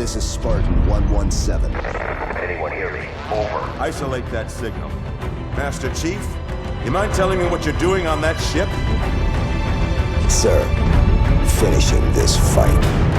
This is Spartan 117. Anyone hear me? Over. Isolate that signal. Master Chief, you mind telling me what you're doing on that ship? Sir, finishing this fight.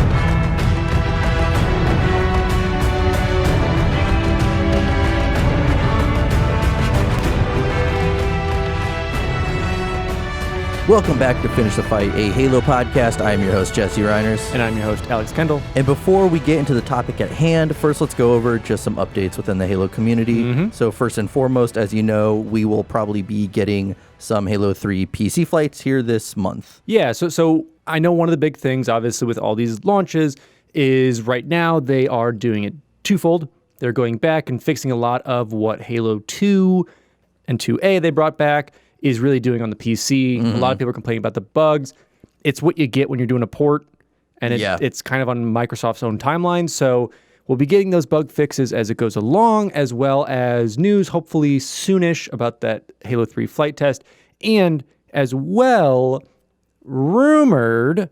Welcome back to Finish the Fight, a Halo podcast. I am your host, Jesse Reiners. And I'm your host, Alex Kendall. And before we get into the topic at hand, first let's go over just some updates within the Halo community. So first and foremost, as you know, we will probably be getting some Halo 3 PC flights here this month. Yeah, so I know one of the big things, obviously, with all these launches is right now they are doing it twofold. They're going back and fixing a lot of what Halo 2 and 2A they brought back is really doing on the PC. A lot of people are complaining about the bugs. It's what you get when you're doing a port, and it's kind of on Microsoft's own timeline. So we'll be getting those bug fixes as it goes along, as well as news, hopefully soonish, about that Halo 3 flight test, and as well, rumored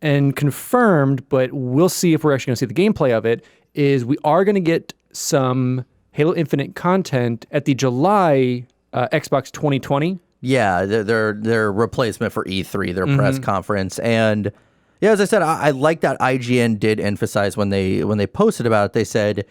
and confirmed, but we'll see if we're actually going to see the gameplay of it, is we are going to get some Halo Infinite content at the July Xbox 2020. Yeah, their replacement for E3, their press conference. And yeah, as I said, I like that IGN did emphasize when they posted about it, they said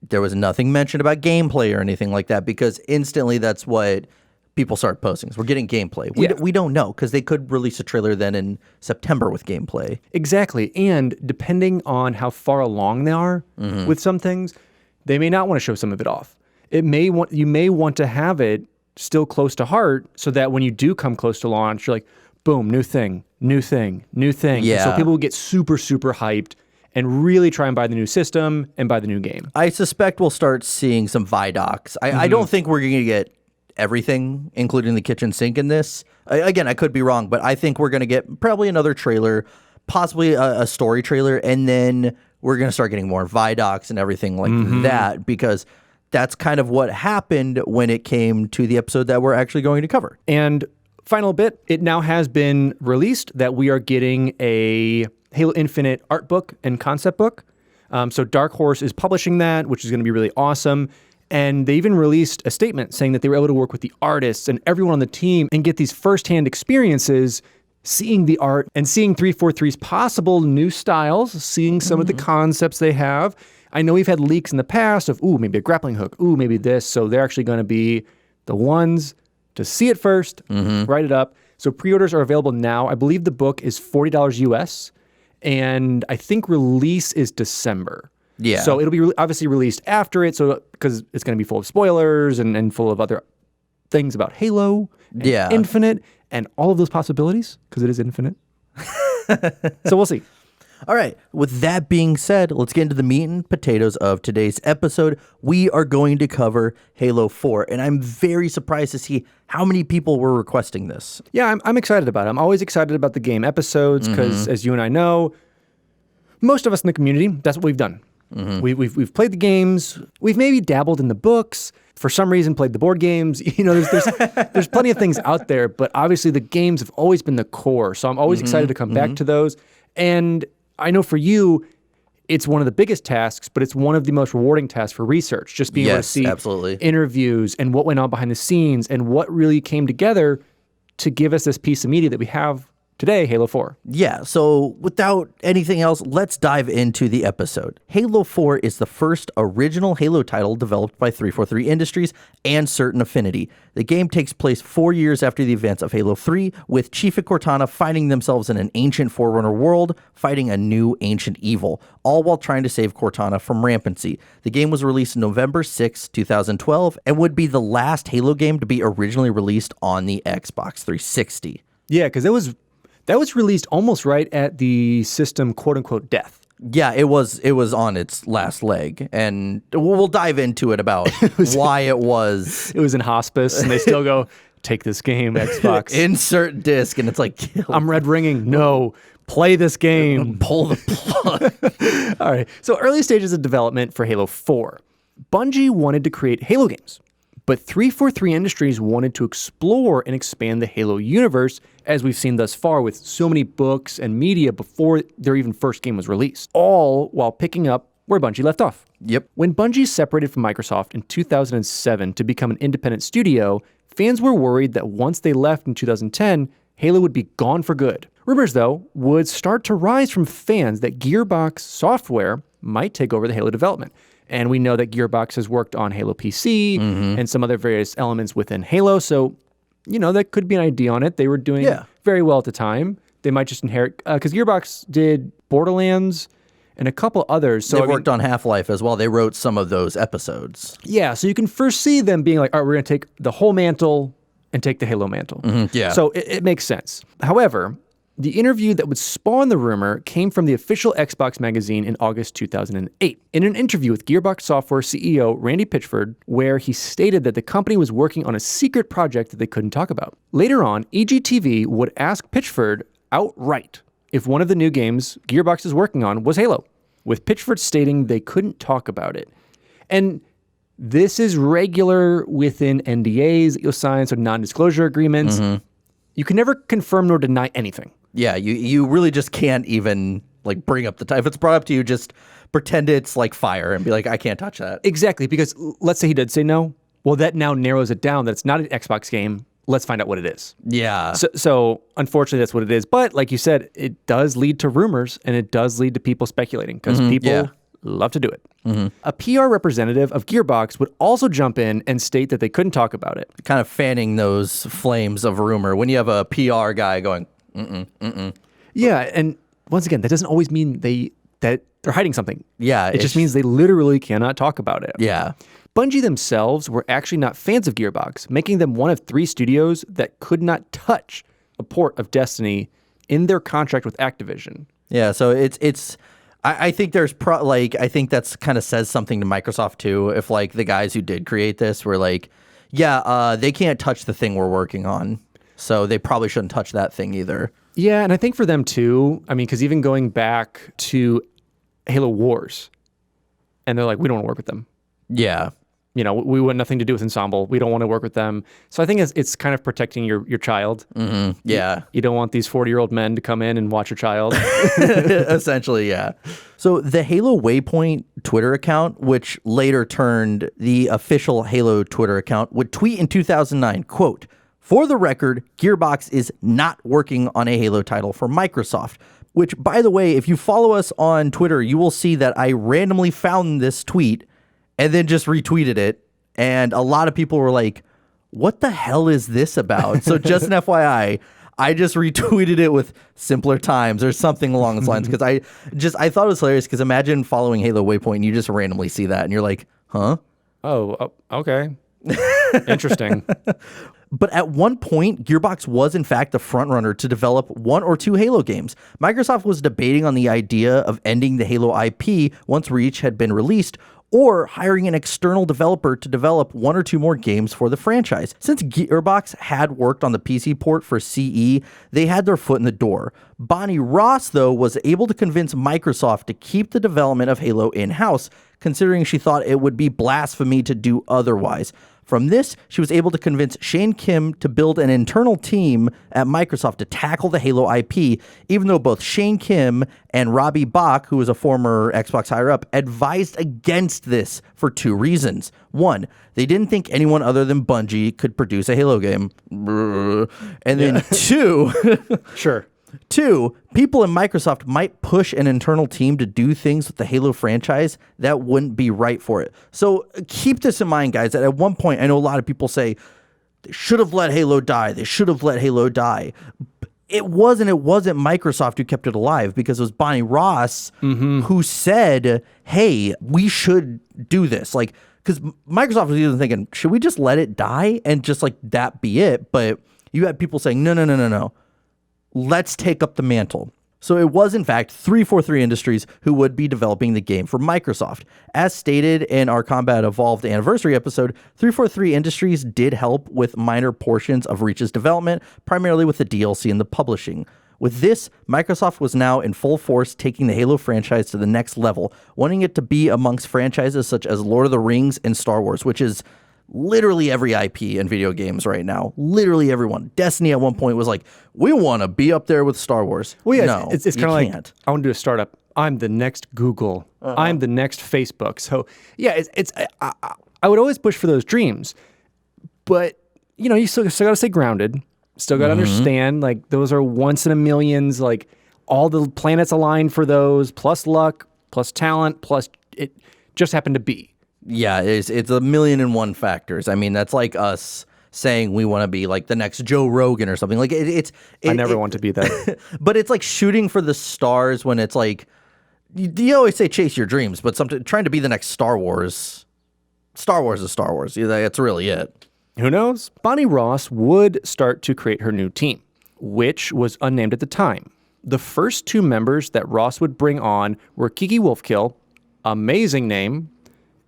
there was nothing mentioned about gameplay or anything like that, because instantly that's what people start posting. So we're getting gameplay. We don't know, because they could release a trailer then in September with gameplay. Exactly. And depending on how far along they are with some things, they may not want to show some of it off. You may want to have it still close to heart, so that when you do come close to launch, you're like, boom, new thing. Yeah. So people will get super, super hyped and really try and buy the new system and buy the new game. I suspect we'll start seeing some Vidocs. I don't think we're going to get everything, including the kitchen sink in this. Again, I could be wrong, but I think we're going to get probably another trailer, possibly a story trailer, and then we're going to start getting more Vidocs and everything like that, because that's kind of what happened when it came to the episode that we're actually going to cover. And final bit, it now has been released that we are getting a Halo Infinite art book and concept book. So Dark Horse is publishing that, which is going to be really awesome. And they even released a statement saying that they were able to work with the artists and everyone on the team and get these firsthand experiences seeing the art and seeing 343's possible new styles, seeing some of the concepts they have. I know we've had leaks in the past of, maybe a grappling hook, maybe this. So they're actually going to be the ones to see it first, write it up. So pre-orders are available now. I believe the book is $40 US, and I think release is December. Yeah. So it'll be obviously released after it, so because it's going to be full of spoilers and full of other things about Halo and Infinite and all of those possibilities, because it is infinite. So we'll see. All right, with that being said, let's get into the meat and potatoes of today's episode. We are going to cover Halo 4, and I'm very surprised to see how many people were requesting this. Yeah, I'm excited about it. I'm always excited about the game episodes, because as you and I know, most of us in the community, that's what we've done. We've played the games. We've maybe dabbled in the books. For some reason, played the board games. You know, there's plenty of things out there, but obviously the games have always been the core. So I'm always excited to come back to those. And I know for you, it's one of the biggest tasks, but it's one of the most rewarding tasks for research. Just being able to see interviews and what went on behind the scenes and what really came together to give us this piece of media that we have today, Halo 4. Yeah, so without anything else, let's dive into the episode. Halo 4 is the first original Halo title developed by 343 Industries and Certain Affinity. The game takes place 4 years after the events of Halo 3, with Chief and Cortana finding themselves in an ancient Forerunner world, fighting a new ancient evil, all while trying to save Cortana from rampancy. The game was released November 6, 2012, and would be the last Halo game to be originally released on the Xbox 360. Yeah, because that was released almost right at the system quote-unquote death. Yeah, it was on its last leg, and we'll dive into it about why it was. It was in hospice, and they still go, take this game, Xbox. Insert disc, and it's like, kill. I'm red ringing. No, play this game. Pull the plug. All right, so early stages of development for Halo 4. Bungie wanted to create Halo games, but 343 Industries wanted to explore and expand the Halo universe, as we've seen thus far with so many books and media before their even first game was released, all while picking up where Bungie left off. Yep. When Bungie separated from Microsoft in 2007 to become an independent studio, fans were worried that once they left in 2010, Halo would be gone for good. Rumors, though, would start to rise from fans that Gearbox Software might take over the Halo development. And we know that Gearbox has worked on Halo PC and some other various elements within Halo, so, that could be an idea on it. They were doing very well at the time. They might just inherit, because Gearbox did Borderlands and a couple others. So they worked on Half-Life as well. They wrote some of those episodes. Yeah, so you can first see them being like, all right, we're going to take the whole mantle and take the Halo mantle. Yeah. So it makes sense. However, the interview that would spawn the rumor came from the official Xbox magazine in August 2008. In an interview with Gearbox Software CEO Randy Pitchford, where he stated that the company was working on a secret project that they couldn't talk about. Later on, EGTV would ask Pitchford outright if one of the new games Gearbox is working on was Halo, with Pitchford stating they couldn't talk about it. And this is regular within NDAs that you'll sign, so non-disclosure agreements. You can never confirm nor deny anything. Yeah, you really just can't even bring up the time. If it's brought up to you, just pretend it's like fire and be like, I can't touch that. Exactly, because let's say he did say no. Well, that now narrows it down that it's not an Xbox game. Let's find out what it is. Yeah. So unfortunately, that's what it is. But like you said, it does lead to rumors and it does lead to people speculating because people love to do it. A PR representative of Gearbox would also jump in and state that they couldn't talk about it. Kind of fanning those flames of rumor when you have a PR guy going, Yeah, and once again, that doesn't always mean that they're hiding something. Yeah. It just means they literally cannot talk about it. Yeah. Bungie themselves were actually not fans of Gearbox, making them one of 3 studios that could not touch a port of Destiny in their contract with Activision. Yeah, so it's I think there's I think that's kind of says something to Microsoft too. If the guys who did create this were like, they can't touch the thing we're working on, so they probably shouldn't touch that thing either. Yeah, and I think for them too, I mean, because even going back to Halo Wars, and they're like, we don't want to work with them. Yeah. We want nothing to do with Ensemble. We don't want to work with them. So I think it's kind of protecting your child. Yeah. You don't want these 40-year-old men to come in and watch your child. Essentially, yeah. So the Halo Waypoint Twitter account, which later turned the official Halo Twitter account, would tweet in 2009, quote, "For the record, Gearbox is not working on a Halo title for Microsoft." Which, by the way, if you follow us on Twitter, you will see that I randomly found this tweet and then just retweeted it. And a lot of people were like, what the hell is this about? So just an FYI, I just retweeted it with simpler times or something along those lines. Because I thought it was hilarious because imagine following Halo Waypoint and you just randomly see that and you're like, huh? Oh, okay. Interesting. But at one point, Gearbox was in fact the frontrunner to develop 1 or 2 Halo games. Microsoft was debating on the idea of ending the Halo IP once Reach had been released, or hiring an external developer to develop 1 or 2 more games for the franchise. Since Gearbox had worked on the PC port for CE, they had their foot in the door. Bonnie Ross, though, was able to convince Microsoft to keep the development of Halo in-house, considering she thought it would be blasphemy to do otherwise. From this, she was able to convince Shane Kim to build an internal team at Microsoft to tackle the Halo IP, even though both Shane Kim and Robbie Bach, who was a former Xbox higher-up, advised against this for 2 reasons. 1, they didn't think anyone other than Bungie could produce a Halo game. And then 2... Sure. 2, people in Microsoft might push an internal team to do things with the Halo franchise that wouldn't be right for it. So keep this in mind, guys, that at one point, I know a lot of people say, they should have let Halo die. They should have let Halo die. It wasn't Microsoft who kept it alive, because it was Bonnie Ross who said, hey, we should do this. Because Microsoft was even thinking, should we just let it die and just that be it? But you had people saying, no. Let's take up the mantle. So it was, in fact, 343 Industries who would be developing the game for Microsoft. As stated in our Combat Evolved anniversary episode, 343 Industries did help with minor portions of Reach's development, primarily with the DLC and the publishing. With this, Microsoft was now in full force taking the Halo franchise to the next level, wanting it to be amongst franchises such as Lord of the Rings and Star Wars, which is literally every IP in video games right now. Literally everyone. Destiny at one point was like, we want to be up there with Star Wars. Well, yeah, no, it's kind of like, I want to do a startup. I'm the next Google. I'm the next Facebook. So yeah, I would always push for those dreams, but you still got to stay grounded. Still got to understand, like, those are once in a millions, like, all the planets align for those, plus luck, plus talent, plus it just happened to be. Yeah, it's a million and one factors. I mean, that's like us saying we want to be like the next Joe Rogan or something. Like I never want to be that. But it's like shooting for the stars when it's like, you always say chase your dreams, but trying to be the next Star Wars. Star Wars is Star Wars. That's really it. Who knows? Bonnie Ross would start to create her new team, which was unnamed at the time. The first 2 members that Ross would bring on were Kiki Wolfkill, amazing name,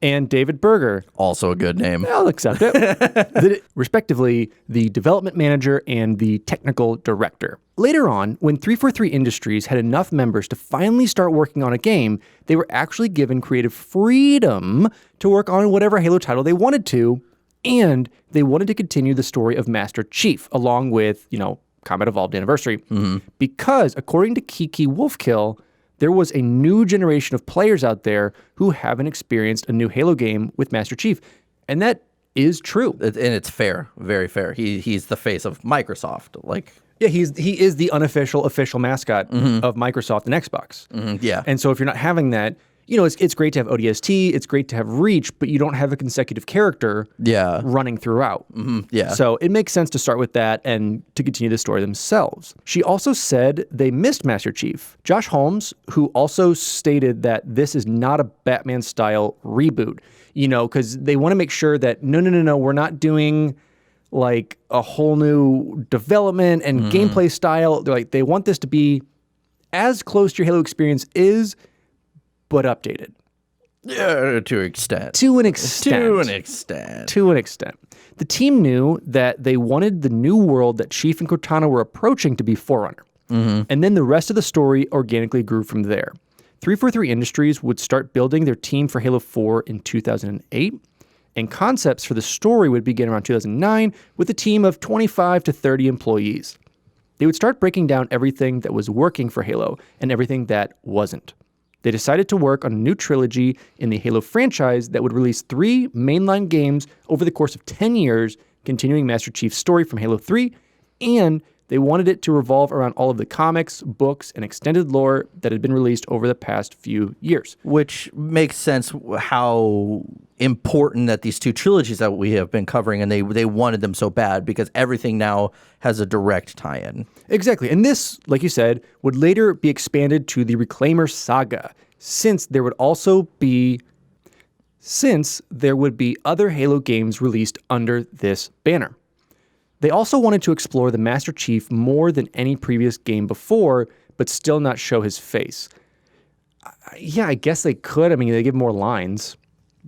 and David Berger. Also a good name. I'll accept it. Respectively, the development manager and the technical director. Later on, when 343 Industries had enough members to finally start working on a game, they were actually given creative freedom to work on whatever Halo title they wanted to, and they wanted to continue the story of Master Chief, along with, Combat Evolved Anniversary. Because, according to Kiki Wolfkill, there was a new generation of players out there who haven't experienced a new Halo game with Master Chief. And that is true. And it's fair, very fair. He's the face of Microsoft. Yeah, he is the official mascot of Microsoft and Xbox. Yeah. And so if you're not having that, it's great to have ODST, it's great to have reach, but you don't have a consecutive character running throughout. Yeah. So it makes sense to start with that and to continue the story themselves. She also said they missed Master Chief. Josh Holmes, who also stated that this is not a Batman-style reboot, because they want to make sure that, no, we're not doing like a whole new development and gameplay style. They're like, they want this to be as close to your Halo experience is, but updated. Yeah, to an extent. To an extent. The team knew that they wanted the new world that Chief and Cortana were approaching to be Forerunner. And then the rest of the story organically grew from there. 343 Industries would start building their team for Halo 4 in 2008, and concepts for the story would begin around 2009 with a team of 25 to 30 employees. They would start breaking down everything that was working for Halo and everything that wasn't. They decided to work on a new trilogy in the Halo franchise that would release 3 mainline games over the course of 10 years, continuing Master Chief's story from Halo 3, and they wanted it to revolve around all of the comics, books, and extended lore that had been released over the past few years. Which makes sense how important that these 2 trilogies that we have been covering, and they wanted them so bad because everything now has a direct tie-in. Exactly. And this, like you said, would later be expanded to the Reclaimer saga, since there would be other Halo games released under this banner. They also wanted to explore the Master Chief more than any previous game before, but still not show his face. Yeah, I guess they could. I mean, they give more lines.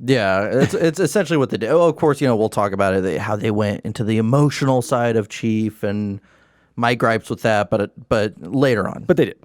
Yeah, it's essentially what they did. Oh, of course, we'll talk about it, how they went into the emotional side of Chief and my gripes with that, but later on. But they did.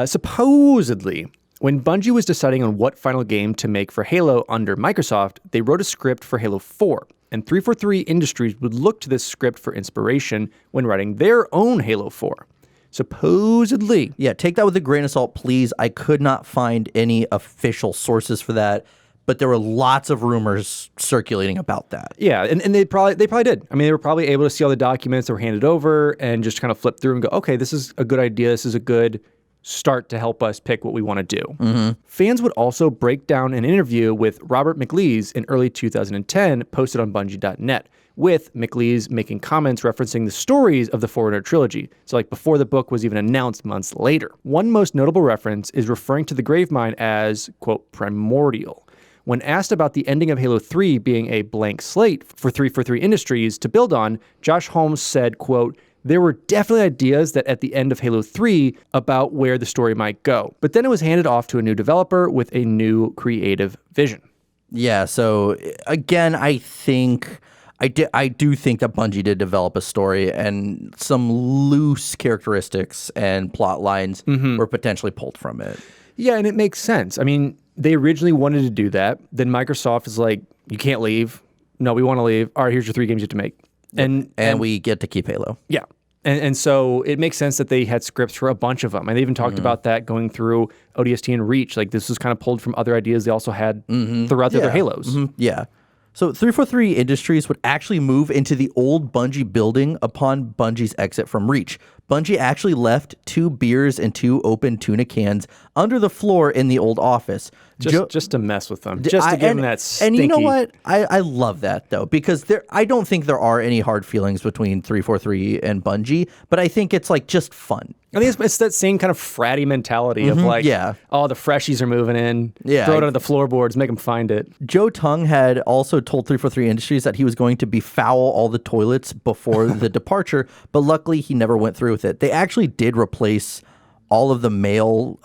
Supposedly, when Bungie was deciding on what final game to make for Halo under Microsoft, they wrote a script for Halo 4. And 343 Industries would look to this script for inspiration when writing their own Halo 4. Supposedly. Yeah, take that with a grain of salt, please. I could not find any official sources for that, but there were lots of rumors circulating about that. Yeah, and they probably did. I mean, they were probably able to see all the documents that were handed over and just kind of flip through and go, okay, this is a good idea. This is a good start to help us pick what we want to do. Fans would also break down an interview with Robert McLeese in early 2010 posted on Bungie.net, with McLeese making comments referencing the stories of the Forerunner trilogy, so like before the book was even announced months later. One most notable reference is referring to the Gravemind as, quote, primordial. When asked about the ending of Halo 3 being a blank slate for 343 Industries to build on, Josh Holmes said, quote, there were definitely ideas that at the end of Halo 3 about where the story might go, but then it was handed off to a new developer with a new creative vision. Yeah, so again, I do think that Bungie did develop a story, and some loose characteristics and plot lines were potentially pulled from it. Yeah, and it makes sense. I mean, they originally wanted to do that. Then Microsoft is like, you can't leave. No, we want to leave. All right, here's your 3 games you have to make. And we get to keep Halo. Yeah. And so it makes sense that they had scripts for a bunch of them. And they even talked about that going through ODST and Reach. Like this was kind of pulled from other ideas they also had throughout their Halos. Yeah. So 343 Industries would actually move into the old Bungie building upon Bungie's exit from Reach. Bungie actually left 2 beers and 2 open tuna cans under the floor in the old office. Just to mess with them. Just to give them that stinky... And you know what? I love that, though, because I don't think there are any hard feelings between 343 and Bungie, but I think it's like just fun. I think it's that same kind of fratty mentality of like, oh, the freshies are moving in. Yeah, throw it on the floorboards, make them find it. Joe Tung had also told 343 Industries that he was going to befoul all the toilets before the departure, but luckily he never went through with it. They actually did replace all of the male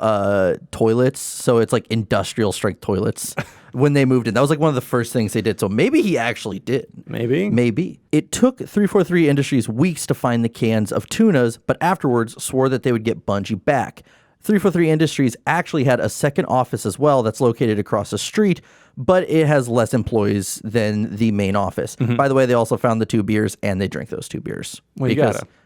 toilets, so it's like industrial strength toilets when they moved in. That was like one of the first things they did. So maybe he actually did. Maybe. It took 343 Industries weeks to find the cans of tunas, but afterwards swore that they would get Bungie back. 343 Industries actually had a second office as well that's located across the street, but it has less employees than the main office. By the way, they also found the 2 beers and they drank those 2 beers. Well,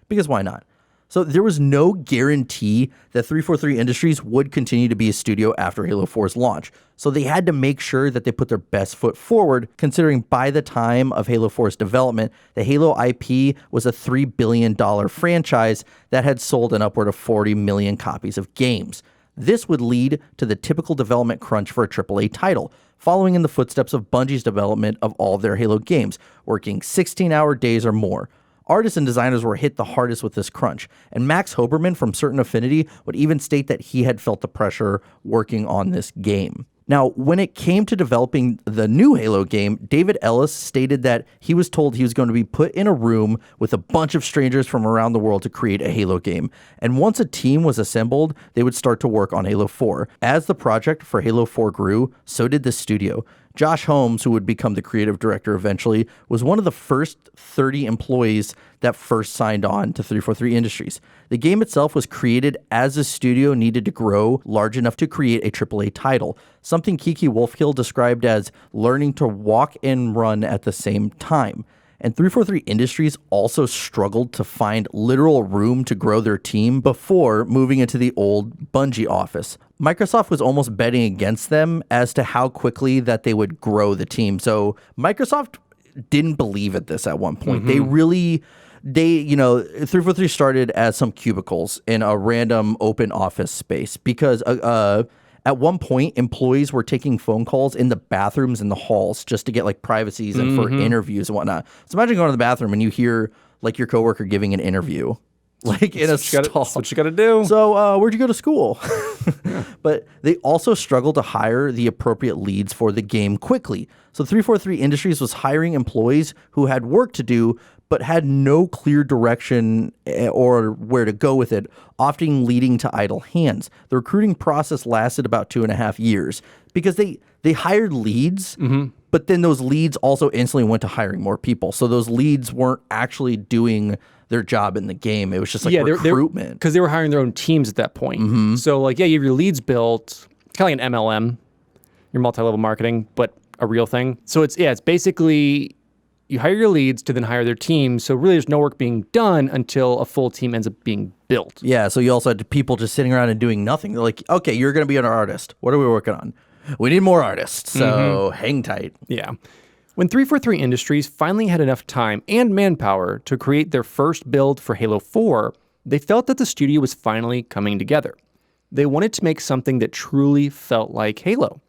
because why not? So there was no guarantee that 343 Industries would continue to be a studio after Halo 4's launch. So they had to make sure that they put their best foot forward, considering by the time of Halo 4's development, the Halo IP was a $3 billion franchise that had sold an upward of 40 million copies of games. This would lead to the typical development crunch for a AAA title, following in the footsteps of Bungie's development of all their Halo games, working 16-hour days or more. Artists and designers were hit the hardest with this crunch, and Max Hoberman from Certain Affinity would even state that he had felt the pressure working on this game. Now, when it came to developing the new Halo game, David Ellis stated that he was told he was going to be put in a room with a bunch of strangers from around the world to create a Halo game. And once a team was assembled, they would start to work on Halo 4. As the project for Halo 4 grew, so did the studio. Josh Holmes, who would become the creative director eventually, was one of the first 30 employees that first signed on to 343 Industries. The game itself was created as the studio needed to grow large enough to create a AAA title, something Kiki Wolfkill described as learning to walk and run at the same time. And 343 Industries also struggled to find literal room to grow their team before moving into the old Bungie office. Microsoft was almost betting against them as to how quickly that they would grow the team. So Microsoft didn't believe at this at one point. They 343 started as some cubicles in a random open office space because at one point, employees were taking phone calls in the bathrooms and the halls just to get like privacies and for interviews and whatnot. So imagine going to the bathroom and you hear like your coworker giving an interview, like in a stall. That's what you got to do. So where'd you go to school? But they also struggled to hire the appropriate leads for the game quickly. So 343 Industries was hiring employees who had work to do, but had no clear direction or where to go with it, often leading to idle hands. The recruiting process lasted about 2.5 years because they hired leads, but then those leads also instantly went to hiring more people. So those leads weren't actually doing their job in the game. It was just like recruitment. Because they were hiring their own teams at that point. So like, you have your leads built, it's kind of like an MLM, your multi-level marketing, but a real thing. So it's basically... you hire your leads to then hire their team. So really there's no work being done until a full team ends up being built. Yeah, so you also had people just sitting around and doing nothing. They're like, okay, you're going to be an artist. What are we working on? We need more artists, so hang tight. Yeah. When 343 Industries finally had enough time and manpower to create their first build for Halo 4, they felt that the studio was finally coming together. They wanted to make something that truly felt like Halo.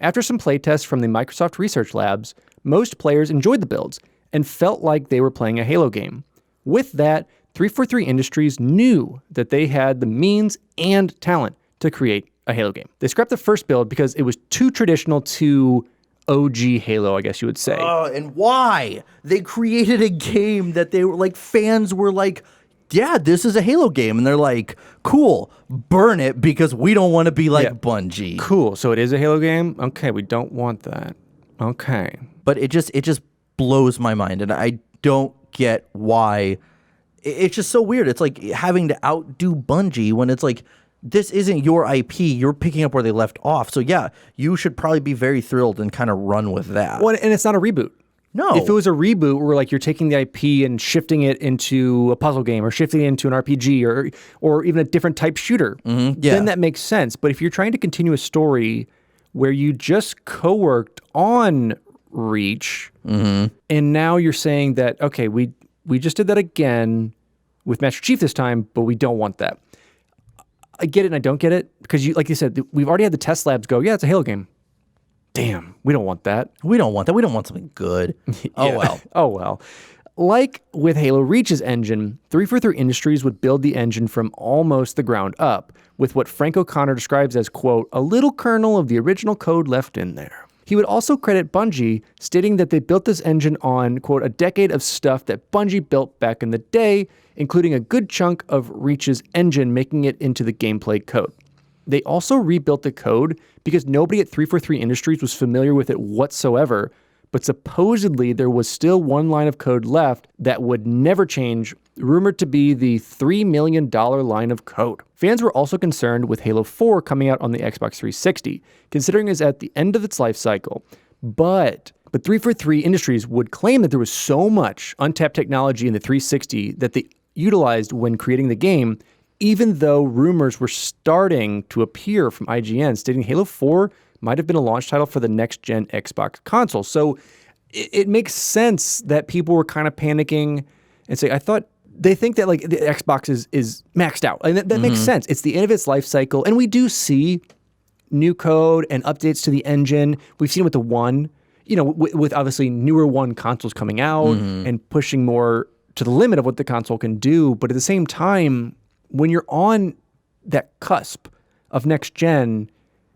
After some playtests from the Microsoft Research Labs, most players enjoyed the builds and felt like they were playing a Halo game. With that, 343 Industries knew that they had the means and talent to create a Halo game. They scrapped the first build because it was too traditional to OG Halo, I guess you would say. Oh, and why? They created a game that they were like, fans were like, yeah, this is a Halo game. And they're like, cool, burn it because we don't want to be like Bungie. Cool, so it is a Halo game? Okay, we don't want that. Okay. But it just blows my mind, and I don't get why. It's just so weird. It's like having to outdo Bungie when it's like, this isn't your IP. You're picking up where they left off. So yeah, you should probably be very thrilled and kind of run with that. Well, and it's not a reboot. No. If it was a reboot where like you're taking the IP and shifting it into a puzzle game or shifting it into an RPG or even a different type shooter, then that makes sense. But if you're trying to continue a story where you just co-worked on Reach, and now you're saying that, okay, we just did that again with Master Chief this time, but we don't want that. I get it and I don't get it because, like you said, we've already had the test labs go, yeah, it's a Halo game. Damn, we don't want that. We don't want that. We don't want something good. Oh, well. Oh, well. Like with Halo Reach's engine, 343 Industries would build the engine from almost the ground up, with what Frank O'Connor describes as, quote, a little kernel of the original code left in there. He would also credit Bungie, stating that they built this engine on, quote, a decade of stuff that Bungie built back in the day, including a good chunk of Reach's engine making it into the gameplay code. They also rebuilt the code because nobody at 343 Industries was familiar with it whatsoever, but supposedly there was still one line of code left that would never change, rumored to be the $3 million line of code. Fans were also concerned with Halo 4 coming out on the Xbox 360, considering it's at the end of its life cycle. But 343 Industries would claim that there was so much untapped technology in the 360 that they utilized when creating the game, even though rumors were starting to appear from IGN stating Halo 4 might have been a launch title for the next-gen Xbox console. So it makes sense that people were kind of panicking and say, they think that like the Xbox is maxed out. And that makes sense. It's the end of its life cycle. And we do see new code and updates to the engine. We've seen it with the One, with obviously newer One consoles coming out and pushing more to the limit of what the console can do. But at the same time, when you're on that cusp of next gen,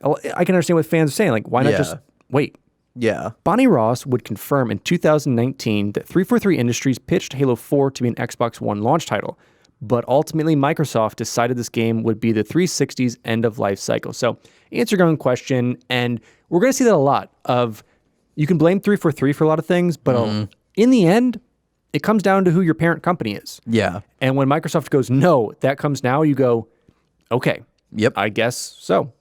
I can understand what fans are saying. Like, why not just wait? Yeah. Bonnie Ross would confirm in 2019 that 343 Industries pitched Halo 4 to be an Xbox One launch title, but ultimately Microsoft decided this game would be the 360's end of life cycle. So, answer your own question, and we're going to see that a lot of, you can blame 343 for a lot of things, but in the end, it comes down to who your parent company is. Yeah. And when Microsoft goes, no, that comes now, you go, okay. Yep. I guess so.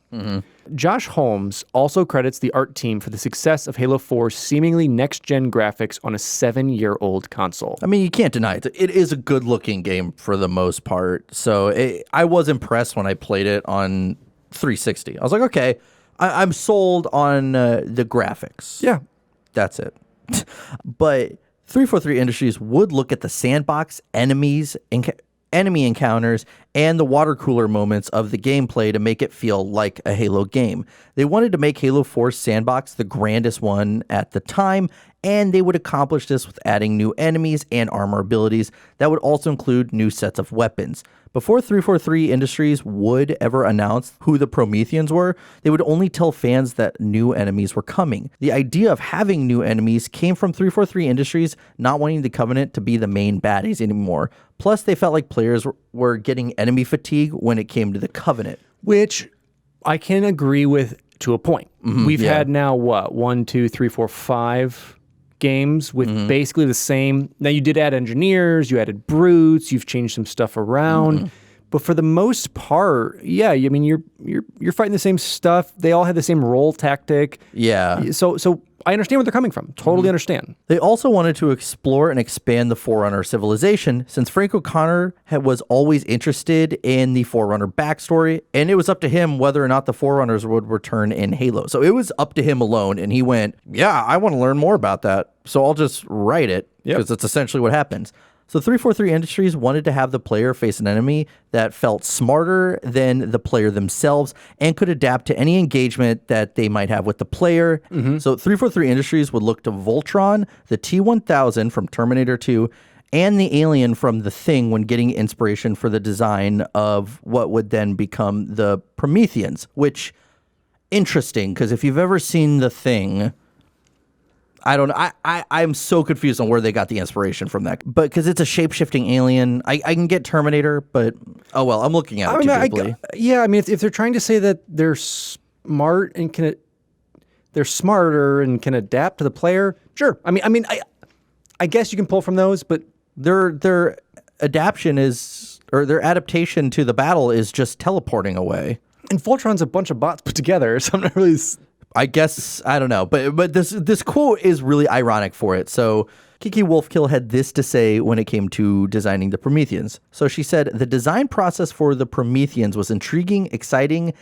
Josh Holmes also credits the art team for the success of Halo 4's seemingly next-gen graphics on a 7-year-old console. I mean, you can't deny it. It is a good-looking game for the most part. So I was impressed when I played it on 360. I was like, okay, I'm sold on the graphics. Yeah. That's it. But 343 Industries would look at the sandbox, enemy encounters, and the water cooler moments of the gameplay to make it feel like a Halo game. They wanted to make Halo 4's sandbox the grandest one at the time, and they would accomplish this with adding new enemies and armor abilities that would also include new sets of weapons. Before 343 Industries would ever announce who the Prometheans were, they would only tell fans that new enemies were coming. The idea of having new enemies came from 343 Industries not wanting the Covenant to be the main baddies anymore. Plus, they felt like players were getting enemy fatigue when it came to the Covenant. Which I can agree with to a point. We've had now, 1, 2, 3, 4, 5 games with basically the same. Now, you did add engineers, you added brutes, you've changed some stuff around. But for the most part, yeah, I mean, you're fighting the same stuff. They all have the same role tactic. Yeah. So I understand where they're coming from. Totally understand. They also wanted to explore and expand the Forerunner civilization, since Frank O'Connor was always interested in the Forerunner backstory, and it was up to him whether or not the Forerunners would return in Halo. So it was up to him alone, and he went, yeah, I want to learn more about that, so I'll just write it, because that's essentially what happens. So 343 Industries wanted to have the player face an enemy that felt smarter than the player themselves and could adapt to any engagement that they might have with the player. So 343 Industries would look to Voltron, the T-1000 from Terminator 2, and the alien from The Thing when getting inspiration for the design of what would then become the Prometheans, which, interesting, because if you've ever seen The Thing, I don't know. I'm so confused on where they got the inspiration from that. But because it's a shape-shifting alien, I can get Terminator, but oh well, I'm looking at it too deeply. I mean, if they're trying to say that they're smart and they're smarter and can adapt to the player, sure. I mean, I guess you can pull from those, but their adaptation to the battle is just teleporting away. And Voltron's a bunch of bots put together, so I'm not really. I guess, I don't know. But this quote is really ironic for it. So Kiki Wolfkill had this to say when it came to designing the Prometheans. So she said, the design process for the Prometheans was intriguing, exciting,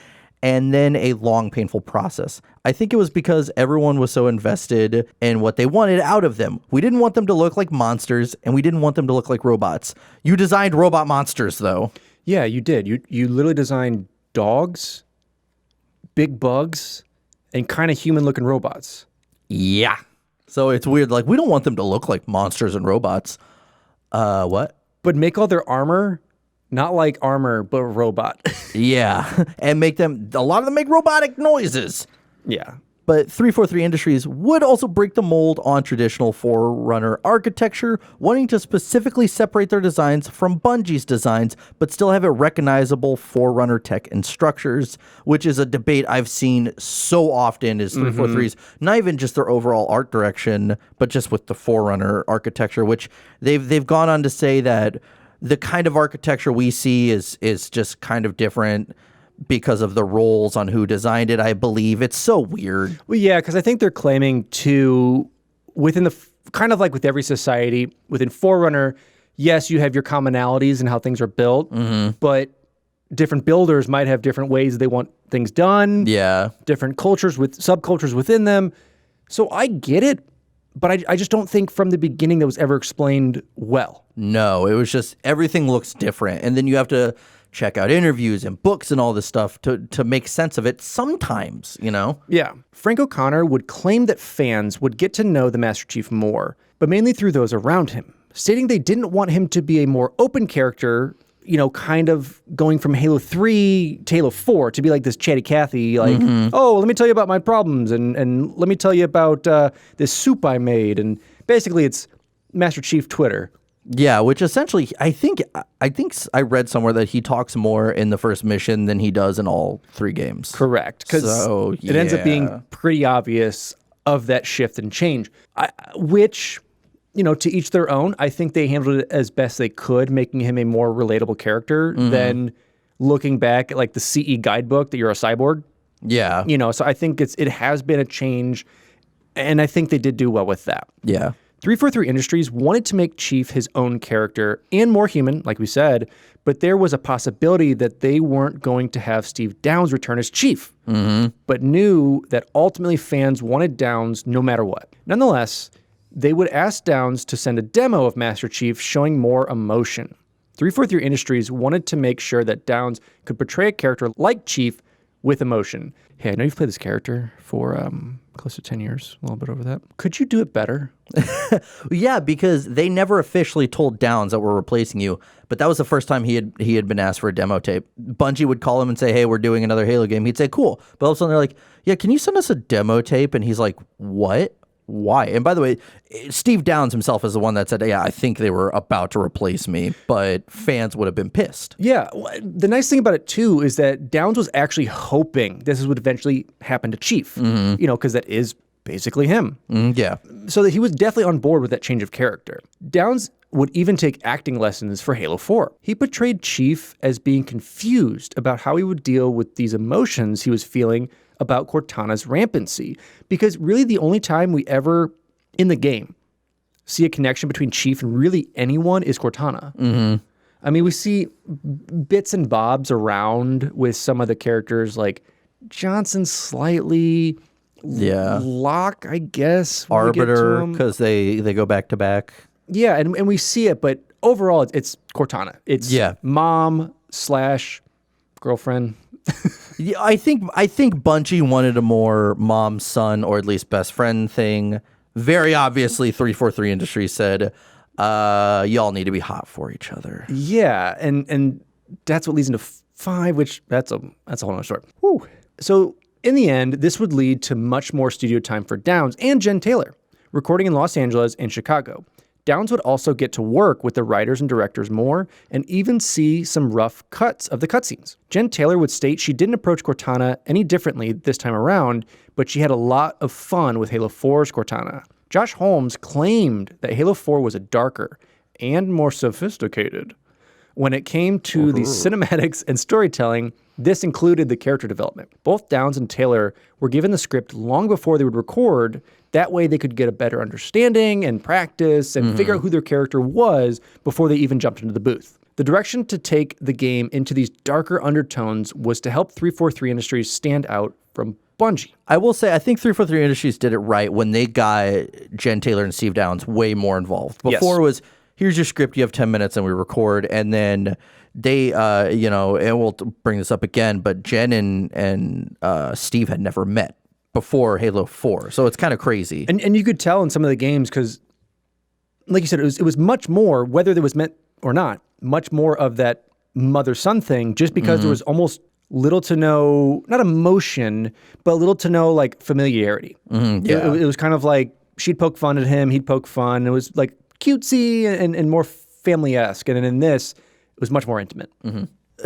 and then a long, painful process. I think it was because everyone was so invested in what they wanted out of them. We didn't want them to look like monsters, and we didn't want them to look like robots. You designed robot monsters, though. Yeah, you did. You literally designed dogs, big bugs, and kind of human-looking robots. Yeah. So it's weird. Like, we don't want them to look like monsters and robots. What? But make all their armor not like armor, but robot. Yeah. And a lot of them make robotic noises. Yeah. But 343 Industries would also break the mold on traditional Forerunner architecture, wanting to specifically separate their designs from Bungie's designs, but still have a recognizable Forerunner tech and structures, which is a debate I've seen so often is 343's, not even just their overall art direction, but just with the Forerunner architecture, which they've gone on to say that the kind of architecture we see is just kind of different because of the roles on who designed it, I believe. It's so weird. Well, yeah, because I think they're claiming to, within the, kind of like with every society, within Forerunner, yes, you have your commonalities and how things are built, but different builders might have different ways they want things done. Yeah. Different cultures with subcultures within them. So I get it, but I just don't think from the beginning that was ever explained well. No, it was just everything looks different. And then you have to check out interviews and books and all this stuff to make sense of it sometimes, you know? Yeah. Frank O'Connor would claim that fans would get to know the Master Chief more, but mainly through those around him, stating they didn't want him to be a more open character, you know, kind of going from Halo 3 to Halo 4 to be like this chatty Cathy, like, oh, let me tell you about my problems and let me tell you about this soup I made. And basically it's Master Chief Twitter. Yeah, which essentially, I think I read somewhere that he talks more in the first mission than he does in all 3 games. Correct, because it ends up being pretty obvious of that shift and change, which, you know, to each their own. I think they handled it as best they could, making him a more relatable character than looking back at like the CE guidebook that you're a cyborg. Yeah. You know, so I think it has been a change, and I think they did do well with that. Yeah. 343 Industries wanted to make Chief his own character and more human, like we said, but there was a possibility that they weren't going to have Steve Downes return as Chief, but knew that ultimately fans wanted Downes no matter what. Nonetheless, they would ask Downes to send a demo of Master Chief showing more emotion. 343 Industries wanted to make sure that Downes could portray a character like Chief with emotion. Hey, I know you've played this character for close to 10 years, a little bit over that. Could you do it better? Yeah, because they never officially told Downes that we're replacing you, but that was the first time he had been asked for a demo tape. Bungie would call him and say, hey, we're doing another Halo game. He'd say, cool. But all of a sudden they're like, yeah, can you send us a demo tape? And he's like, what? Why? And by the way, Steve Downes himself is the one that said, yeah, I think they were about to replace me, but fans would have been pissed. Yeah. The nice thing about it, too, is that Downes was actually hoping this would eventually happen to Chief, you know, because that is basically him. Yeah. So that he was definitely on board with that change of character. Downes would even take acting lessons for Halo 4. He portrayed Chief as being confused about how he would deal with these emotions he was feeling about Cortana's rampancy, because really the only time we ever in the game see a connection between Chief and really anyone is Cortana. I mean, we see bits and bobs around with some of the characters, like Johnson slightly, Locke, I guess, Arbiter, because they go back to back. Yeah, and we see it, but overall it's Cortana. It's mom / girlfriend. Yeah, I think Bungie wanted a more mom-son or at least best friend thing. Very obviously, 343 Industries said, y'all need to be hot for each other. Yeah, and that's what leads into 5, which that's a whole other story. Whew. So in the end, this would lead to much more studio time for Downes and Jen Taylor, recording in Los Angeles and Chicago. Downes would also get to work with the writers and directors more and even see some rough cuts of the cutscenes. Jen Taylor would state she didn't approach Cortana any differently this time around, but she had a lot of fun with Halo 4's Cortana. Josh Holmes claimed that Halo 4 was a darker and more sophisticated when it came to the cinematics and storytelling This included the character development. Both Downs and Taylor were given the script long before they would record. That way they could get a better understanding and practice and figure out who their character was before they even jumped into the booth. The direction to take the game into these darker undertones was to help 343 Industries stand out from Bungie. I will say, I think 343 Industries did it right when they got Jen Taylor and Steve Downs way more involved. Before it was, here's your script, you have 10 minutes and we record, and then they, and we'll bring this up again, but Jen and Steve had never met before Halo 4, so it's kind of crazy. And you could tell in some of the games, because, like you said, it was much more, whether there was meant or not, much more of that mother-son thing, just because there was almost little to no, not emotion, but little to no, like, familiarity. It was kind of like, she'd poke fun at him, he'd poke fun. It was, like, cutesy and more family-esque. And in this, it was much more intimate.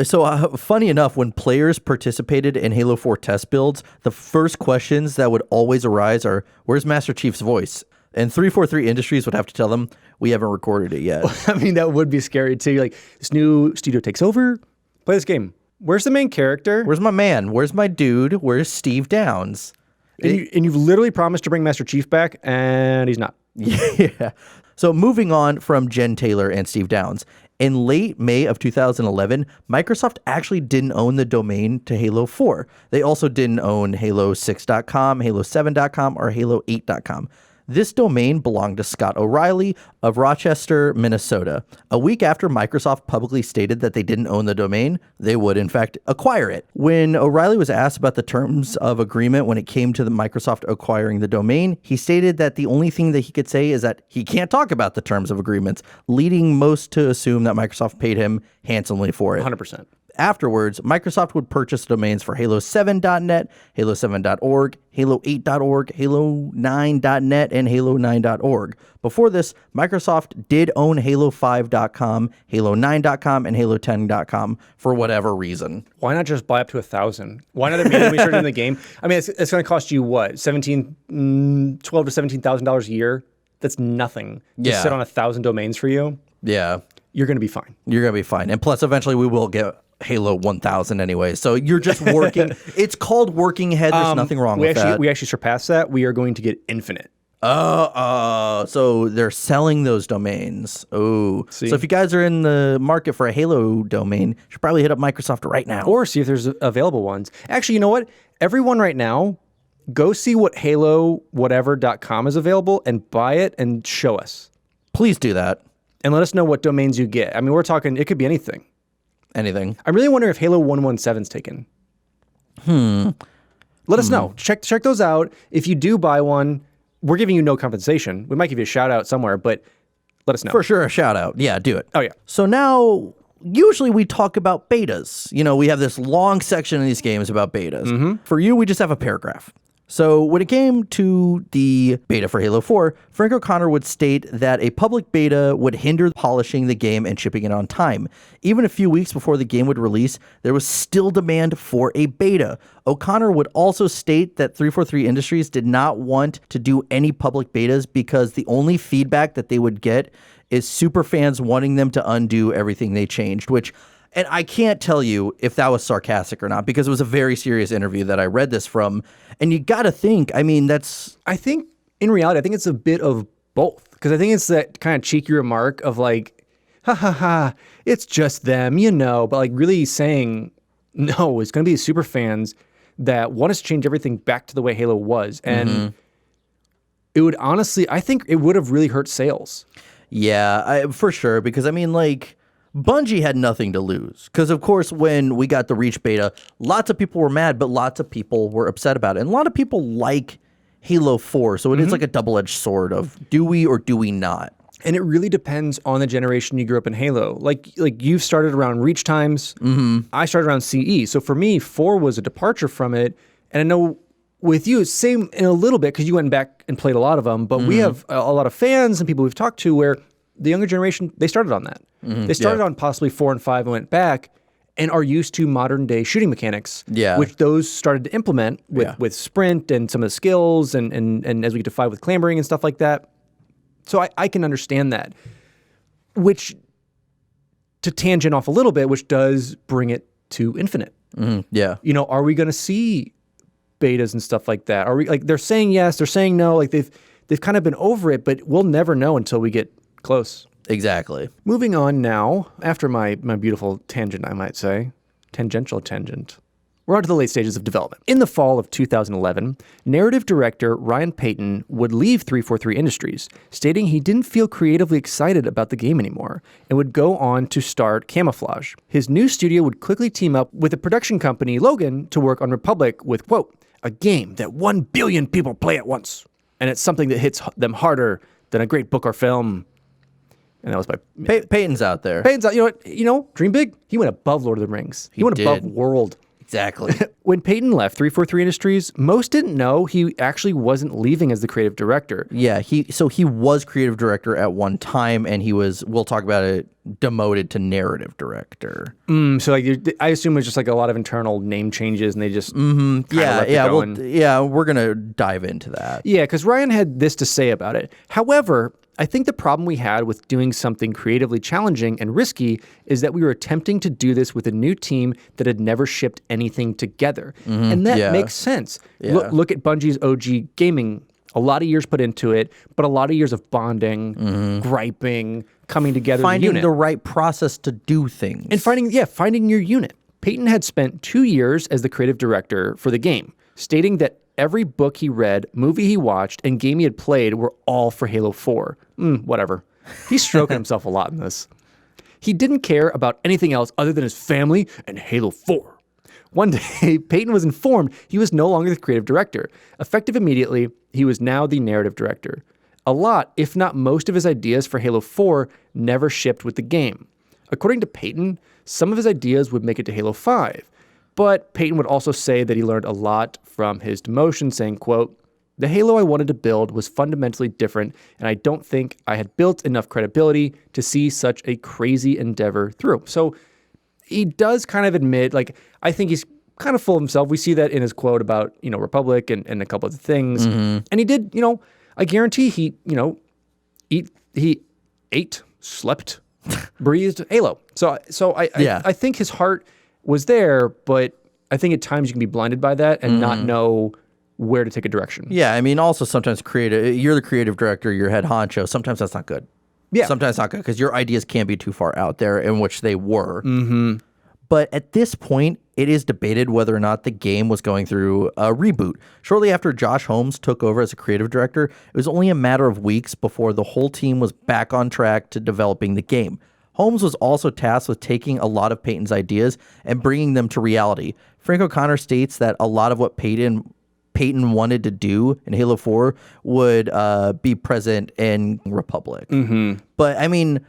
So funny enough, when players participated in Halo 4 test builds, the first questions that would always arise are, where's Master Chief's voice? And 343 Industries would have to tell them, we haven't recorded it yet. I mean, that would be scary too. Like, this new studio takes over, play this game. Where's the main character? Where's my man? Where's my dude? Where's Steve Downs? And you've literally promised to bring Master Chief back, and he's not. Yeah. So moving on from Jen Taylor and Steve Downs, in late May of 2011, Microsoft actually didn't own the domain to Halo 4. They also didn't own Halo6.com, Halo7.com, or Halo8.com. This domain belonged to Scott O'Reilly of Rochester, Minnesota. A week after Microsoft publicly stated that they didn't own the domain, they would, in fact, acquire it. When O'Reilly was asked about the terms of agreement when it came to the Microsoft acquiring the domain, he stated that the only thing that he could say is that he can't talk about the terms of agreements, leading most to assume that Microsoft paid him handsomely for it. 100%. Afterwards, Microsoft would purchase domains for Halo7.net, Halo7.org, Halo8.org, Halo9.net, and Halo9.org. Before this, Microsoft did own Halo5.com, Halo9.com, and Halo10.com for whatever reason. Why not just buy up to 1,000? Why not immediately start in the game? I mean, it's going to cost you what, $12,000 to $17,000 a year? That's nothing. To sit on 1,000 domains for you. Yeah. You're going to be fine. You're going to be fine. And plus, eventually, we will get Halo 1000 anyway. So you're just working. It's called working ahead. There's nothing wrong with that. We actually surpassed that. We are going to get infinite. So they're selling those domains. Oh, so if you guys are in the market for a Halo domain, you should probably hit up Microsoft right now. Or see if there's available ones. Actually, you know what? Everyone right now, go see what HaloWhatever.com is available and buy it and show us. Please do that. And let us know what domains you get. I mean, we're talking, it could be anything. Anything. I'm really wondering if Halo 117's taken. Let us know. Check those out. If you do buy one, we're giving you no compensation. We might give you a shout out somewhere, but let us know. For sure, a shout out. Yeah, do it. Oh, yeah. So now, usually we talk about betas. You know, we have this long section in these games about betas. For you, we just have a paragraph. So when it came to the beta for Halo 4, Frank O'Connor would state that a public beta would hinder polishing the game and shipping it on time. Even a few weeks before the game would release, there was still demand for a beta. O'Connor would also state that 343 Industries did not want to do any public betas because the only feedback that they would get is superfans wanting them to undo everything they changed, which... And I can't tell you if that was sarcastic or not, because it was a very serious interview that I read this from. And you got to think, I mean, I think, in reality, I think it's a bit of both. Because I think it's that kind of cheeky remark of like, ha ha ha, it's just them, you know. But like really saying, no, it's going to be the super fans that want us to change everything back to the way Halo was. And it would honestly, I think it would have really hurt sales. Yeah, for sure. Because I mean, like... Bungie had nothing to lose because, of course, when we got the Reach beta, lots of people were mad, but lots of people were upset about it. And a lot of people like Halo 4, so it is like a double-edged sword of do we or do we not? And it really depends on the generation you grew up in Halo. Like you've started around Reach times. I started around CE. So for me, 4 was a departure from it. And I know with you, same in a little bit because you went back and played a lot of them. But we have a lot of fans and people we've talked to where the younger generation, they started on that. They started on possibly 4 and 5 and went back and are used to modern day shooting mechanics, which those started to implement with sprint and some of the skills and as we get to 5 with clambering and stuff like that. So I can understand that, which to tangent off a little bit, which does bring it to Infinite. Yeah. You know, are we going to see betas and stuff like that? Are we like, they're saying yes, they're saying no, like they've kind of been over it, but we'll never know until we get close. Exactly. Moving on now, after my beautiful tangent, I might say, tangential tangent. We're on to the late stages of development. In the fall of 2011, narrative director Ryan Payton would leave 343 Industries, stating he didn't feel creatively excited about the game anymore, and would go on to start Camouflage. His new studio would quickly team up with the production company Logan to work on Republic with, quote, a game that 1 billion people play at once, and it's something that hits them harder than a great book or film. And that was by Payton's out there. Payton's out. You know, dream big. He went above Lord of the Rings. He went above World. Exactly. When Payton left 343 Industries, most didn't know he actually wasn't leaving as the creative director. Yeah, he was creative director at one time, and he was, we'll talk about it, demoted to narrative director. So like, I assume it's just like a lot of internal name changes, and they just we're gonna dive into that. Yeah, because Ryan had this to say about it. However, I think the problem we had with doing something creatively challenging and risky is that we were attempting to do this with a new team that had never shipped anything together. And that makes sense. Yeah. Look at Bungie's OG gaming. A lot of years put into it, but a lot of years of bonding, griping, coming together. Finding the right process to do things. And finding your unit. Payton had spent 2 years as the creative director for the game, stating that every book he read, movie he watched, and game he had played were all for Halo 4. Whatever. He's stroking himself a lot in this. He didn't care about anything else other than his family and Halo 4. One day, Payton was informed he was no longer the creative director. Effective immediately, he was now the narrative director. A lot, if not most of his ideas for Halo 4 never shipped with the game. According to Payton, some of his ideas would make it to Halo 5. But Payton would also say that he learned a lot from his demotion, saying, quote, the Halo I wanted to build was fundamentally different, and I don't think I had built enough credibility to see such a crazy endeavor through. So he does kind of admit, like, I think he's kind of full of himself. We see that in his quote about, Republic and a couple of things. And he did, I guarantee he ate, slept, breathed Halo. So I think his heart was there, but I think at times you can be blinded by that and not know where to take a direction. Yeah, I mean, also sometimes you're the creative director, you're head honcho. Sometimes that's not good. Yeah. Sometimes not good because your ideas can be too far out there, in which they were. But at this point, it is debated whether or not the game was going through a reboot. Shortly after Josh Holmes took over as a creative director, it was only a matter of weeks before the whole team was back on track to developing the game. Holmes was also tasked with taking a lot of Payton's ideas and bringing them to reality. Frank O'Connor states that a lot of what Payton wanted to do in Halo 4 would be present in Republic. But, I mean,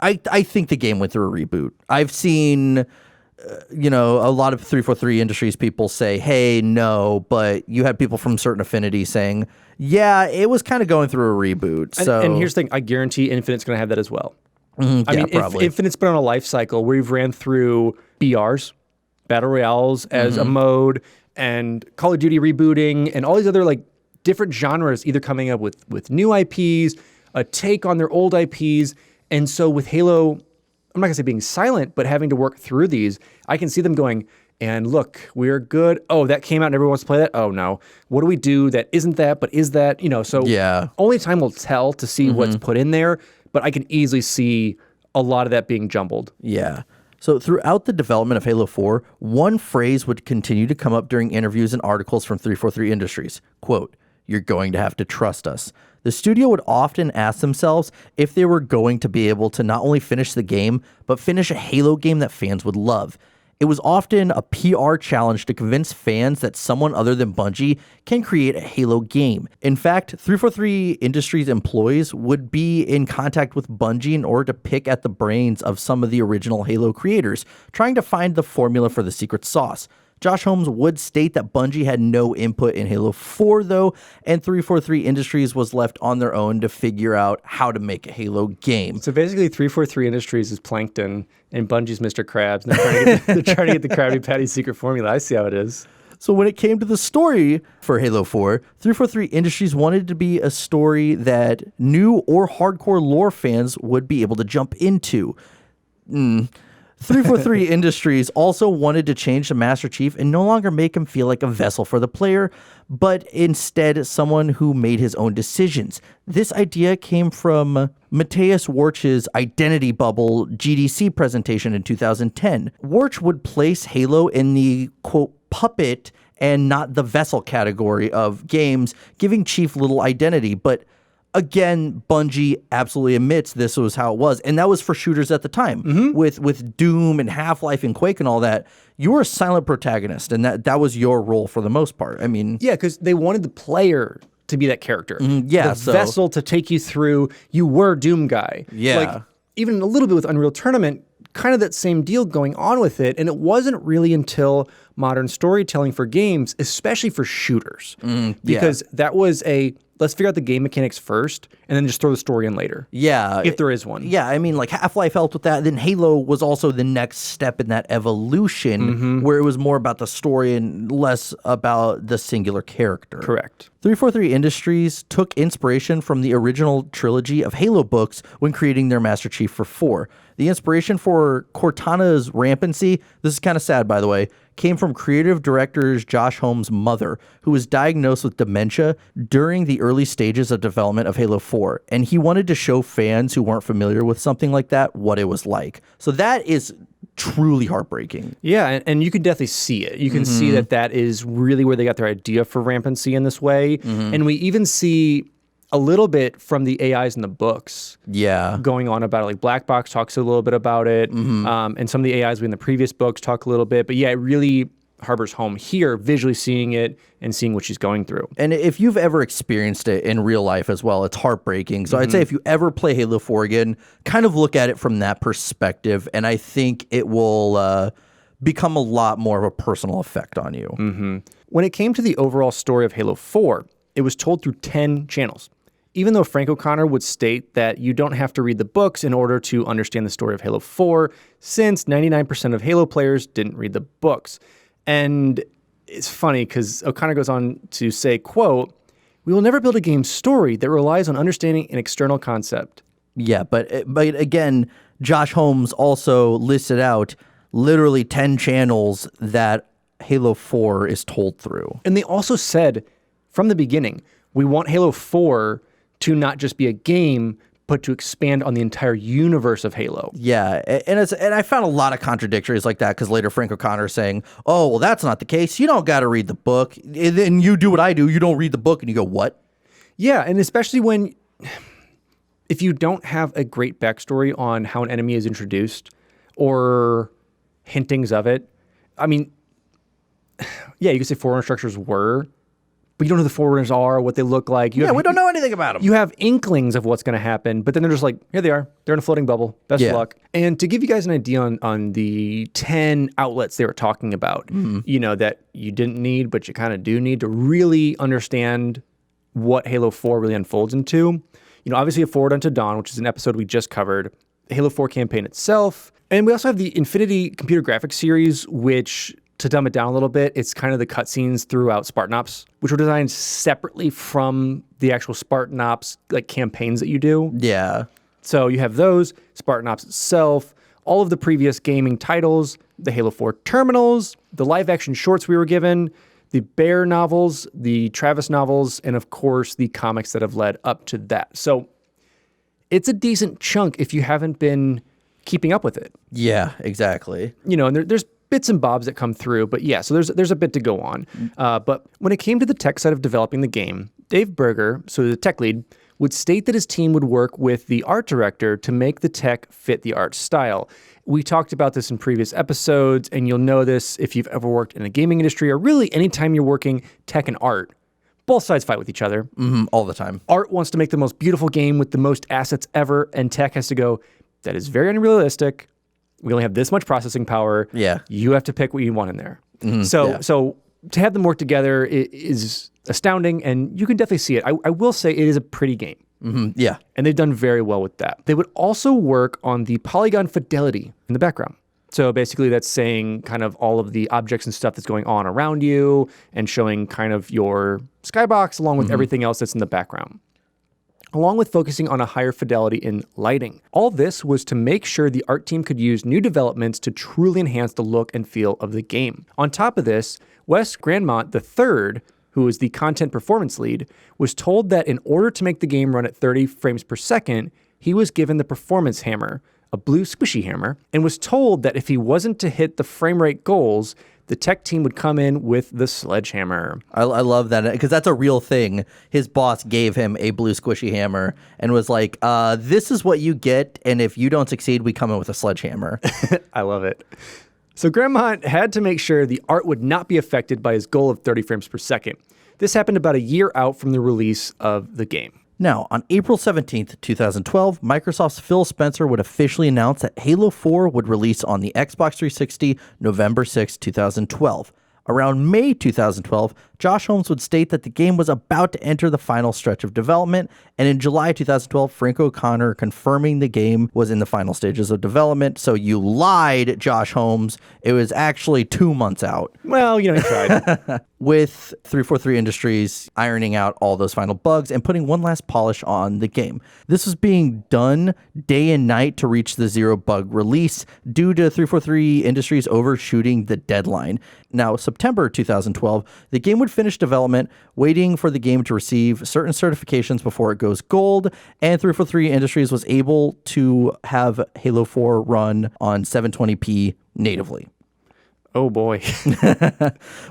I think the game went through a reboot. I've seen, a lot of 343 Industries people say, hey, no, but you had people from Certain Affinity saying, yeah, it was kind of going through a reboot. And here's the thing, I guarantee Infinite's going to have that as well. I mean, probably. Infinite's been on a life cycle where we've ran through BRs, Battle Royales as a mode, and Call of Duty rebooting, and all these other like different genres either coming up with new IPs, a take on their old IPs. And so with Halo, I'm not going to say being silent, but having to work through these, I can see them going, and look, we're good. Oh, that came out and everyone wants to play that? Oh, no. What do we do that isn't that, but is that? Only time will tell to see what's put in there, but I can easily see a lot of that being jumbled. Yeah. So throughout the development of Halo 4, one phrase would continue to come up during interviews and articles from 343 Industries. Quote, you're going to have to trust us. The studio would often ask themselves if they were going to be able to not only finish the game, but finish a Halo game that fans would love. It was often a PR challenge to convince fans that someone other than Bungie can create a Halo game. In fact, 343 Industries employees would be in contact with Bungie in order to pick at the brains of some of the original Halo creators, trying to find the formula for the secret sauce. Josh Holmes would state that Bungie had no input in Halo 4, though, and 343 Industries was left on their own to figure out how to make a Halo game. So basically, 343 Industries is Plankton, and Bungie's Mr. Krabs, and they're trying to get the Krabby Patty secret formula. I see how it is. So when it came to the story for Halo 4, 343 Industries wanted it to be a story that new or hardcore lore fans would be able to jump into. 343 Industries also wanted to change the Master Chief and no longer make him feel like a vessel for the player, but instead someone who made his own decisions. This idea came from Matthias Warch's Identity Bubble GDC presentation in 2010. Warch would place Halo in the, quote, puppet and not the vessel category of games, giving Chief little identity, but again, Bungie absolutely admits this was how it was. And that was for shooters at the time. With Doom and Half-Life and Quake and all that, you were a silent protagonist, and that was your role for the most part. I mean... Yeah, because they wanted the player to be that character. The vessel to take you through. You were Doom guy. Yeah. Like, even a little bit with Unreal Tournament, kind of that same deal going on with it. And it wasn't really until modern storytelling for games, especially for shooters, because that was let's figure out the game mechanics first and then just throw the story in later. Yeah. If there is one. Yeah, I mean, like Half-Life helped with that. Then Halo was also the next step in that evolution where it was more about the story and less about the singular character. Correct. 343 Industries took inspiration from the original trilogy of Halo books when creating their Master Chief for 4. The inspiration for Cortana's rampancy, this is kind of sad, by the way, came from creative director Josh Holmes' mother, who was diagnosed with dementia during the early stages of development of Halo 4. And he wanted to show fans who weren't familiar with something like that what it was like. So that is truly heartbreaking. Yeah, and you can definitely see it. You can see that is really where they got their idea for rampancy in this way. And we even see a little bit from the AIs in the books. Yeah. Going on about it. Like Black Box talks a little bit about it. And some of the AIs in the previous books talk a little bit. But yeah, it really harbors home here, visually seeing it and seeing what she's going through. And if you've ever experienced it in real life as well, it's heartbreaking. So I'd say if you ever play Halo 4 again, kind of look at it from that perspective. And I think it will become a lot more of a personal effect on you. When it came to the overall story of Halo 4, it was told through 10 channels. Even though Frank O'Connor would state that you don't have to read the books in order to understand the story of Halo 4, since 99% of Halo players didn't read the books. And it's funny because O'Connor goes on to say, quote, "We will never build a game story that relies on understanding an external concept." Yeah, but again, Josh Holmes also listed out literally 10 channels that Halo 4 is told through. And they also said from the beginning, we want Halo 4 to not just be a game, but to expand on the entire universe of Halo. Yeah, and I found a lot of contradictories like that because later Frank O'Connor saying, "Oh, well, that's not the case. You don't got to read the book. And then you do what I do. You don't read the book." And you go, "What?" Yeah, and especially if you don't have a great backstory on how an enemy is introduced or hintings of it. I mean, yeah, you could say Forerunner structures were, but you don't know who the Forerunners are, what they look like. We don't know anything about them. You have inklings of what's going to happen, but then they're just like, here they are. They're in a floating bubble. Best of luck. And to give you guys an idea on the 10 outlets they were talking about, that you didn't need, but you kind of do need to really understand what Halo 4 really unfolds into. Obviously a Forward Unto Dawn, which is an episode we just covered, the Halo 4 campaign itself. And we also have the Infinity computer graphics series, which, to dumb it down a little bit, it's kind of the cutscenes throughout Spartan Ops, which were designed separately from the actual Spartan Ops like campaigns that you do. Yeah. So you have those, Spartan Ops itself, all of the previous gaming titles, the Halo 4 terminals, the live action shorts we were given, the Bear novels, the Travis novels, and of course the comics that have led up to that. So it's a decent chunk if you haven't been keeping up with it. Yeah, exactly. And there's bits and bobs that come through, but yeah, so there's a bit to go on. But when it came to the tech side of developing the game, Dave Berger, so the tech lead, would state that his team would work with the art director to make the tech fit the art style. We talked about this in previous episodes, and you'll know this if you've ever worked in the gaming industry, or really anytime you're working tech and art. Both sides fight with each other. All the time. Art wants to make the most beautiful game with the most assets ever, and tech has to go, that is very unrealistic. We only have this much processing power. Yeah. You have to pick what you want in there. So to have them work together is astounding, and you can definitely see it. I will say it is a pretty game. Yeah. And they've done very well with that. They would also work on the polygon fidelity in the background. So basically that's saying kind of all of the objects and stuff that's going on around you and showing kind of your skybox along with everything else that's in the background. along with focusing on a higher fidelity in lighting. All this was to make sure the art team could use new developments to truly enhance the look and feel of the game. On top of this, Wes Grandmont III, who was the content performance lead, was told that in order to make the game run at 30 frames per second, he was given the performance hammer, a blue squishy hammer, and was told that if he wasn't to hit the frame rate goals, the tech team would come in with the sledgehammer. I love that, because that's a real thing. His boss gave him a blue squishy hammer and was like, this is what you get, and if you don't succeed, we come in with a sledgehammer. I love it. So Grandmont had to make sure the art would not be affected by his goal of 30 frames per second. This happened about a year out from the release of the game. Now, on April 17th, 2012, Microsoft's Phil Spencer would officially announce that Halo 4 would release on the Xbox 360 November 6, 2012. Around May 2012, Josh Holmes would state that the game was about to enter the final stretch of development, and in July 2012, Frank O'Connor confirming the game was in the final stages of development. So you lied, Josh Holmes. It was actually 2 months out. Well, he tried. With 343 Industries ironing out all those final bugs and putting one last polish on the game. This was being done day and night to reach the zero bug release due to 343 Industries overshooting the deadline. Now, September 2012, the game would finish development, waiting for the game to receive certain certifications before it goes gold, and 343 Industries was able to have Halo 4 run on 720p natively. Oh boy.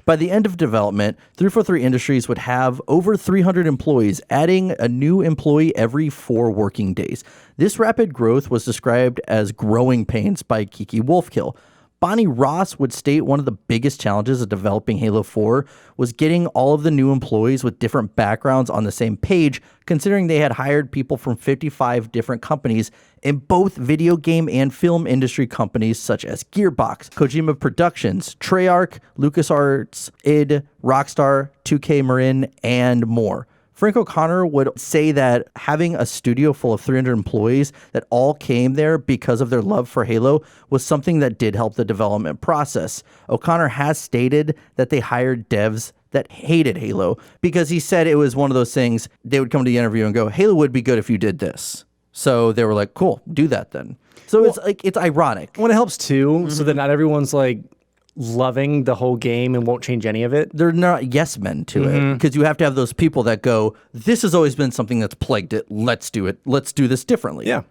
By the end of development, 343 Industries would have over 300 employees, adding a new employee every 4 working days. This rapid growth was described as growing pains by Kiki Wolfkill. Bonnie Ross would state one of the biggest challenges of developing Halo 4 was getting all of the new employees with different backgrounds on the same page, considering they had hired people from 55 different companies in both video game and film industry companies such as Gearbox, Kojima Productions, Treyarch, LucasArts, id, Rockstar, 2K Marin, and more. Frank O'Connor would say that having a studio full of 300 employees that all came there because of their love for Halo was something that did help the development process. O'Connor has stated that they hired devs that hated Halo because he said it was one of those things they would come to the interview and go, Halo would be good if you did this. So they were like, cool, do that then. So it's ironic. Well, it helps too, so that not everyone's like loving the whole game and won't change any of it. They're not yes men to it, because you have to have those people that go, this has always been something that's plagued it. Let's do it. Let's do this differently. Yeah.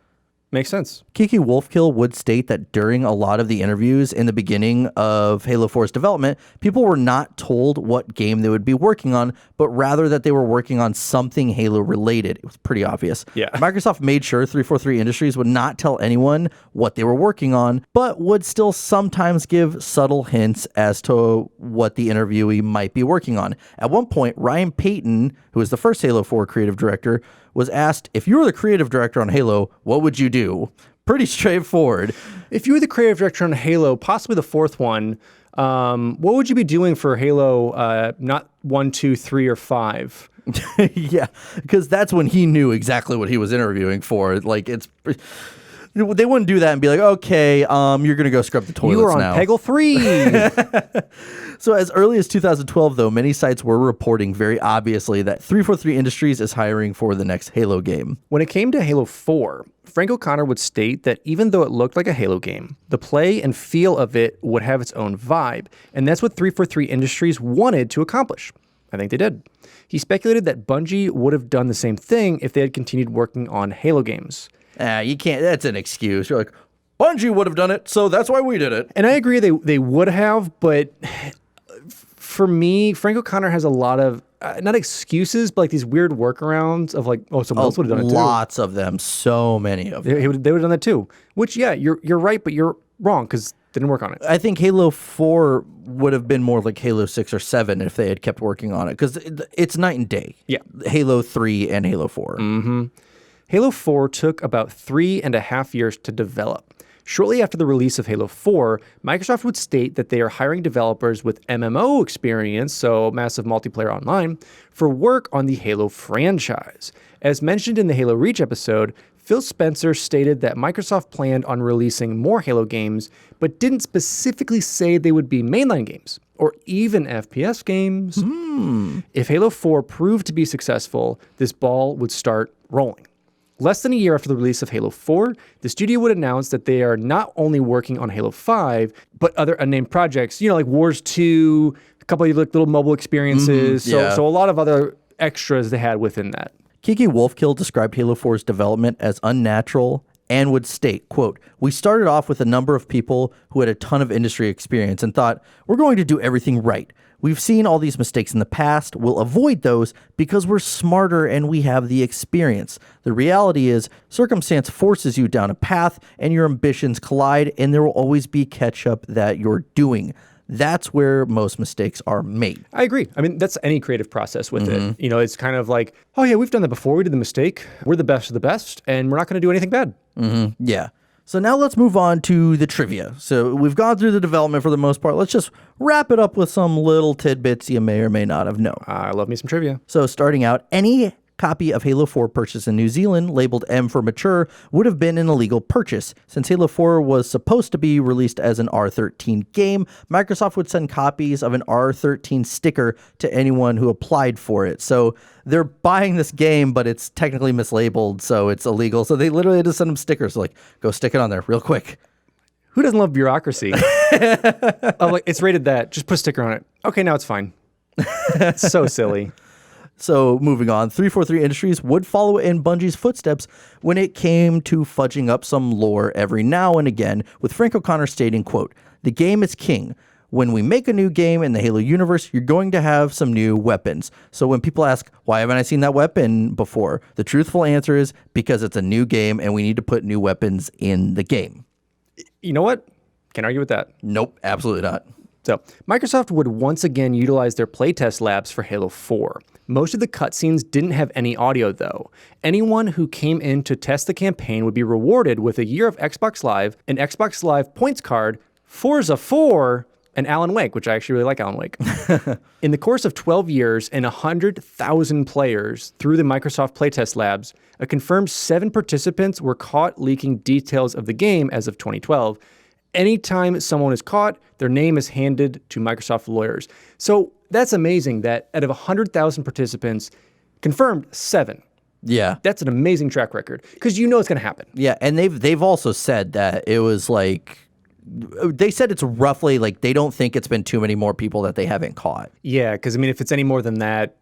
Makes sense. Kiki Wolfkill would state that during a lot of the interviews in the beginning of Halo 4's development, people were not told what game they would be working on, but rather that they were working on something Halo related. It was pretty obvious. Yeah. Microsoft made sure 343 Industries would not tell anyone what they were working on, but would still sometimes give subtle hints as to what the interviewee might be working on. At one point, Ryan Payton, who was the first Halo 4 creative director, was asked, if you were the creative director on Halo, what would you do? Pretty straightforward. If you were the creative director on Halo, possibly the 4th one, what would you be doing for Halo, not 1, 2, 3, or 5? Yeah, because that's when he knew exactly what he was interviewing for. Like, they wouldn't do that and be like, okay, you're going to go scrub the toilets now. You were on Peggle 3. So as early as 2012, though, many sites were reporting very obviously that 343 Industries is hiring for the next Halo game. When it came to Halo 4, Frank O'Connor would state that even though it looked like a Halo game, the play and feel of it would have its own vibe, and that's what 343 Industries wanted to accomplish. I think they did. He speculated that Bungie would have done the same thing if they had continued working on Halo games. You can't, that's an excuse. You're like, Bungie would have done it, so that's why we did it. And I agree they would have, but for me, Frank O'Connor has a lot of, not excuses, but like these weird workarounds of like, someone else would have done it too. Lots of them, so many of them. They would have done that too, which, yeah, you're right, but you're wrong because they didn't work on it. I think Halo 4 would have been more like Halo 6 or 7 if they had kept working on it, because it's night and day. Yeah. Halo 3 and Halo 4. Mm-hmm. Halo 4 took about 3.5 years to develop. Shortly after the release of Halo 4, Microsoft would state that they are hiring developers with MMO experience, so massive multiplayer online, for work on the Halo franchise. As mentioned in the Halo Reach episode, Phil Spencer stated that Microsoft planned on releasing more Halo games, but didn't specifically say they would be mainline games. or even FPS games. If Halo 4 proved to be successful, this ball would start rolling. Less than a year after the release of Halo 4, the studio would announce that they are not only working on Halo 5, but other unnamed projects, like Wars 2, a couple of little mobile experiences, so a lot of other extras they had within that. Kiki Wolfkill described Halo 4's development as unnatural and would state, quote, "We started off with a number of people who had a ton of industry experience and thought, we're going to do everything right. We've seen all these mistakes in the past. We'll avoid those because we're smarter and we have the experience. The reality is circumstance forces you down a path and your ambitions collide, and there will always be catch up that you're doing. That's where most mistakes are made." I agree. I mean, that's any creative process with it. It's kind of like, oh yeah, we've done that before. We did the mistake. We're the best of the best, and we're not going to do anything bad. Yeah. So now let's move on to the trivia. So we've gone through the development for the most part. Let's just wrap it up with some little tidbits you may or may not have known. I love me some trivia. So starting out, any copy of Halo 4 purchased in New Zealand, labeled M for mature, would have been an illegal purchase. Since Halo 4 was supposed to be released as an R13 game, Microsoft would send copies of an R13 sticker to anyone who applied for it. So they're buying this game, but it's technically mislabeled, so it's illegal. So they literally had to send them stickers, like, go stick it on there real quick. Who doesn't love bureaucracy? Oh, like, it's rated that. Just put a sticker on it. Okay, now it's fine. It's so silly. So moving on, 343 Industries would follow in Bungie's footsteps when it came to fudging up some lore every now and again, with Frank O'Connor stating, quote, "The game is king. When we make a new game in the Halo universe, you're going to have some new weapons. So when people ask, why haven't I seen that weapon before? The truthful answer is because it's a new game and we need to put new weapons in the game." You know what? Can't argue with that. Nope, absolutely not. So Microsoft would once again utilize their playtest labs for Halo 4. Most of the cutscenes didn't have any audio, though. Anyone who came in to test the campaign would be rewarded with a year of Xbox Live, an Xbox Live points card, Forza 4, and Alan Wake, which I actually really like Alan Wake. In the course of 12 years and 100,000 players through the Microsoft playtest labs, a confirmed 7 participants were caught leaking details of the game as of 2012. Anytime someone is caught, their name is handed to Microsoft lawyers. So that's amazing that out of 100,000 participants, confirmed 7. Yeah. That's an amazing track record because you know it's going to happen. Yeah, and they've also said that it was like, they said it's roughly like they don't think it's been too many more people that they haven't caught. Yeah, because I mean, if it's any more than that,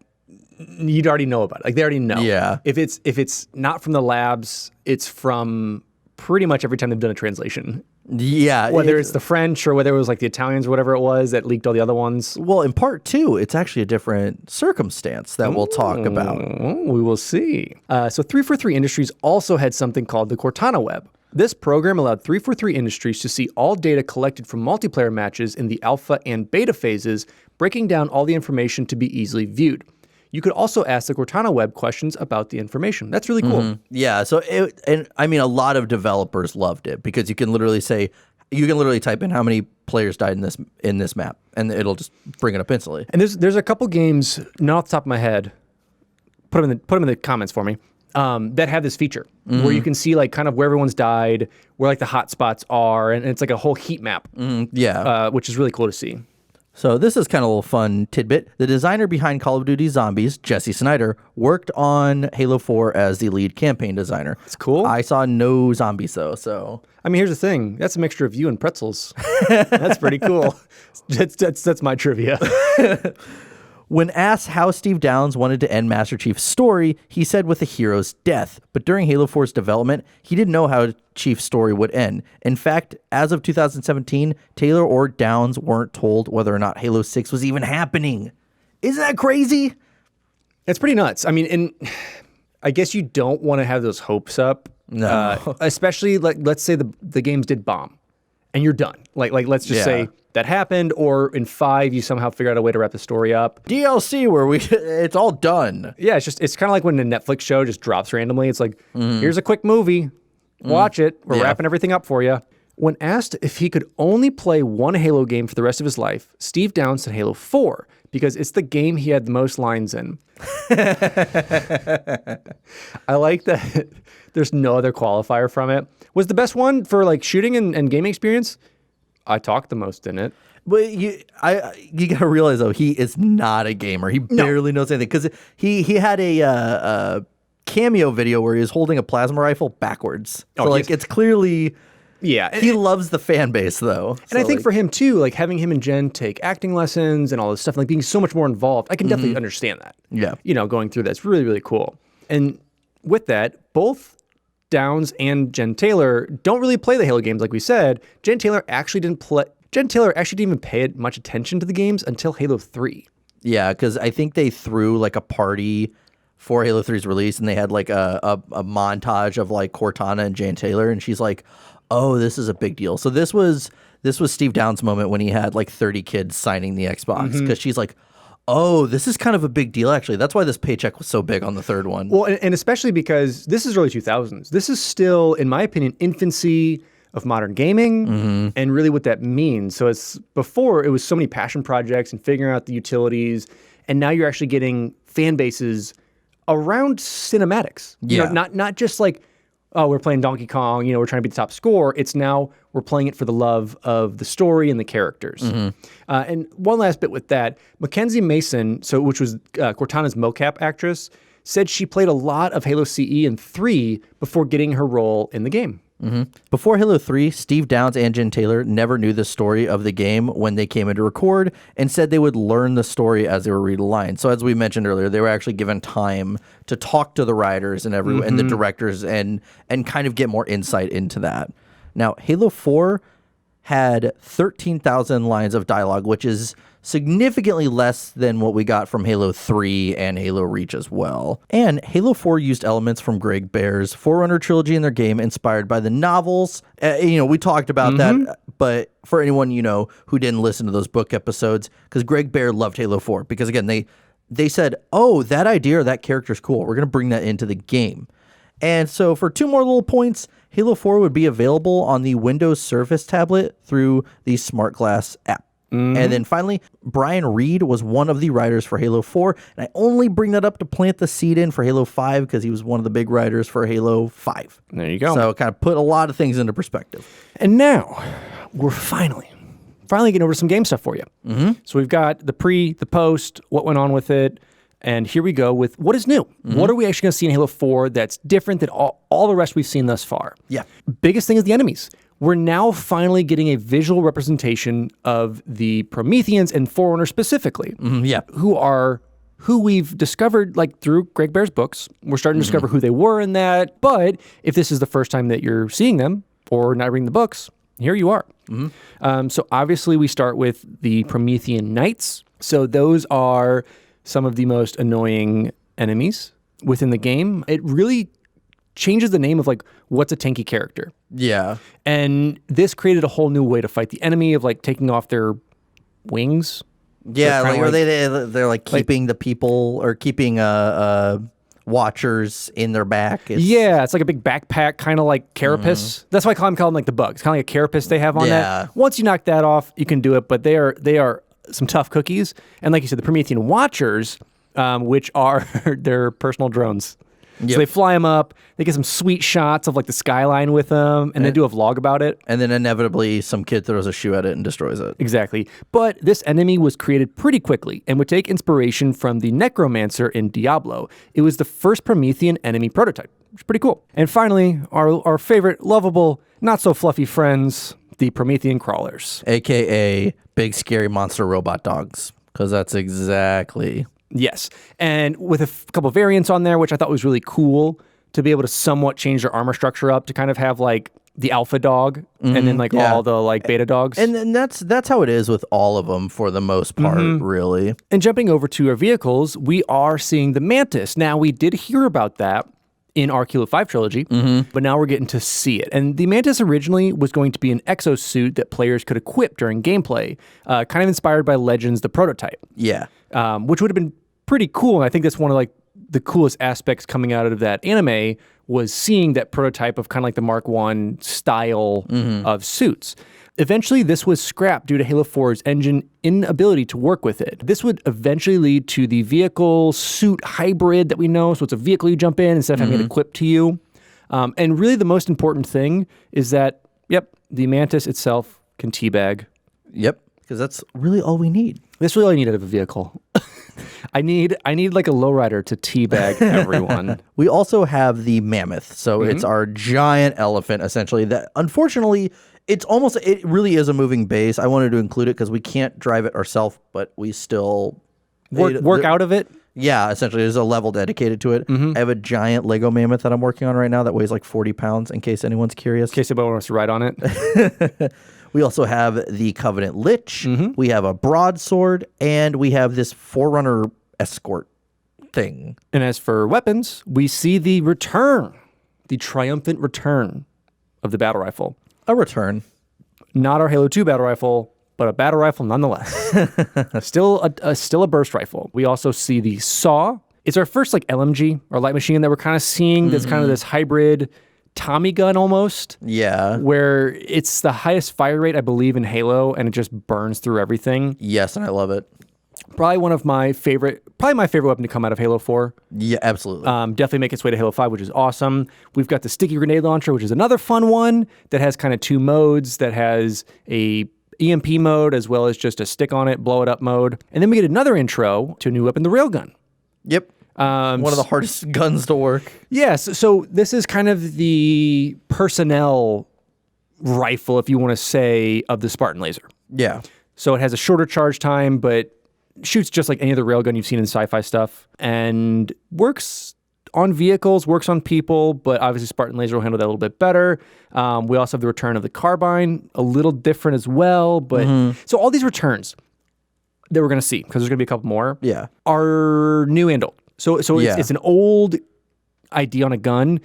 you'd already know about it. Like they already know. Yeah. If it's not from the labs, it's from pretty much every time they've done a translation. Yeah. Whether it's the French or whether it was like the Italians or whatever it was that leaked all the other ones. Well, in part 2, it's actually a different circumstance that we'll talk about. We will see. So 343 Industries also had something called the Cortana Web. This program allowed 343 Industries to see all data collected from multiplayer matches in the alpha and beta phases, breaking down all the information to be easily viewed. You could also ask the Cortana Web questions about the information. That's really cool. Yeah, so a lot of developers loved it because you can literally type in how many players died in this map, and it'll just bring it up instantly. And there's a couple games, not off the top of my head, put them in the comments for me, that have this feature where you can see like kind of where everyone's died, where like the hot spots are, and it's like a whole heat map. Which is really cool to see. So this is kind of a little fun tidbit. The designer behind Call of Duty Zombies, Jesse Snyder, worked on Halo 4 as the lead campaign designer. It's cool. I saw no zombies though, so. I mean, here's the thing. That's a mixture of you and pretzels. That's pretty cool. That's my trivia. When asked how Steve Downes wanted to end Master Chief's story, he said with a hero's death. But during Halo 4's development, he didn't know how Chief's story would end. In fact, as of 2017, Taylor or Downes weren't told whether or not Halo 6 was even happening. Isn't that crazy? It's pretty nuts. I mean, and I guess you don't want to have those hopes up. No. Especially, like, let's say the games did bomb and you're done. Like let's just say that happened, or in 5 you somehow figure out a way to wrap the story up. DLC where it's all done. Yeah, it's kind of like when a Netflix show just drops randomly. It's like, here's a quick movie, watch it. We're wrapping everything up for you. When asked if he could only play one Halo game for the rest of his life, Steve Downes said Halo 4 because it's the game he had the most lines in. I like that there's no other qualifier from it. Was the best one for like shooting and gaming experience? I talk the most in it. But you gotta realize though, he is not a gamer. He barely knows anything because he had a cameo video where he was holding a plasma rifle backwards. So like it's clearly he loves the fan base though. And I think for him too, like having him and Jen take acting lessons and all this stuff, like being so much more involved, I can definitely understand that. Yeah, going through that's really, really cool. And with that, both Downs and Jen Taylor don't really play the Halo games, like we said. Jen Taylor actually didn't even pay much attention to the games until Halo 3. Yeah, because I think they threw like a party for Halo 3's release, and they had like a montage of like Cortana and Jen Taylor, and she's like, "Oh, this is a big deal." So this was Steve Downs' moment when he had like 30 kids signing the Xbox, because she's like, "Oh, this is kind of a big deal, actually." That's why this paycheck was so big on the third one. Well, and especially because this is early 2000s. This is still, in my opinion, infancy of modern gaming and really what that means. So it's before it was so many passion projects and figuring out the utilities, and now you're actually getting fan bases around cinematics. Yeah. Not just like, oh, we're playing Donkey Kong, we're trying to be the top score. It's now we're playing it for the love of the story and the characters. And one last bit with that, Mackenzie Mason, which was Cortana's mocap actress, said she played a lot of Halo CE and 3 before getting her role in the game. Before Halo 3, Steve Downs and Jen Taylor never knew the story of the game when they came in to record, and said they would learn the story as they were reading lines. So as we mentioned earlier, they were actually given time to talk to the writers and and the directors and kind of get more insight into that. Now, Halo 4 had 13,000 lines of dialogue, which is significantly less than what we got from Halo 3 and Halo Reach as well. And Halo 4 used elements from Greg Bear's Forerunner trilogy in their game, inspired by the novels. We talked about that, but for anyone, who didn't listen to those book episodes, because Greg Bear loved Halo 4, because again, they said, oh, that idea or that character's cool. We're going to bring that into the game. And so for 2 more little points, Halo 4 would be available on the Windows Surface tablet through the Smart Glass app. And then finally, Brian Reed was one of the writers for Halo 4. And I only bring that up to plant the seed in for Halo 5 because he was one of the big writers for Halo 5. There you go. So it kind of put a lot of things into perspective. And now we're finally getting over some game stuff for you. So we've got the pre, the post, what went on with it. And here we go with what is new. What are we actually going to see in Halo 4 that's different than all the rest we've seen thus far? Yeah. Biggest thing is the enemies. We're now finally getting a visual representation of the Prometheans and Forerunner specifically. Who we've discovered like through Greg Bear's books. We're starting to discover who they were in that. But if this is the first time that you're seeing them or not reading the books, here you are. So obviously we start with the Promethean Knights. So those are some of the most annoying enemies within the game. It really changes the name of like what's a tanky character. Yeah. And this created a whole new way to fight the enemy of like taking off their wings. Yeah, like, or they're like keeping the people or keeping watchers in their back. It's like a big backpack, kind of like carapace. That's why I call them like the bugs, kind of like a carapace they have on that. Once you knock that off, you can do it, but they are some tough cookies. And like you said, the Promethean Watchers, which are their personal drones. So they fly them up, they get some sweet shots of like the skyline with them, and they do a vlog about it. And then inevitably some kid throws a shoe at it and destroys it. Exactly. But this enemy was created pretty quickly and would take inspiration from the Necromancer in Diablo. It was the first Promethean enemy prototype, which is pretty cool. And finally, our favorite, lovable, not so fluffy friends, the Promethean Crawlers. AKA big scary monster robot dogs, because that's exactly... Yes, and with a couple of variants on there, which I thought was really cool to be able to somewhat change their armor structure up to kind of have like the alpha dog and then like all the like beta dogs. And then that's how it is with all of them for the most part, really. And jumping over to our vehicles, we are seeing the Mantis. Now, we did hear about that in our Halo 5 trilogy, but now we're getting to see it. And the Mantis originally was going to be an exosuit that players could equip during gameplay, kind of inspired by Legends, the prototype. Yeah. Which would have been pretty cool. And I think that's one of like the coolest aspects coming out of that anime was seeing that prototype of kind of like the Mark I style of suits. Eventually, this was scrapped due to Halo 4's engine inability to work with it. This would eventually lead to the vehicle suit hybrid that we know. So it's a vehicle you jump in instead of having it equipped to you. And really the most important thing is that, the Mantis itself can teabag. Yep, because that's really all we need. That's really all I need out of a vehicle. I need like a lowrider to teabag everyone. We also have the mammoth. So it's our giant elephant, essentially, that unfortunately, it really is a moving base. I wanted to include it because we can't drive it ourselves, but we still... Work out of it? Yeah, essentially, there's a level dedicated to it. I have a giant Lego mammoth that I'm working on right now that weighs like 40 pounds, in case anyone's curious. In case anyone wants to ride on it. We also have the Covenant Lich. We have a broadsword, and we have this Forerunner escort thing. And as for weapons, we see the triumphant return of the battle rifle. A return. Not our Halo 2 battle rifle, but a battle rifle nonetheless. Still a burst rifle. We also see the saw. It's our first like LMG or light machine that we're kind of seeing. That's kind of this hybrid Tommy gun almost. Yeah. Where it's the highest fire rate, I believe, in Halo, and it just burns through everything. Yes, and I love it. Probably my favorite weapon to come out of Halo 4. Yeah, absolutely. Definitely make its way to Halo 5, which is awesome. We've got the sticky grenade launcher, which is another fun one that has kind of two modes, that has a EMP mode as well as just a stick on it, blow it up mode. And then we get another intro to a new weapon, the railgun. Yep. One of the hardest guns to work. Yes. So this is kind of the personnel rifle, if you want to say, of the Spartan laser. Yeah. So it has a shorter charge time, but shoots just like any other railgun you've seen in sci-fi stuff, and works on vehicles, works on people, but obviously Spartan laser will handle that a little bit better. We also have the return of the carbine, a little different as well. But so all these returns that we're going to see, because there's going to be a couple more, are new and old. So it's an old idea on a gun,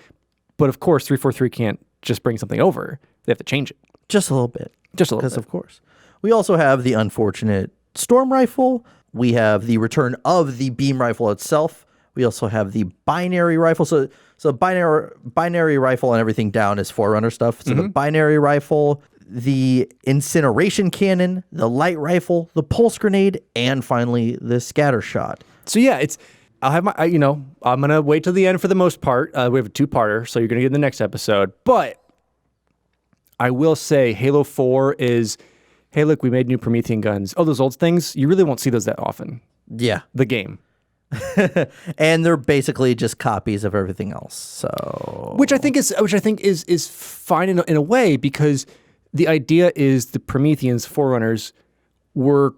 but of course 343 can't just bring something over. They have to change it. Just a little bit. Just a little bit. Because of course. We also have the unfortunate storm rifle. We have the return of the beam rifle itself. We also have the binary rifle. So binary rifle and everything down is Forerunner stuff. So the binary rifle, the incineration cannon, the light rifle, the pulse grenade, and finally the scatter shot. So yeah, I'll have I'm going to wait till the end for the most part. We have a two-parter, so you're going to get in the next episode. But I will say Halo 4 is, hey, look, we made new Promethean guns. Oh, those old things, you really won't see those that often. Yeah. The game. And they're basically just copies of everything else. So which I think is fine in a way, because the idea is the Prometheans, Forerunners, were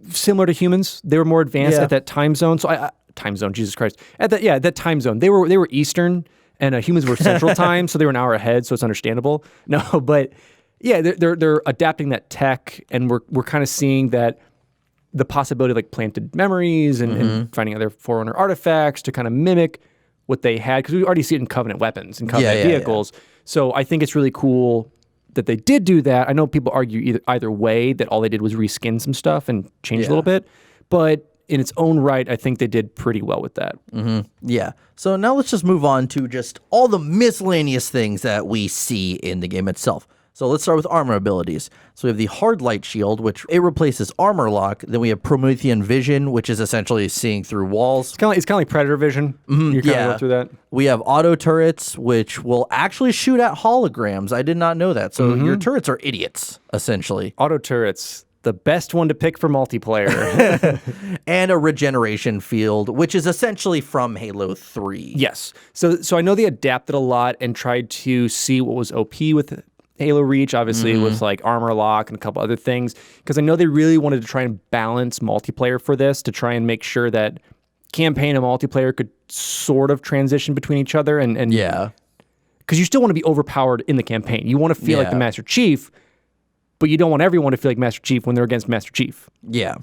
similar to humans. They were more advanced at that time zone. So time zone, Jesus Christ. At that time zone, they were Eastern, and humans were Central time, so they were an hour ahead. So it's understandable. No, but yeah, they're adapting that tech, and we're kind of seeing that the possibility of like planted memories and finding other Forerunner artifacts to kind of mimic what they had, because we already see it in Covenant weapons and Covenant vehicles. Yeah. So I think it's really cool that they did do that. I know people argue either way, that all they did was reskin some stuff and change a little bit, but in its own right, I think they did pretty well with that. Yeah. So now let's just move on to just all the miscellaneous things that we see in the game itself. So let's start with armor abilities. So we have the hard light shield, which it replaces armor lock. Then we have Promethean vision, which is essentially seeing through walls. It's kind of like Predator vision. You kind of go through that. We have auto turrets, which will actually shoot at holograms. I did not know that. So your turrets are idiots, essentially. Auto turrets, the best one to pick for multiplayer. And a regeneration field, which is essentially from Halo 3. Yes. So I know they adapted a lot and tried to see what was OP with Halo Reach, obviously, with like armor lock and a couple other things, because I know they really wanted to try and balance multiplayer for this, to try and make sure that campaign and multiplayer could sort of transition between each other. And yeah, because you still want to be overpowered in the campaign. You want to feel like the Master Chief, but you don't want everyone to feel like Master Chief when they're against Master Chief. Yeah.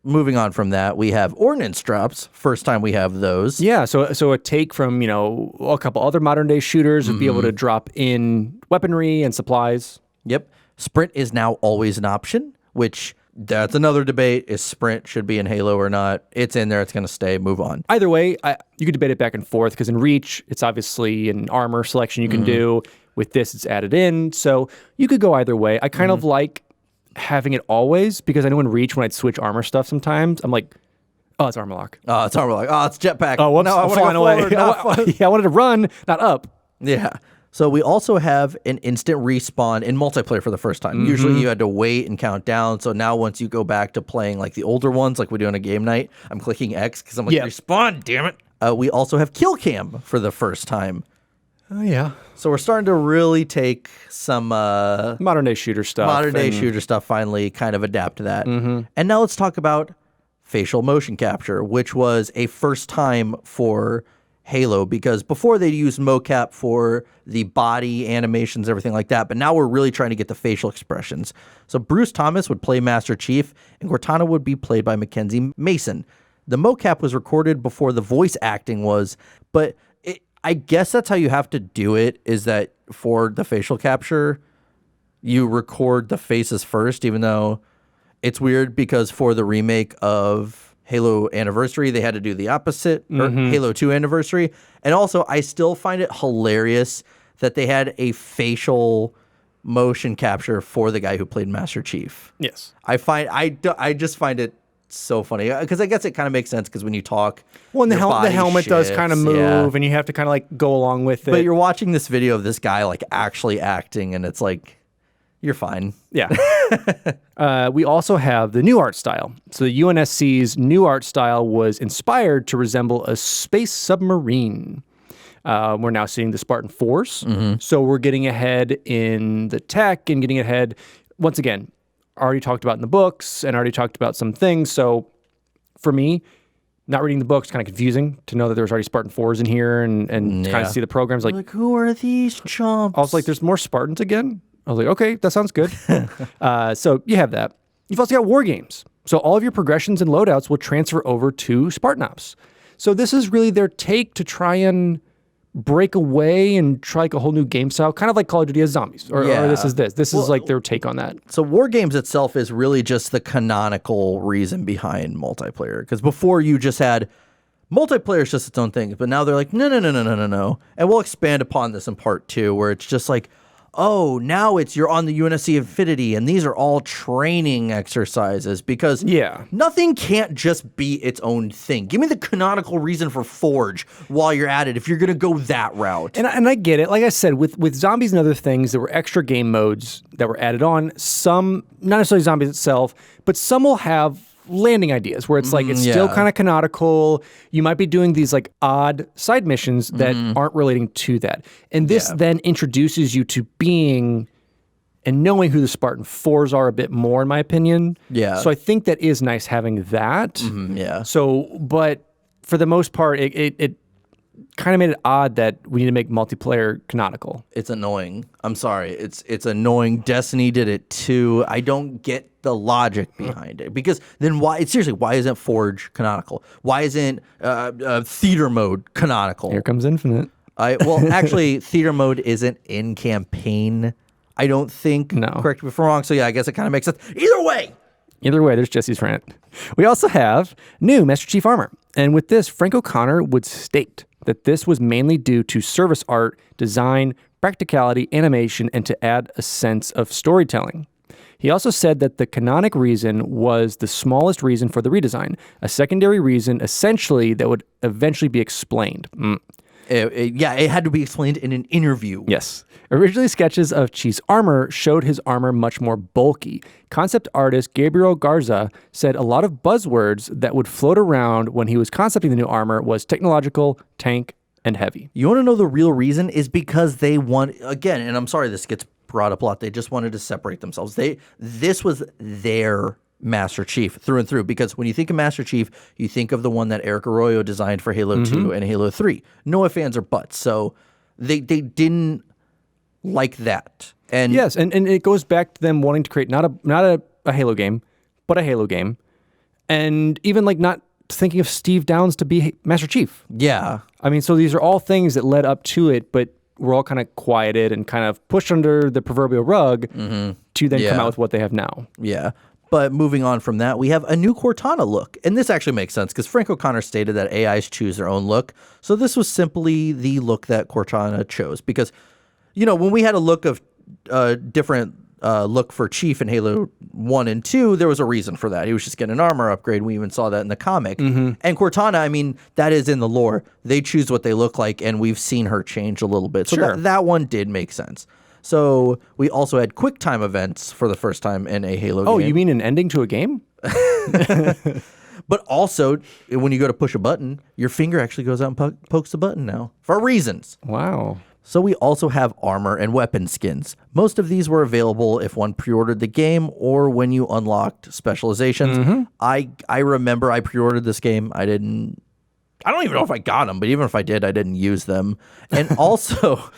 Moving on from that, we have ordnance drops. First time we have those. Yeah, so a take from, a couple other modern day shooters would be able to drop in weaponry and supplies. Yep. Sprint is now always an option, which that's another debate. Is sprint should be in Halo or not? It's in there. It's going to stay. Move on. Either way, you could debate it back and forth, because in Reach, it's obviously an armor selection you can do. With this, it's added in. So you could go either way. I kind of like having it always, because I know in Reach, when I'd switch armor stuff sometimes, I'm like, oh, it's armor lock. Oh, it's armor lock. Oh, it's jetpack. Oh, what's no, I want to flying go away. Forward, I wanted to run, not up. Yeah. So we also have an instant respawn in multiplayer for the first time. Usually you had to wait and count down. So now once you go back to playing like the older ones, like we do on a game night, I'm clicking X because I'm like, respawn, damn it. We also have kill cam for the first time. Oh, yeah. So we're starting to really take some modern day shooter stuff. Finally kind of adapt to that. And now let's talk about facial motion capture, which was a first time for Halo, because before they used mocap for the body animations, everything like that, but now we're really trying to get the facial expressions. So Bruce Thomas would play Master Chief, and Cortana would be played by Mackenzie Mason. The mocap was recorded before the voice acting was, but I guess that's how you have to do it, is that for the facial capture, you record the faces first, even though it's weird because for the remake of Halo Anniversary, they had to do the opposite, or Halo 2 Anniversary. And also, I still find it hilarious that they had a facial motion capture for the guy who played Master Chief. Yes. I just find it so funny, because I guess it kind of makes sense, because when you talk, well, and the helmet does kind of move, and you have to kind of like go along with it. But you're watching this video of this guy like actually acting, and it's like, you're fine. Yeah. We also have the new art style. So the UNSC's new art style was inspired to resemble a space submarine. We're now seeing the Spartan Force. So we're getting ahead in the tech and getting ahead, once again, already talked about in the books and already talked about some things. So for me, not reading the books, kind of confusing to know that there's already Spartan 4s in here and kind of see the programs. Like, who are these chumps? I was like, there's more Spartans again? I was like, okay, that sounds good. So you have that. You've also got war games. So all of your progressions and loadouts will transfer over to Spartan Ops. So this is really their take to try and break away and try like a whole new game style, kind of like Call of Duty as zombies, or this is this. This is like their take on that. So War Games itself is really just the canonical reason behind multiplayer, because before you just had multiplayer is just its own thing, but now they're like, no. And we'll expand upon this in part 2, where it's just like, oh, now you're on the UNSC Infinity, and these are all training exercises, because nothing can't just be its own thing. Give me the canonical reason for Forge while you're at it, if you're going to go that route. And I get it. Like I said, with zombies and other things, there were extra game modes that were added on. Some, not necessarily zombies itself, but some will have landing ideas where it's like it's still kind of canonical. You might be doing these like odd side missions that aren't relating to that. And this then introduces you to being and knowing who the Spartan 4s are a bit more, in my opinion. Yeah. So I think that is nice having that. So, but for the most part, it kind of made it odd that we need to make multiplayer canonical. It's annoying. I'm sorry. It's annoying. Destiny did it too. I don't get the logic behind it, because then why isn't Forge canonical? Why isn't theater mode canonical? Here comes Infinite. Well, actually, theater mode isn't in campaign, I don't think. No. Correct me if I'm wrong. So yeah, I guess it kind of makes sense. Either way, there's Jesse's rant. We also have new Master Chief armor. And with this, Frank O'Connor would state that this was mainly due to service art, design, practicality, animation, and to add a sense of storytelling. He also said that the canonic reason was the smallest reason for the redesign, a secondary reason essentially that would eventually be explained. It had to be explained in an interview. Yes. Originally, sketches of Chief's armor showed his armor much more bulky. Concept artist Gabriel Garza said a lot of buzzwords that would float around when he was concepting the new armor was technological, tank, and heavy. You want to know the real reason is because they want, again, and I'm sorry this gets brought up a lot, they just wanted to separate themselves. This was their Master Chief through and through, because when you think of Master Chief, you think of the one that Eric Arroyo designed for Halo 2 and Halo 3. No ifs, ands, or buts. So they didn't like that. And yes, and it goes back to them wanting to create not a Halo game, but a Halo game. And even like not thinking of Steve Downes to be Master Chief. Yeah. I mean, so these are all things that led up to it, but we're all kind of quieted and kind of pushed under the proverbial rug to then come out with what they have now. Yeah. But moving on from that, we have a new Cortana look. And this actually makes sense, because Frank O'Connor stated that AIs choose their own look. So this was simply the look that Cortana chose. Because, when we had a look of different look for Chief in Halo 1 and 2, there was a reason for that. He was just getting an armor upgrade. We even saw that in the comic. And Cortana, I mean, that is in the lore. They choose what they look like, and we've seen her change a little bit. So that one did make sense. So we also had Quicktime events for the first time in a Halo game. Oh, you mean an ending to a game? But also, when you go to push a button, your finger actually goes out and pokes the button now for reasons. Wow. So we also have armor and weapon skins. Most of these were available if one pre-ordered the game or when you unlocked specializations. I remember I pre-ordered this game. I don't even know if I got them, but even if I did, I didn't use them. And also,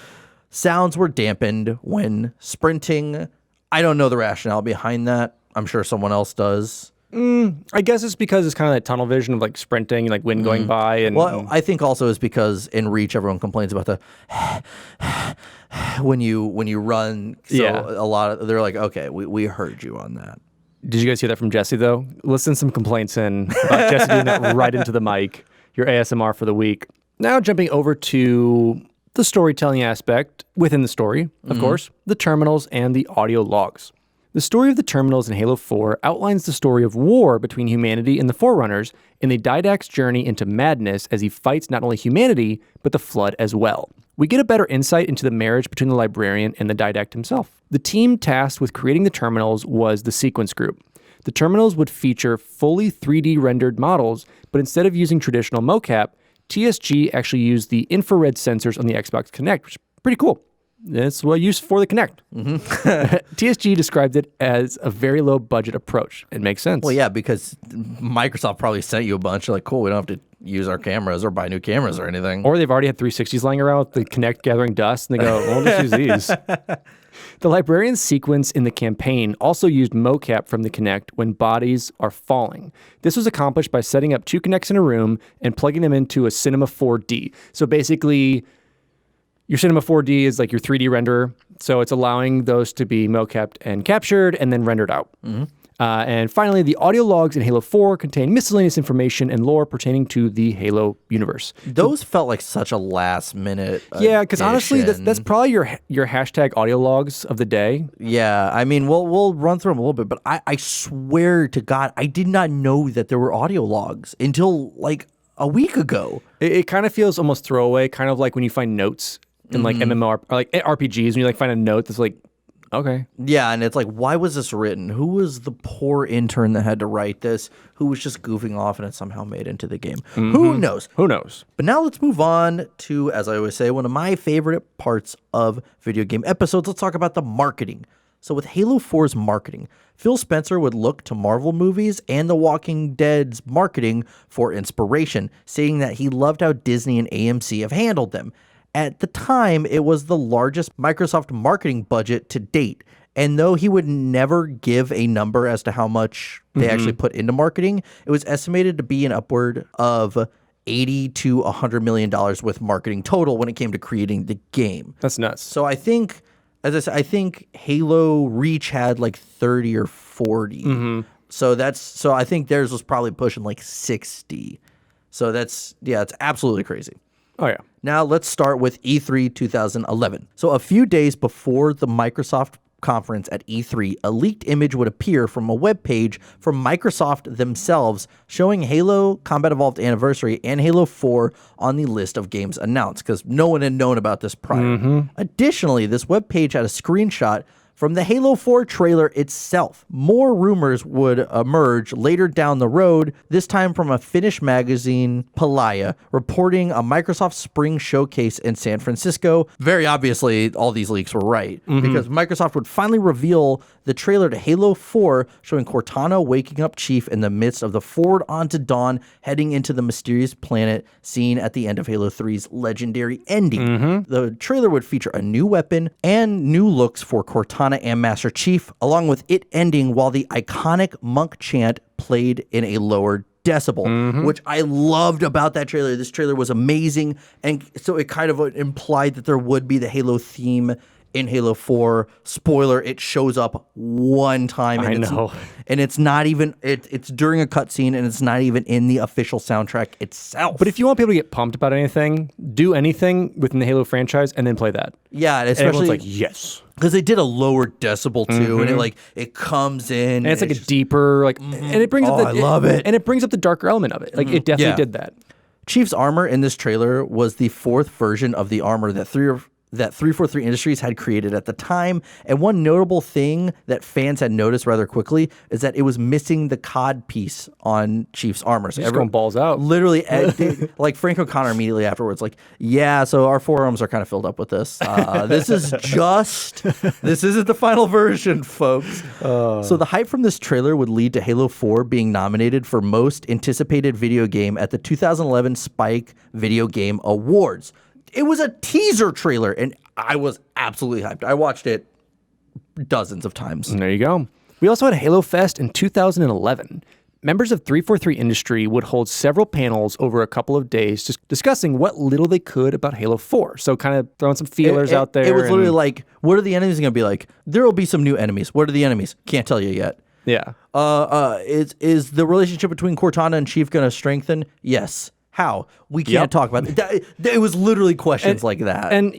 sounds were dampened when sprinting. I don't know the rationale behind that. I'm sure someone else does. I guess it's because it's kind of that tunnel vision of like sprinting and like wind going by. And well, I think also is because in Reach, everyone complains about the when you run. So a lot of they're like, okay, we heard you on that. Did you guys hear that from Jesse though? Listen, some complaints in about Jesse doing that right into the mic. Your ASMR for the week. Now jumping over to the storytelling aspect within the story, of course, the terminals and the audio logs. The story of the terminals in Halo 4 outlines the story of war between humanity and the Forerunners in the Didact's journey into madness as he fights not only humanity, but the Flood as well. We get a better insight into the marriage between the Librarian and the Didact himself. The team tasked with creating the terminals was the Sequence Group. The terminals would feature fully 3D rendered models, but instead of using traditional mocap, TSG actually used the infrared sensors on the Xbox Kinect, which is pretty cool. It's well used for the Kinect. TSG described it as a very low budget approach. It makes sense. Well, yeah, because Microsoft probably sent you a bunch. They're like, cool, we don't have to use our cameras or buy new cameras or anything. Or they've already had 360s lying around with the Kinect gathering dust, and they go, well, let's use these. The Librarian sequence in the campaign also used mocap from the Kinect when bodies are falling. This was accomplished by setting up two Kinects in a room and plugging them into a Cinema 4D. So basically, your Cinema 4D is like your 3D renderer, so it's allowing those to be mocapped and captured and then rendered out. And finally, the audio logs in Halo 4 contain miscellaneous information and lore pertaining to the Halo universe. Those felt like such a last minute. Yeah, because honestly, that's probably your hashtag audio logs of the day. Yeah, I mean, we'll run through them a little bit, but I swear to God, I did not know that there were audio logs until like a week ago. It kind of feels almost throwaway, kind of like when you find notes in like MMO or like RPGs, when you like find a note that's like, okay. Yeah, and it's like, why was this written? Who was the poor intern that had to write this? Who was just goofing off and it somehow made into the game? Who knows? Who knows? But now let's move on to, as I always say, one of my favorite parts of video game episodes. Let's talk about the marketing. So with Halo 4's marketing, Phil Spencer would look to Marvel movies and The Walking Dead's marketing for inspiration, saying that he loved how Disney and AMC have handled them. At the time, it was the largest Microsoft marketing budget to date. And though he would never give a number as to how much they actually put into marketing, it was estimated to be an upward of $80 to $100 million with marketing total when it came to creating the game. That's nuts. So I think, as I said, I think Halo Reach had like 30 or 40. So I think theirs was probably pushing like 60. So it's absolutely crazy. Oh, yeah. Now let's start with E3 2011. So a few days before the Microsoft conference at E3, a leaked image would appear from a web page from Microsoft themselves showing Halo Combat Evolved Anniversary and Halo 4 on the list of games announced because no one had known about this prior. Additionally, this web page had a screenshot from the Halo 4 trailer itself. More rumors would emerge later down the road, this time from a Finnish magazine, Pelaaja, reporting a Microsoft Spring Showcase in San Francisco. Very obviously, all these leaks were right, because Microsoft would finally reveal the trailer to Halo 4, showing Cortana waking up Chief in the midst of the Forward Onto Dawn, heading into the mysterious planet seen at the end of Halo 3's legendary ending. The trailer would feature a new weapon and new looks for Cortana and Master Chief, along with it ending while the iconic monk chant played in a lower decibel, which I loved about that trailer. This trailer was amazing, and so it kind of implied that there would be the Halo theme in Halo 4. Spoiler, it shows up one time. And I know. And it's not even, it's during a cutscene, and it's not even in the official soundtrack itself. But if you want people to get pumped about anything, do anything within the Halo franchise and then play that. Yeah, And especially everyone's like, yes. because they did a lower decibel too, and it comes in, And it's like a deeper, like, and it brings up I love it. And it brings up the darker element of it. Like, it definitely did that. Chief's armor in this trailer was the fourth version of the armor that 343 Industries had created at the time. And one notable thing that fans had noticed rather quickly is that it was missing the cod piece on Chief's armor. So Just going balls out. Literally, like Frank O'Connor immediately afterwards, like, yeah, so our forearms are kind of filled up with this. This isn't the final version, folks. So the hype from this trailer would lead to Halo 4 being nominated for Most Anticipated Video Game at the 2011 Spike Video Game Awards. It was a teaser trailer, and I was absolutely hyped. I watched it dozens of times. And there you go. We also had Halo Fest in 2011. Members of 343 Industry would hold several panels over a couple of days just discussing what little they could about Halo 4. So kind of throwing some feelers out there. It was literally like, what are the enemies going to be like? There will be some new enemies. What are the enemies? Can't tell you yet. Yeah. Is the relationship between Cortana and Chief going to strengthen? Yes. How? We can't talk about it. It was literally questions like that. And,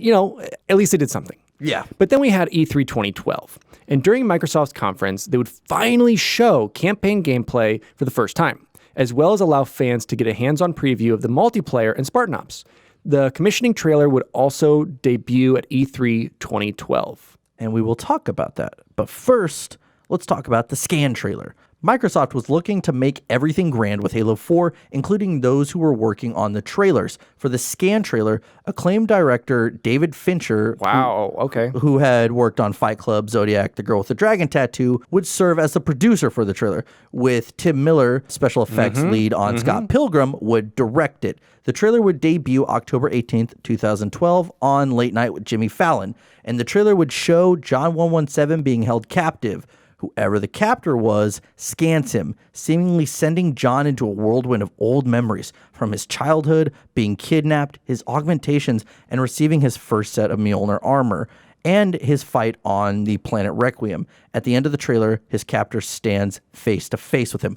at least they did something. Yeah. But then we had E3 2012. And during Microsoft's conference, they would finally show campaign gameplay for the first time, as well as allow fans to get a hands-on preview of the multiplayer and Spartan Ops. The commissioning trailer would also debut at E3 2012. And we will talk about that. But first, let's talk about the scan trailer. Microsoft was looking to make everything grand with Halo 4, including those who were working on the trailers. For the scan trailer, acclaimed director David Fincher, who had worked on Fight Club, Zodiac, The Girl with the Dragon Tattoo, would serve as the producer for the trailer, with Tim Miller, special effects lead on Scott Pilgrim, would direct it. The trailer would debut October 18th, 2012 on Late Night with Jimmy Fallon, and the trailer would show John 117 being held captive. Whoever the captor was scans him, seemingly sending John into a whirlwind of old memories from his childhood, being kidnapped, his augmentations, and receiving his first set of Mjolnir armor, and his fight on the planet Requiem. At the end of the trailer, his captor stands face to face with him.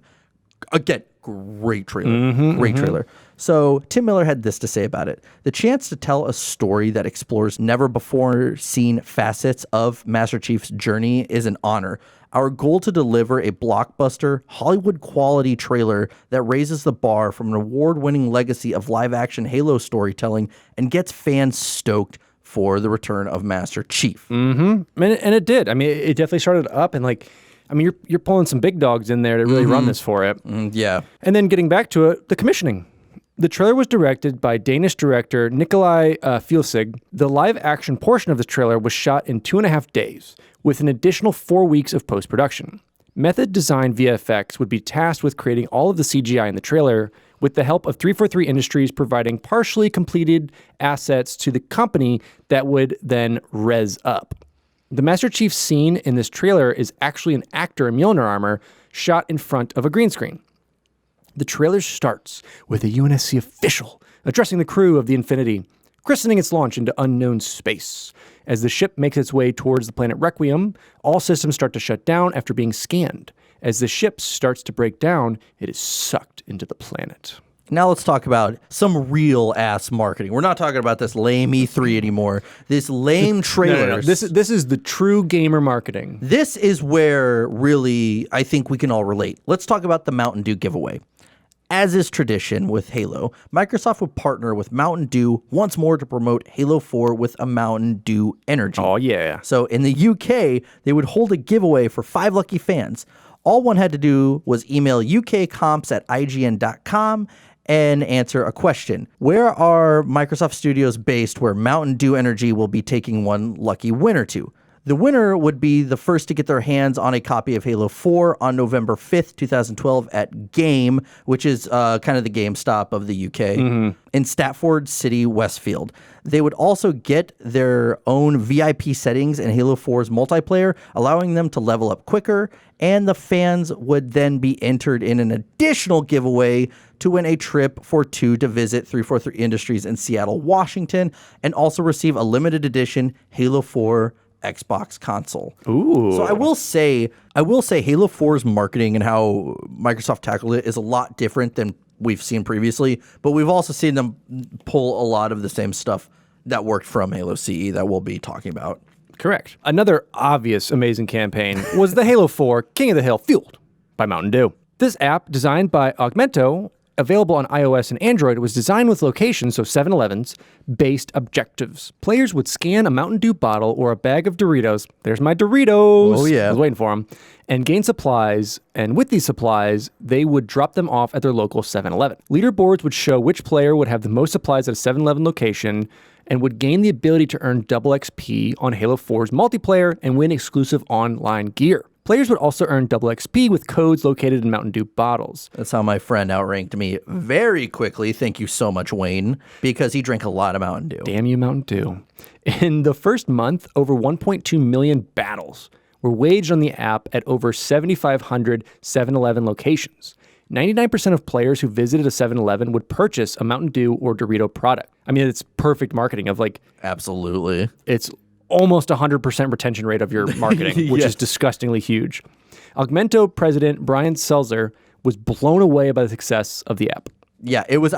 Again, great trailer. Great trailer. So Tim Miller had this to say about it. The chance to tell a story that explores never before seen facets of Master Chief's journey is an honor. Our goal to deliver a blockbuster, Hollywood-quality trailer that raises the bar from an award-winning legacy of live-action Halo storytelling and gets fans stoked for the return of Master Chief. And it did. I mean, it definitely started up, and you're pulling some big dogs in there to really run this for it. Yeah. And then getting back to it, the commissioning. The trailer was directed by Danish director Nikolaj Fjelsig. The live-action portion of the trailer was shot in 2.5 days, with an additional 4 weeks of post-production. Method Design VFX would be tasked with creating all of the CGI in the trailer, with the help of 343 Industries providing partially completed assets to the company that would then res up. The Master Chief scene in this trailer is actually an actor in Mjolnir armor shot in front of a green screen. The trailer starts with a UNSC official addressing the crew of the Infinity, christening its launch into unknown space. As the ship makes its way towards the planet Requiem, all systems start to shut down after being scanned. As the ship starts to break down, it is sucked into the planet. Now let's talk about some real-ass marketing. We're not talking about this lame E3 anymore. This lame trailers. No. This is the true gamer marketing. This is where really I think we can all relate. Let's talk about the Mountain Dew giveaway. As is tradition with Halo, Microsoft would partner with Mountain Dew once more to promote Halo 4 with a Mountain Dew energy. Oh, yeah. So in the UK, they would hold a giveaway for 5 lucky fans. All one had to do was email ukcomps@ign.com and answer a question. Where are Microsoft Studios based where Mountain Dew Energy will be taking one lucky winner to? The winner would be the first to get their hands on a copy of Halo 4 on November 5th, 2012 at Game, which is kind of the GameStop of the UK, in Stafford City, Westfield. They would also get their own VIP settings in Halo 4's multiplayer, allowing them to level up quicker, and the fans would then be entered in an additional giveaway to win a trip for 2 to visit 343 Industries in Seattle, Washington, and also receive a limited edition Halo 4 Xbox console. Ooh. So I will say Halo 4's marketing and how Microsoft tackled it is a lot different than we've seen previously, but we've also seen them pull a lot of the same stuff that worked from Halo CE that we'll be talking about. Correct. Another obvious amazing campaign was the Halo 4 King of the Hill fueled by Mountain Dew. This app, designed by Augmento, available on iOS and Android, was designed with locations, so 7-Elevens, based objectives. Players would scan a Mountain Dew bottle or a bag of Doritos. There's my Doritos. Oh, yeah. I was waiting for them. And gain supplies. And with these supplies, they would drop them off at their local 7-Eleven. Leaderboards would show which player would have the most supplies at a 7-Eleven location and would gain the ability to earn double XP on Halo 4's multiplayer and win exclusive online gear. Players would also earn double XP with codes located in Mountain Dew bottles. That's how my friend outranked me very quickly. Thank you so much, Wayne, because he drank a lot of Mountain Dew. Damn you, Mountain Dew. In the first month, over 1.2 million battles were waged on the app at over 7,500 7-Eleven locations. 99% of players who visited a 7-Eleven would purchase a Mountain Dew or Dorito product. I mean, it's perfect marketing of like... Absolutely. It's almost 100% retention rate of your marketing, which is disgustingly huge. Augmento president Brian Seltzer was blown away by the success of the app. Yeah, it was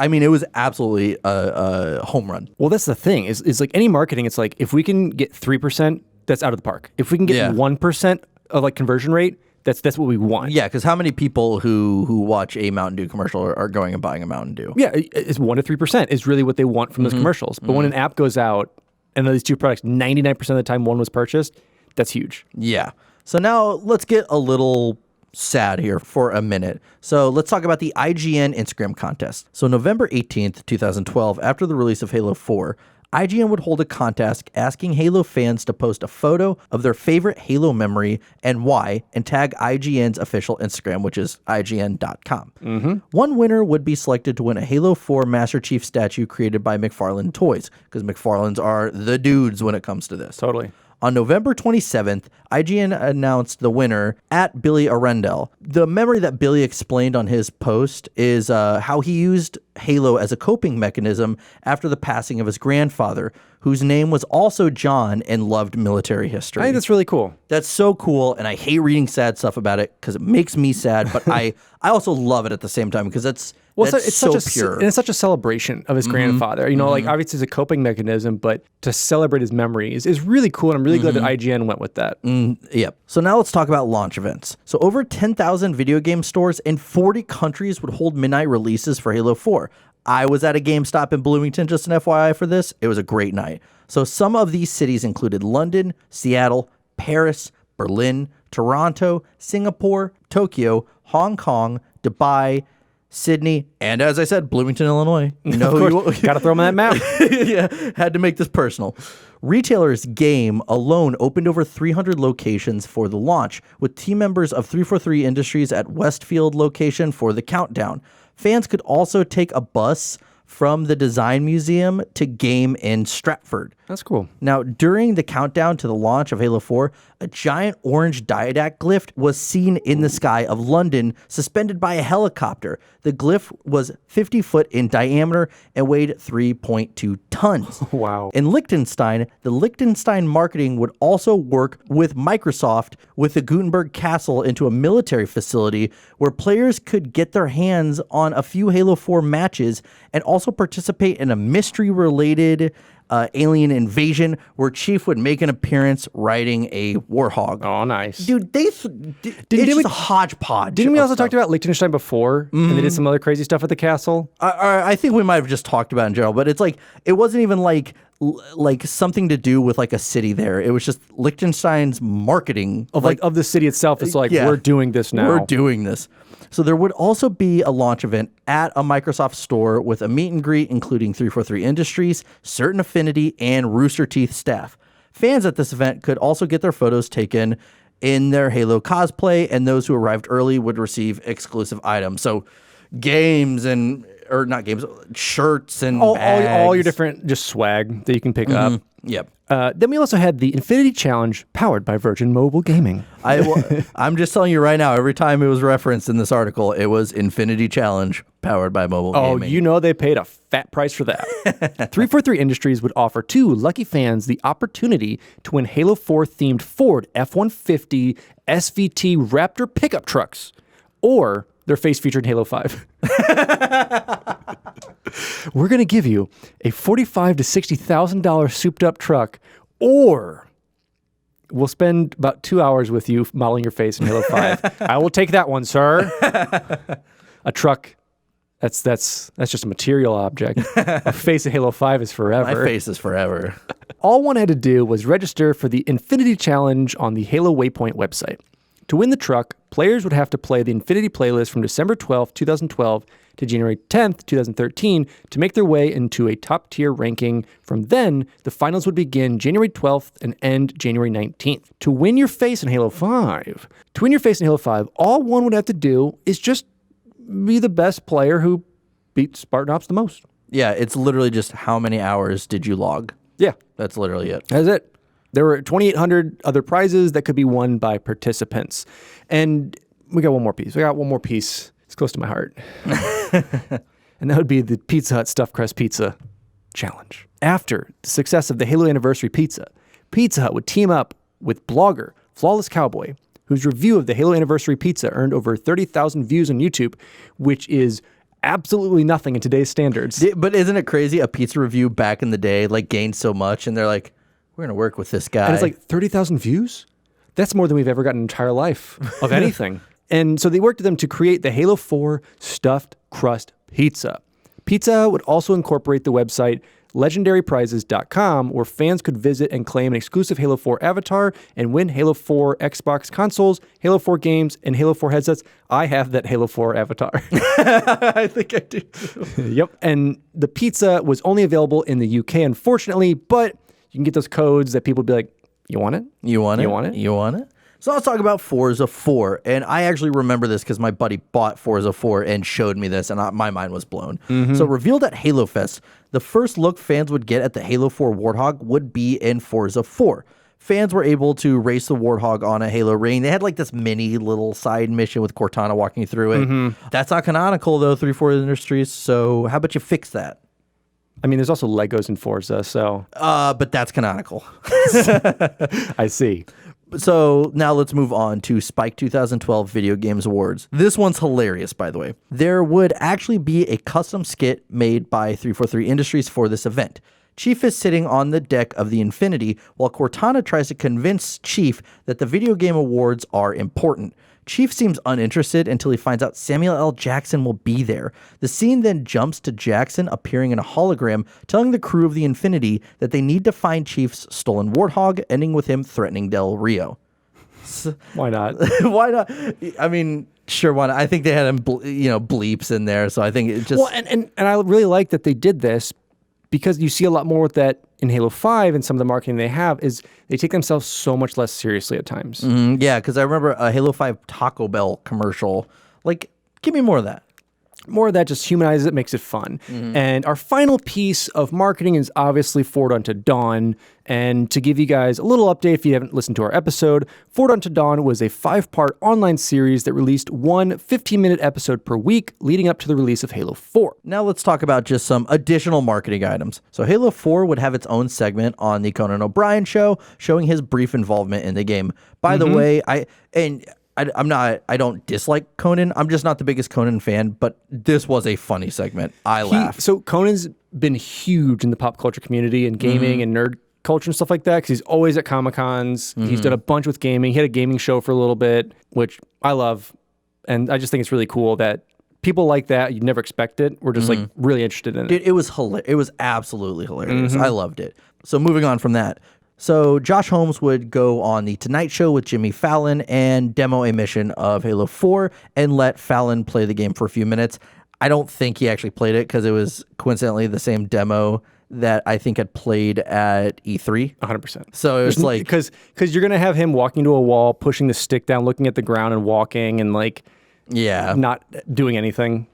absolutely a home run. Well, that's the thing is like any marketing, it's like if we can get 3%, that's out of the park. If we can get 1% of like conversion rate, that's what we want. Yeah, because how many people who watch a Mountain Dew commercial are going and buying a Mountain Dew? Yeah, it's 1 to 3% is really what they want from those commercials. But when an app goes out and these two products, 99% of the time one was purchased, that's huge. Yeah. So now let's get a little sad here for a minute. So let's talk about the IGN Instagram contest. So November 18th, 2012, after the release of Halo 4, IGN would hold a contest asking Halo fans to post a photo of their favorite Halo memory and why, and tag IGN's official Instagram, which is IGN.com. One winner would be selected to win a Halo 4 Master Chief statue created by McFarlane Toys, because McFarlane's are the dudes when it comes to this. Totally. On November 27th, IGN announced the winner at Billy Arendelle. The memory that Billy explained on his post is how he used Halo as a coping mechanism after the passing of his grandfather, whose name was also John and loved military history. I think that's really cool. That's so cool, and I hate reading sad stuff about it because it makes me sad, but I also love it at the same time because it's so pure. And it's such a celebration of his grandfather. You know, like obviously it's a coping mechanism, but to celebrate his memories is really cool. And I'm really glad that IGN went with that. Yep. So now let's talk about launch events. So over 10,000 video game stores in 40 countries would hold midnight releases for Halo 4. I was at a GameStop in Bloomington, just an FYI for this. It was a great night. So some of these cities included London, Seattle, Paris, Berlin, Toronto, Singapore, Tokyo, Hong Kong, Dubai, Sydney, and as I said, Bloomington, Illinois. You know, Got to throw them on that map. Yeah, had to make this personal. Retailers Game alone opened over 300 locations for the launch, with team members of 343 Industries at Westfield location for the countdown. Fans could also take a bus from the Design Museum to Game in Stratford. That's cool. Now, during the countdown to the launch of Halo 4, a giant orange Didact glyph was seen in the sky of London, suspended by a helicopter. The glyph was 50 foot in diameter and weighed 3.2 tons. Wow. In Liechtenstein, the Liechtenstein marketing would also work with Microsoft with the Gutenberg Castle into a military facility where players could get their hands on a few Halo 4 matches and also participate in a mystery-related alien invasion where Chief would make an appearance riding a warhog. Oh, nice. Dude, it's just a hodgepodge. Didn't we also talk about Liechtenstein before? And they did some other crazy stuff at the castle? I think we might have just talked about it in general, but it's like, it wasn't even like something to do with like a city there. It was just Liechtenstein's marketing. Of the city itself. It's like, we're doing this now. We're doing this. So there would also be a launch event at a Microsoft store with a meet and greet, including 343 Industries, Certain Affinity, and Rooster Teeth staff. Fans at this event could also get their photos taken in their Halo cosplay, and those who arrived early would receive exclusive items. So shirts and all bags. all your different just swag that you can pick up. Yep. Then we also had the Infinity Challenge powered by Virgin Mobile Gaming. I'm just telling you right now, every time it was referenced in this article, it was Infinity Challenge powered by mobile gaming. Oh, you know they paid a fat price for that. 343 Industries would offer 2 lucky fans the opportunity to win Halo 4 themed Ford F-150 SVT Raptor pickup trucks, or their face featured in Halo 5. We're going to give you a $45,000 to $60,000 souped up truck, or we'll spend about 2 hours with you modeling your face in Halo 5. I will take that one, sir. A truck, that's just a material object. A face in Halo 5 is forever. My face is forever. All one had to do was register for the Infinity Challenge on the Halo Waypoint website. To win the truck, players would have to play the Infinity playlist from December 12, 2012 to January 10th, 2013 to make their way into a top-tier ranking. From then, the finals would begin January 12th and end January 19th. To win your face in Halo 5, all one would have to do is just be the best player who beat Spartan Ops the most. Yeah, it's literally just how many hours did you log? Yeah. That's literally it. That's it. There were 2,800 other prizes that could be won by participants. And we got one more piece. It's close to my heart. And that would be the Pizza Hut Stuffed Crust Pizza Challenge. After the success of the Halo Anniversary Pizza, Pizza Hut would team up with blogger Flawless Cowboy, whose review of the Halo Anniversary Pizza earned over 30,000 views on YouTube, which is absolutely nothing in today's standards. But isn't it crazy? A pizza review back in the day gained so much, and they're like, we're going to work with this guy. And it's like 30,000 views? That's more than we've ever gotten in an entire life of anything. And so they worked with them to create the Halo 4 Stuffed Crust Pizza. Pizza would also incorporate the website legendaryprizes.com, where fans could visit and claim an exclusive Halo 4 avatar and win Halo 4 Xbox consoles, Halo 4 games, and Halo 4 headsets. I have that Halo 4 avatar. I think I do. Yep. And the pizza was only available in the UK, unfortunately, but you can get those codes that people would be like, you want it? You want it? You want it? You want it? So let's talk about Forza 4. And I actually remember this because my buddy bought Forza 4 and showed me this, and my mind was blown. So revealed at Halo Fest, the first look fans would get at the Halo 4 Warthog would be in Forza 4. Fans were able to race the Warthog on a Halo ring. They had this mini little side mission with Cortana walking through it. That's not canonical, though, 343 Industries. So how about you fix that? I mean, there's also Legos in Forza, so... But that's canonical. I see. So now let's move on to Spike 2012 Video Games Awards. This one's hilarious, by the way. There would actually be a custom skit made by 343 Industries for this event. Chief is sitting on the deck of the Infinity while Cortana tries to convince Chief that the video game awards are important. Chief seems uninterested until he finds out Samuel L. Jackson will be there. The scene then jumps to Jackson appearing in a hologram, telling the crew of the Infinity that they need to find Chief's stolen warthog, ending with him threatening Del Rio. Why not? Why not? I mean, sure, why not? I think they had him, bleeps in there, so I think it just... Well, and I really like that they did this, because you see a lot more with that in Halo 5 and some of the marketing they have is they take themselves so much less seriously at times. Yeah, because I remember a Halo 5 Taco Bell commercial. Give me more of that. More of that just humanizes it, makes it fun. And our final piece of marketing is obviously Forward Unto Dawn. And to give you guys a little update, if you haven't listened to our episode, Forward Unto Dawn was a 5-part online series that released one 15-minute episode per week leading up to the release of Halo 4. Now let's talk about just some additional marketing items. So Halo 4 would have its own segment on the Conan O'Brien show, showing his brief involvement in the game. By the way, I don't dislike Conan. I'm just not the biggest Conan fan, but this was a funny segment. I laughed. So Conan's been huge in the pop culture community and gaming and nerd culture and stuff like that because he's always at Comic-Cons. He's done a bunch with gaming. He had a gaming show for a little bit, which I love. And I just think it's really cool that people like that, you'd never expect it, were just really interested in it. Dude, it was hilarious. It was absolutely hilarious. I loved it. So moving on from that. So Josh Holmes would go on The Tonight Show with Jimmy Fallon and demo a mission of Halo 4 and let Fallon play the game for a few minutes. I don't think he actually played it because it was coincidentally the same demo that I think had played at E3. 100%. So it's because you're going to have him walking to a wall, pushing the stick down, looking at the ground and walking and not doing anything.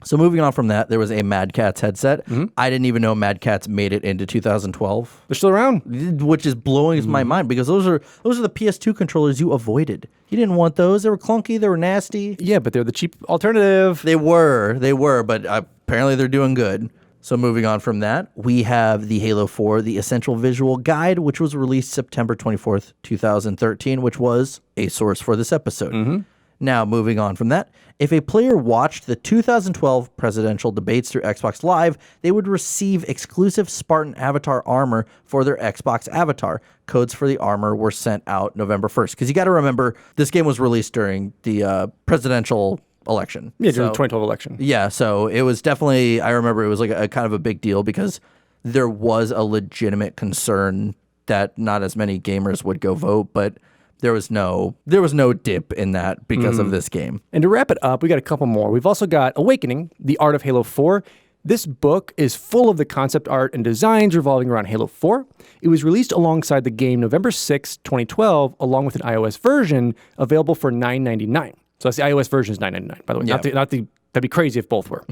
So moving on from that, there was a Mad Catz headset. I didn't even know Mad Catz made it into 2012. They're still around. Which is blowing my mind because those are the PS2 controllers you avoided. You didn't want those. They were clunky. They were nasty. Yeah, but they're the cheap alternative. They were, but apparently they're doing good. So moving on from that, we have the Halo 4, the Essential Visual Guide, which was released September 24th, 2013, which was a source for this episode. Now, moving on from that, if a player watched the 2012 presidential debates through Xbox Live, they would receive exclusive Spartan avatar armor for their Xbox avatar. Codes for the armor were sent out November 1st. Because you got to remember, this game was released during the presidential election. Yeah, during the 2012 election. Yeah, so it was definitely, I remember it was like a kind of a big deal because there was a legitimate concern that not as many gamers would go vote, but there was no dip in that because of this game. And to wrap it up, we got a couple more. We've also got Awakening, The Art of Halo 4. This book is full of the concept art and designs revolving around Halo 4. It was released alongside the game November 6, 2012, along with an iOS version available for $9.99. So that's the iOS version is $9.99, by the way. Yeah. That'd be crazy if both were.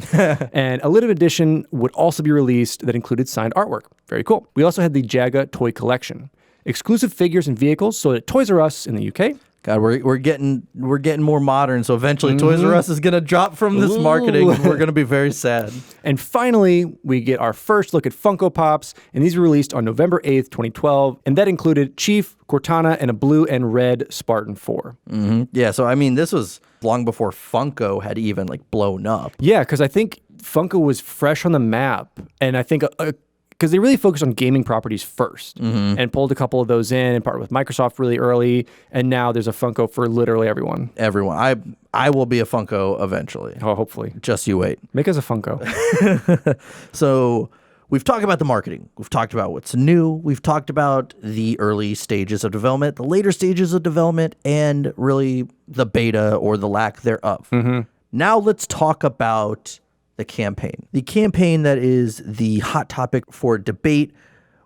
And a limited edition would also be released that included signed artwork. Very cool. We also had the Jaga toy collection. Exclusive figures and vehicles sold at Toys R Us in the UK. God, we're getting more modern, so eventually Toys R Us is gonna drop from this marketing, and we're gonna be very sad. And finally, we get our first look at Funko Pops, and these were released on November 8th, 2012, and that included Chief, Cortana, and a blue and red Spartan 4. Yeah, so I mean, this was long before Funko had even like blown up. Yeah, because I think Funko was fresh on the map, and I think because they really focused on gaming properties first and pulled a couple of those in and partnered with Microsoft really early, and now there's a Funko for literally everyone. I will be a Funko eventually. Oh, hopefully. Just you wait. Make us a Funko. So we've talked about the marketing. We've talked about what's new. We've talked about the early stages of development, the later stages of development, and really the beta or the lack thereof. Now let's talk about the campaign. The campaign that is the hot topic for debate.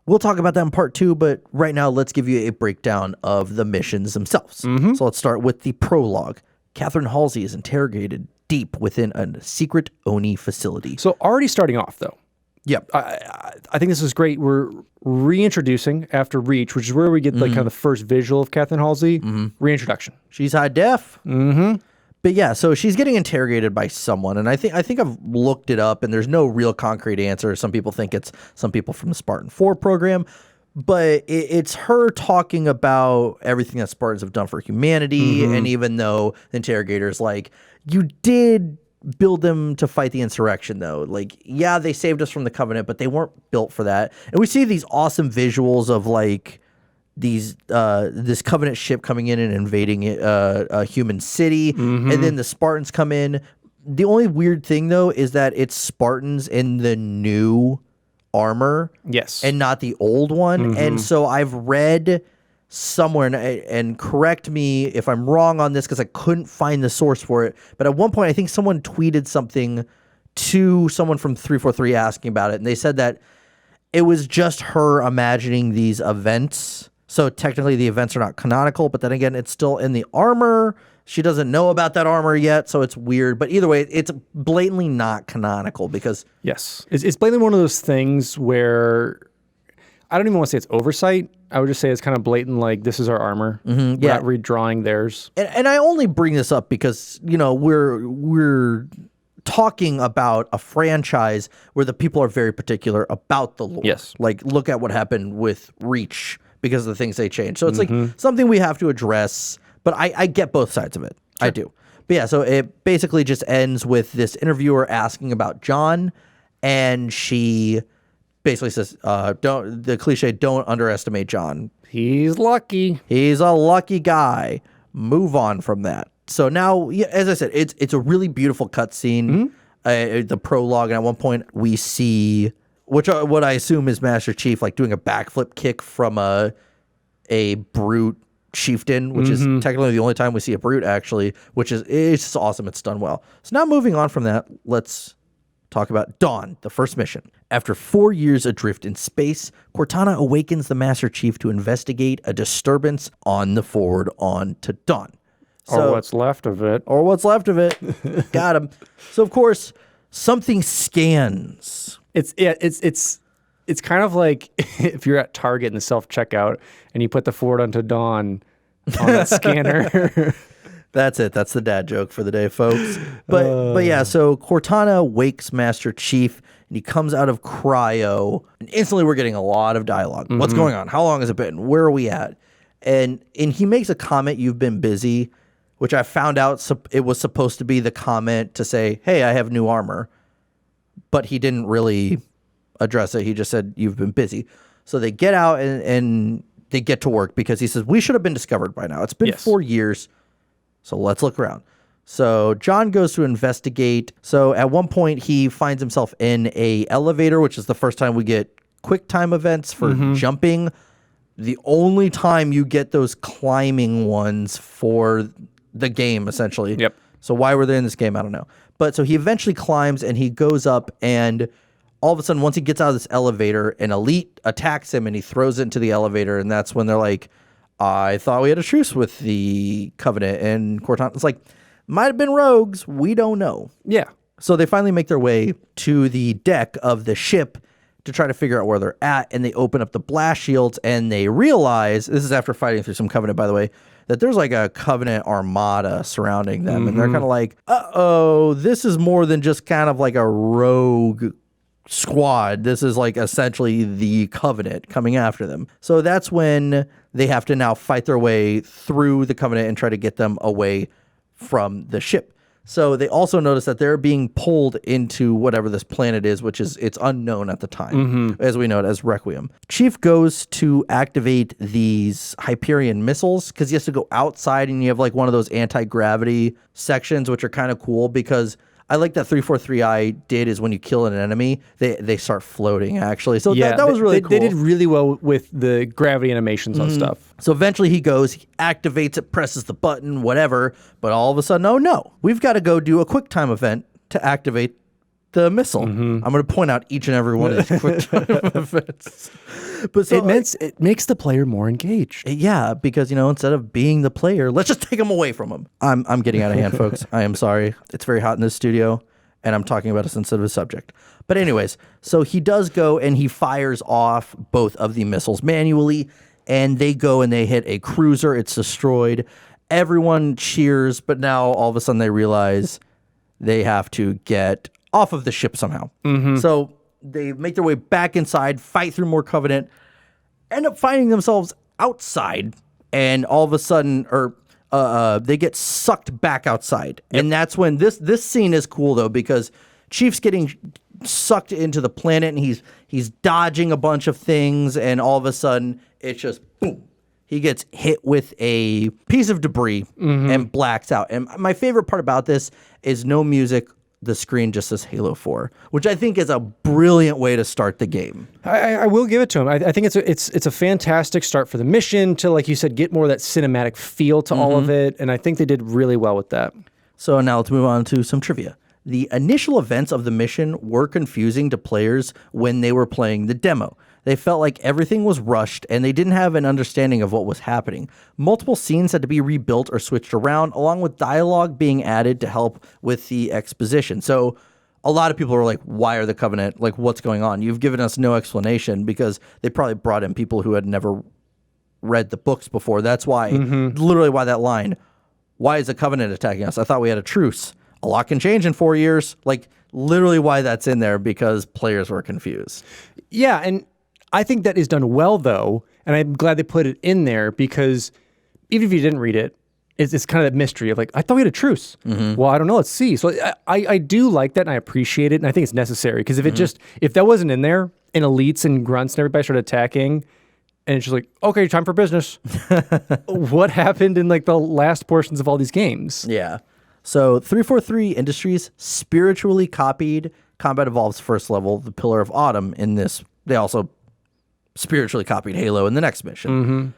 We'll talk about that in part 2, but right now let's give you a breakdown of the missions themselves. So let's start with the prologue. Catherine Halsey is interrogated deep within a secret Oni facility. So already starting off, though. Yep. I think this is great. We're reintroducing after Reach, which is where we get like kind of the first visual of Catherine Halsey. Reintroduction. She's high def. But yeah, so she's getting interrogated by someone, and I think I've looked it up, and there's no real concrete answer. Some people think it's some people from the Spartan 4 program, but it's her talking about everything that Spartans have done for humanity, and even though the interrogator's like, you did build them to fight the insurrection, though. Like, yeah, they saved us from the Covenant, but they weren't built for that. And we see these awesome visuals of like this Covenant ship coming in and invading a human city, and then the Spartans come in. The only weird thing, though, is that it's Spartans in the new armor, yes, and not the old one. And so I've read somewhere, and correct me if I'm wrong on this because I couldn't find the source for it, but at one point I think someone tweeted something to someone from 343 asking about it, and they said that it was just her imagining these events. So technically the events are not canonical, but then again, it's still in the armor. She doesn't know about that armor yet, so it's weird. But either way, it's blatantly not canonical because... Yes. It's blatantly one of those things where... I don't even want to say it's oversight. I would just say it's kind of blatant, like, this is our armor. We're not redrawing theirs. And I only bring this up because, you know, we're talking about a franchise where the people are very particular about the lore. Yes. Like, look at what happened with Reach because of the things they changed. So it's like something we have to address, but I get both sides of it. Sure. I do. But yeah, so it basically just ends with this interviewer asking about John, and she basically says, don't underestimate John. He's lucky. He's a lucky guy. Move on from that. So now, yeah, as I said, it's a really beautiful cutscene, the prologue, and at one point we see what I assume is Master Chief like doing a backflip kick from a brute chieftain, which is technically the only time we see a brute actually, which is it's just awesome. It's done well. So now moving on from that, let's talk about Dawn, the first mission. After 4 years adrift in space, Cortana awakens the Master Chief to investigate a disturbance on the forward on to Dawn. Or what's left of it. Or what's left of it. Got him. So, of course, something scans. It's kind of like if you're at Target in the self-checkout and you put the Forward Unto Dawn on that scanner. That's it. That's the dad joke for the day, folks. But yeah, so Cortana wakes Master Chief and he comes out of cryo and instantly we're getting a lot of dialogue. What's going on? How long has it been? Where are we at? And he makes a comment, "You've been busy," which I found out it was supposed to be the comment to say, "Hey, I have new armor." But he didn't really address it. He just said, "You've been busy." So they get out and they get to work because he says, "We should have been discovered by now. It's been 4 years. So let's look around." So John goes to investigate. So at one point he finds himself in a elevator, which is the first time we get Quicktime events for jumping. The only time you get those climbing ones for the game, essentially. Yep. So why were they in this game? I don't know. But so he eventually climbs and he goes up, and all of a sudden, once he gets out of this elevator, an elite attacks him and he throws it into the elevator. And that's when they're like, "I thought we had a truce with the Covenant." And Cortana's like, "Might have been rogues. We don't know." Yeah. So they finally make their way to the deck of the ship to try to figure out where they're at. And they open up the blast shields and they realize, this is after fighting through some Covenant, by the way, that there's like a Covenant armada surrounding them. And they're kind of like, uh-oh, this is more than just kind of like a rogue squad. This is like essentially the Covenant coming after them. So that's when they have to now fight their way through the Covenant and try to get them away from the ship. So they also notice that they're being pulled into whatever this planet is, which is it's unknown at the time, as we know it as Requiem. Chief goes to activate these Hyperion missiles because he has to go outside, and you have like one of those anti-gravity sections, which are kind of cool because I like that 343i did is when you kill an enemy, they start floating, actually. So Yeah, that was really cool. They did really well with the gravity animations on stuff. So eventually he goes, he activates it, presses the button, whatever. But all of a sudden, oh no, we've got to go do a Quicktime event to activate the missile. I'm going to point out each and every one of these Quicktime events. But so It makes the player more engaged. yeah, because, you know, instead of being the player, let's just take them away from him. I'm getting out of hand, folks. I am sorry. It's very hot in this studio, and I'm talking about a sensitive subject. But anyways, so he does go and he fires off both of the missiles manually, and they go and they hit a cruiser. It's destroyed. Everyone cheers, but now all of a sudden they realize they have to get off of the ship somehow. So they make their way back inside, fight through more Covenant, end up finding themselves outside, and all of a sudden, they get sucked back outside. And that's when this scene is cool though, because Chief's getting sucked into the planet, and he's dodging a bunch of things, and all of a sudden it's just boom. He gets hit with a piece of debris and blacks out. And my favorite part about this is no music. The screen just says Halo 4, which I think is a brilliant way to start the game. I will give it to him. I think it's a fantastic start for the mission to, like you said, get more of that cinematic feel to all of it, and I think they did really well with that. So now let's move on to some trivia. The initial events of the mission were confusing to players when they were playing the demo. They felt like everything was rushed and they didn't have an understanding of what was happening. Multiple scenes had to be rebuilt or switched around, along with dialogue being added to help with the exposition. So a lot of people are like, why are the Covenant? Like, what's going on? You've given us no explanation, because they probably brought in people who had never read the books before. That's why, literally why that line, why is the Covenant attacking us? I thought we had a truce. A lot can change in 4 years. Like, literally why that's in there, because players were confused. Yeah, and I think that is done well, though, and I'm glad they put it in there, because even if you didn't read it, it's kind of that mystery of like, I thought we had a truce. Well, I don't know. Let's see. So I do like that, and I appreciate it, and I think it's necessary, because if that wasn't in there, and elites and grunts and everybody started attacking, and it's just like, okay, time for business. What happened in like the last portions of all these games? Yeah. So 343 Industries spiritually copied Combat Evolved's first level, the Pillar of Autumn, in this. They also spiritually copied Halo in the next mission.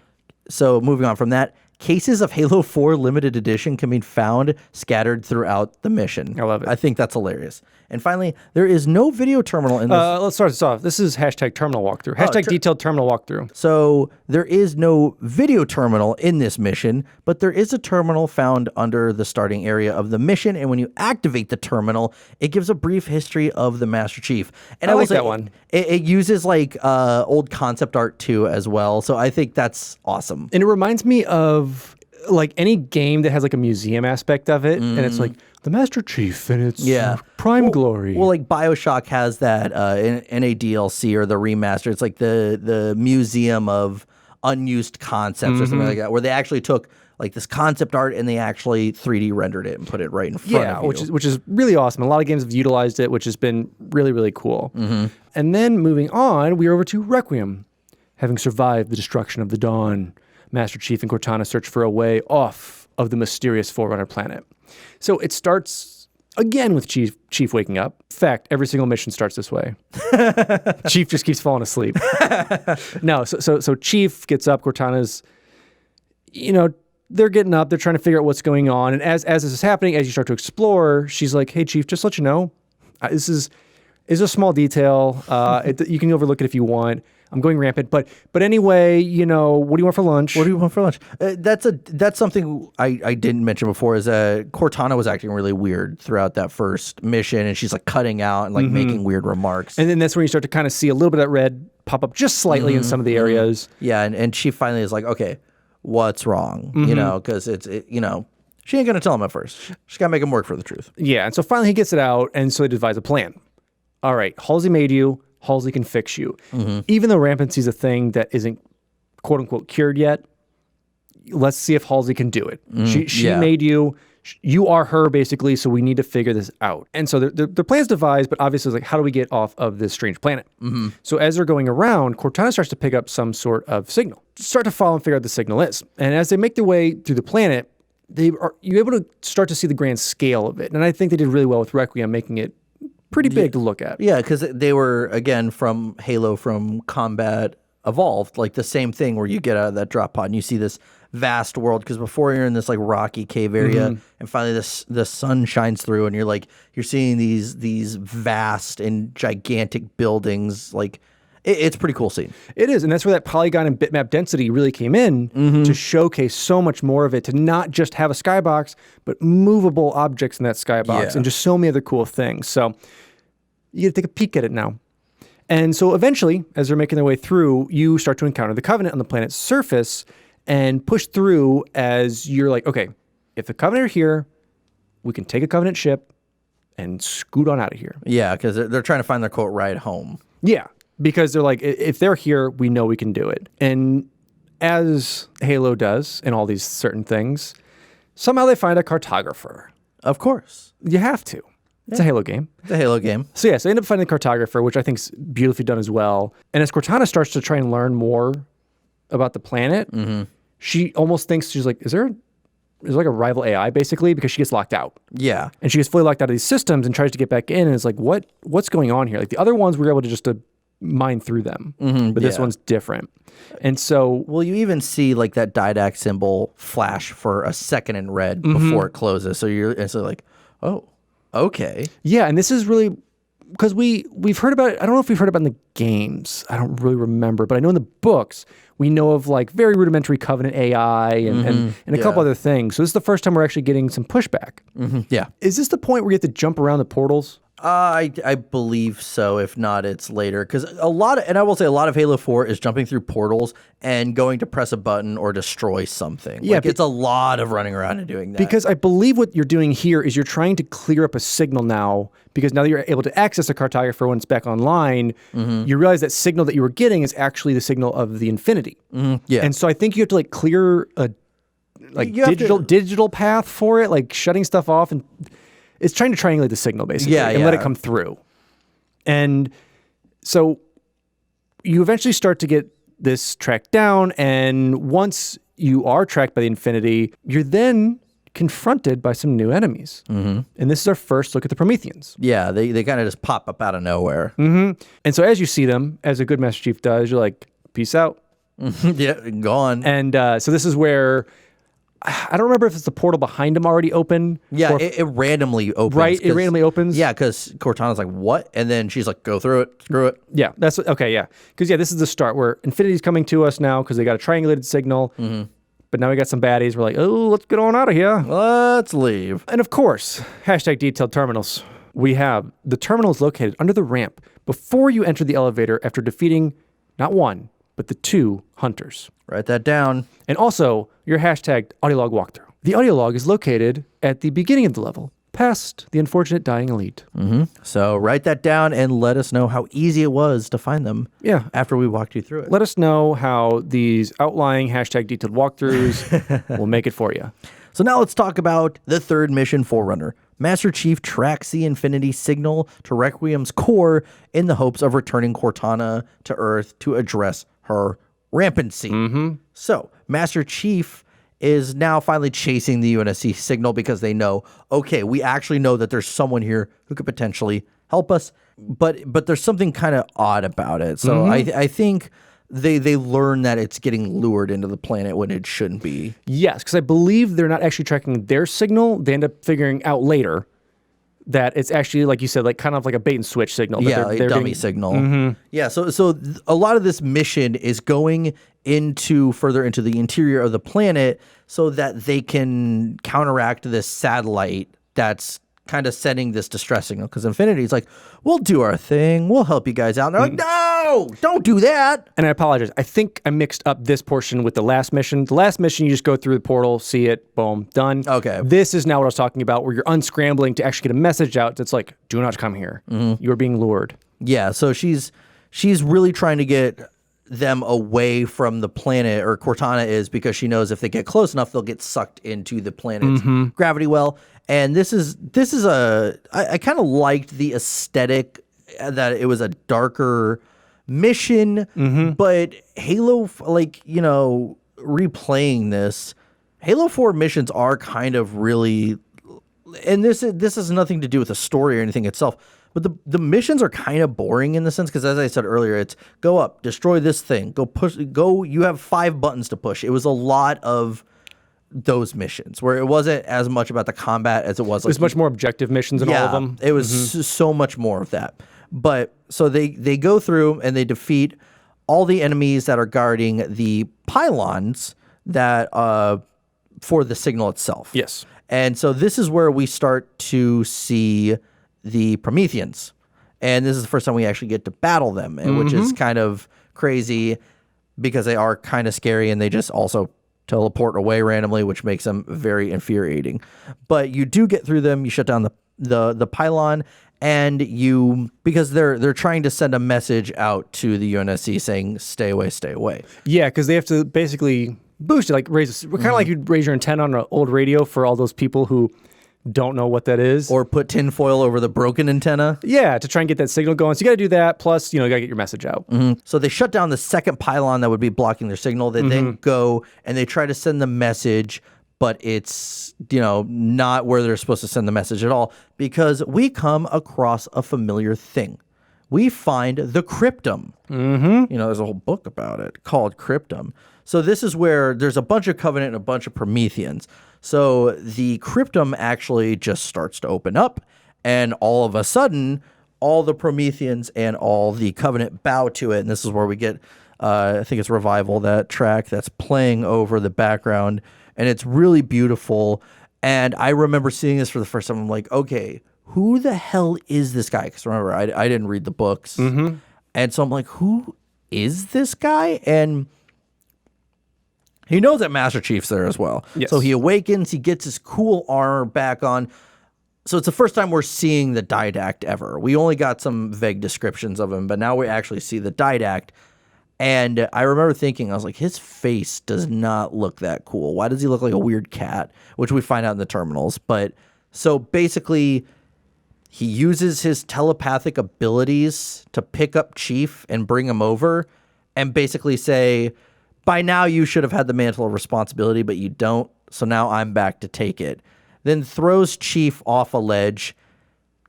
So moving on from that, cases of Halo 4 limited edition can be found scattered throughout the mission. I love it. I think that's hilarious. And finally, there is no video terminal in this. Let's start this off. This is hashtag terminal walkthrough. Hashtag detailed terminal walkthrough. So there is no video terminal in this mission, but there is a terminal found under the starting area of the mission. And when you activate the terminal, it gives a brief history of the Master Chief. And I will like say, that one. It uses like old concept art too as well. So I think that's awesome. And it reminds me of like any game that has like a museum aspect of it. And it's like the Master Chief and its prime glory. Well, like BioShock has that in a DLC or the remaster. It's like the museum of unused concepts or something like that, where they actually took like this concept art and they actually 3D rendered it and put it right in front of you. which is really awesome. A lot of games have utilized it, which has been really, really cool. And then moving on, we're over to Requiem. Having survived the destruction of the Dawn, Master Chief and Cortana search for a way off of the mysterious Forerunner planet. So it starts again with Chief waking up. In fact, every single mission starts this way. Chief just keeps falling asleep. No, so Chief gets up. Cortana's, they're getting up. They're trying to figure out what's going on. And as this is happening, as you start to explore, she's like, "Hey, Chief, just to let you know, this is a small detail. You can overlook it if you want. I'm going rampant, but anyway, what do you want for lunch? What do you want for lunch? That's something I didn't mention before. Is Cortana was acting really weird throughout that first mission, and she's like cutting out and like making weird remarks. And then that's when you start to kind of see a little bit of that red pop up just slightly in some of the areas. Yeah, and she finally is like, okay, what's wrong? Because she ain't gonna tell him at first. She's gotta make him work for the truth. Yeah, and so finally he gets it out, and so they devise a plan. All right, Halsey made you. Halsey can fix you. Even though rampancy is a thing that isn't quote unquote cured yet, let's see if Halsey can do it. She made you. You are her basically, so we need to figure this out. And so the plan's devised, but obviously it's like, how do we get off of this strange planet? So as they're going around, Cortana starts to pick up some sort of signal. Start to follow and figure out what the signal is. And as they make their way through the planet, you're able to start to see the grand scale of it. And I think they did really well with Requiem, making it pretty big to look at. Yeah, because they were, again, from Halo, from Combat Evolved, like the same thing where you get out of that drop pod and you see this vast world, because before you're in this like rocky cave area and finally the sun shines through and you're seeing these vast and gigantic buildings. Like it's a pretty cool scene. It is, and that's where that polygon and bitmap density really came in to showcase so much more of it, to not just have a skybox, but movable objects in that skybox and just so many other cool things. So you get to take a peek at it now. And so eventually, as they're making their way through, you start to encounter the Covenant on the planet's surface and push through as you're like, okay, if the Covenant are here, we can take a Covenant ship and scoot on out of here. Yeah, because they're trying to find their quote ride home. Yeah, because they're like, if they're here, we know we can do it. And as Halo does in all these certain things, somehow they find a cartographer. Of course. You have to. It's a Halo game. It's a Halo game. So yes, they end up finding the cartographer, which I think is beautifully done as well. And as Cortana starts to try and learn more about the planet, she almost thinks, she's like, is there like a rival AI basically, because she gets locked out. Yeah. And she gets fully locked out of these systems and tries to get back in, and it's like, what's going on here? Like the other ones we were able to just to mine through them, but this one's different. And so, well, you even see like that Didact symbol flash for a second in red before it closes. So you're instantly like, oh, okay. Yeah, and this is really, because we've heard about it. I don't know if we've heard about it in the games. I don't really remember, but I know in the books we know of like very rudimentary Covenant AI and a couple other things. So this is the first time we're actually getting some pushback. Yeah. Is this the point where you have to jump around the portals? I believe so. If not, it's later. Because a lot of Halo 4 is jumping through portals and going to press a button or destroy something. Yeah, like it's a lot of running around and doing that. Because I believe what you're doing here is you're trying to clear up a signal now, because now that you're able to access a cartographer when it's back online, you realize that signal that you were getting is actually the signal of the Infinity. Yeah. And so I think you have to like clear a digital path for it, like shutting stuff off, and it's trying to triangulate the signal basically and let it come through. And so you eventually start to get this tracked down, and once you are tracked by the Infinity, you're then confronted by some new enemies. And this is our first look at the Prometheans. Yeah, they kind of just pop up out of nowhere. And so as you see them, as a good Master Chief does, you're like, peace out. Yeah, gone. And so this is where I don't remember if it's the portal behind him already open. Yeah, or it randomly opens. Right, it randomly opens. Yeah, because Cortana's like, what? And then she's like, go through it, screw it. Yeah, that's okay. Yeah, because this is the start where Infinity's coming to us now because they got a triangulated signal. But now we got some baddies. We're like, oh, let's get on out of here. Let's leave. And of course, #detailed terminals. We have the terminals located under the ramp before you enter the elevator after defeating not one, but the 2 hunters. Write that down. And also your #audiolog walkthrough. The audiolog is located at the beginning of the level, past the unfortunate dying elite. So write that down and let us know how easy it was to find them. Yeah. After we walked you through it. Let us know how these outlying #detailed walkthroughs will make it for you. So now let's talk about the third mission, Forerunner. Master Chief tracks the Infinity signal to Requiem's core in the hopes of returning Cortana to Earth to address her rampancy. So Master Chief is now finally chasing the UNSC signal because they know, okay, we actually know that there's someone here who could potentially help us, but there's something kind of odd about it. So I think they learn that it's getting lured into the planet when it shouldn't be. Yes, because I believe they're not actually tracking their signal. They end up figuring out later that it's actually, like you said, like kind of like a bait and switch signal. Yeah, a dummy signal. Yeah, so a lot of this mission is going further into the interior of the planet so that they can counteract this satellite that's kind of sending this distress signal. Because Infinity's like, we'll do our thing. We'll help you guys out. And they're like, no, don't do that. And I apologize. I think I mixed up this portion with the last mission. The last mission, you just go through the portal, see it, boom, done. Okay. This is now what I was talking about, where you're unscrambling to actually get a message out that's like, do not come here. You're being lured. Yeah, so she's really trying to get them away from the planet, or Cortana is, because she knows if they get close enough, they'll get sucked into the planet's gravity well. And this is I kind of liked the aesthetic, that it was a darker mission, but Halo, replaying this, Halo 4 missions are kind of really, and this has nothing to do with the story or anything itself, but the missions are kind of boring in the sense, because as I said earlier, it's go up, destroy this thing, you have 5 buttons to push. It was a lot of those missions where it wasn't as much about the combat as it was. It was much more objective missions in all of them. It was so much more of that. But so they go through and they defeat all the enemies that are guarding the pylons that for the signal itself. Yes. And so this is where we start to see the Prometheans. And this is the first time we actually get to battle them, which is kind of crazy because they are kind of scary and they just also teleport away randomly, which makes them very infuriating. But you do get through them, you shut down the pylon, and because they're trying to send a message out to the UNSC saying, stay away, stay away. Yeah, because they have to basically boost it, like kind of like you'd raise your antenna on an old radio for all those people who don't know what that is. Or put tinfoil over the broken antenna. Yeah, to try and get that signal going. So you got to do that. Plus, you got to get your message out. So they shut down the second pylon that would be blocking their signal. They then go and they try to send the message, but it's, not where they're supposed to send the message at all, because we come across a familiar thing. We find the Cryptum. There's a whole book about it called Cryptum. So this is where there's a bunch of Covenant and a bunch of Prometheans. So the Cryptum actually just starts to open up, and all of a sudden, all the Prometheans and all the Covenant bow to it. And this is where we get, I think it's Revival, that track that's playing over the background. And it's really beautiful. And I remember seeing this for the first time. I'm like, okay, who the hell is this guy? Because remember, I didn't read the books. And so I'm like, who is this guy? And he knows that Master Chief's there as well. Yes. So he awakens, he gets his cool armor back on. So it's the first time we're seeing the Didact ever. We only got some vague descriptions of him, but now we actually see the Didact. And I remember thinking, I was like, his face does not look that cool. Why does he look like a weird cat? Which we find out in the terminals. But so basically, he uses his telepathic abilities to pick up Chief and bring him over and basically say, by now you should have had the mantle of responsibility, but you don't. So now I'm back to take it. Then throws Chief off a ledge,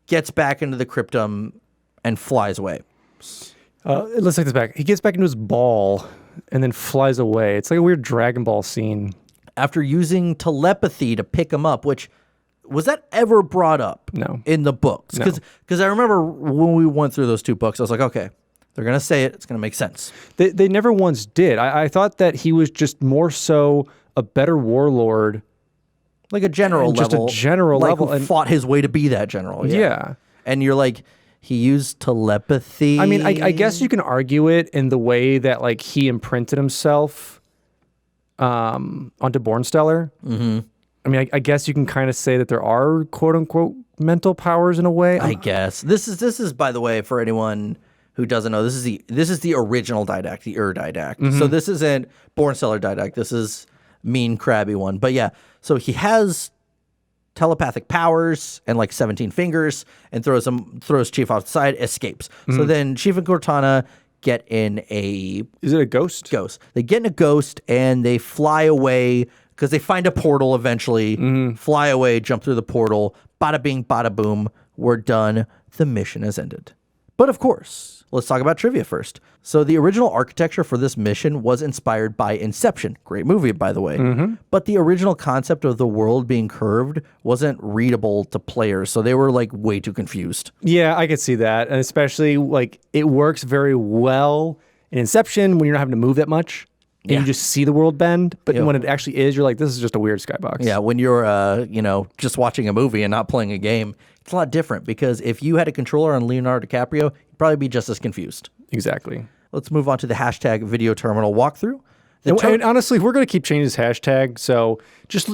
gets back into the Cryptum, and flies away. Let's take this back. He gets back into his ball and then flies away. It's like a weird Dragon Ball scene. after using telepathy to pick him up, which was that ever brought up No. in the books? No. Because I remember when we went through those 2 books, I was like, okay, they're going to say it. It's going to make sense. They never once did. I thought that he was just more so a better warlord. Like a general And just level. a general like level, who and- fought his way to be that general. Yeah. And you're like, he used telepathy. I mean, I guess you can argue it in the way that like he imprinted himself onto Bornstellar. Mm-hmm. I mean, I guess you can kind of say that there are quote unquote mental powers in a way. I guess this is by the way, for anyone who doesn't know, this is the original Didact, the Didact. Mm-hmm. So this isn't Bornstellar Didact. This is mean crabby one. But yeah, so he has telepathic powers and like 17 fingers, and throws Chief outside, escapes. Mm-hmm. So then Chief and Cortana get in a Is it a ghost? They get in a ghost and they fly away because they find a portal eventually, fly away, jump through the portal, bada bing, bada boom, we're done. The mission has ended. But of course, let's talk about trivia first. So the original architecture for this mission was inspired by Inception. Great movie, by the way. But the original concept of the world being curved wasn't readable to players, so they were like way too confused. Yeah, I could see that. And especially like it works very well in Inception when you're not having to move that much. And you just see the world bend. But when it actually is, you're like, this is just a weird skybox. Yeah, when you're just watching a movie and not playing a game, it's a lot different because if you had a controller on Leonardo DiCaprio, you'd probably be just as confused. Exactly. Let's move on to the hashtag video terminal walkthrough. And honestly, we're going to keep changing this hashtag, so just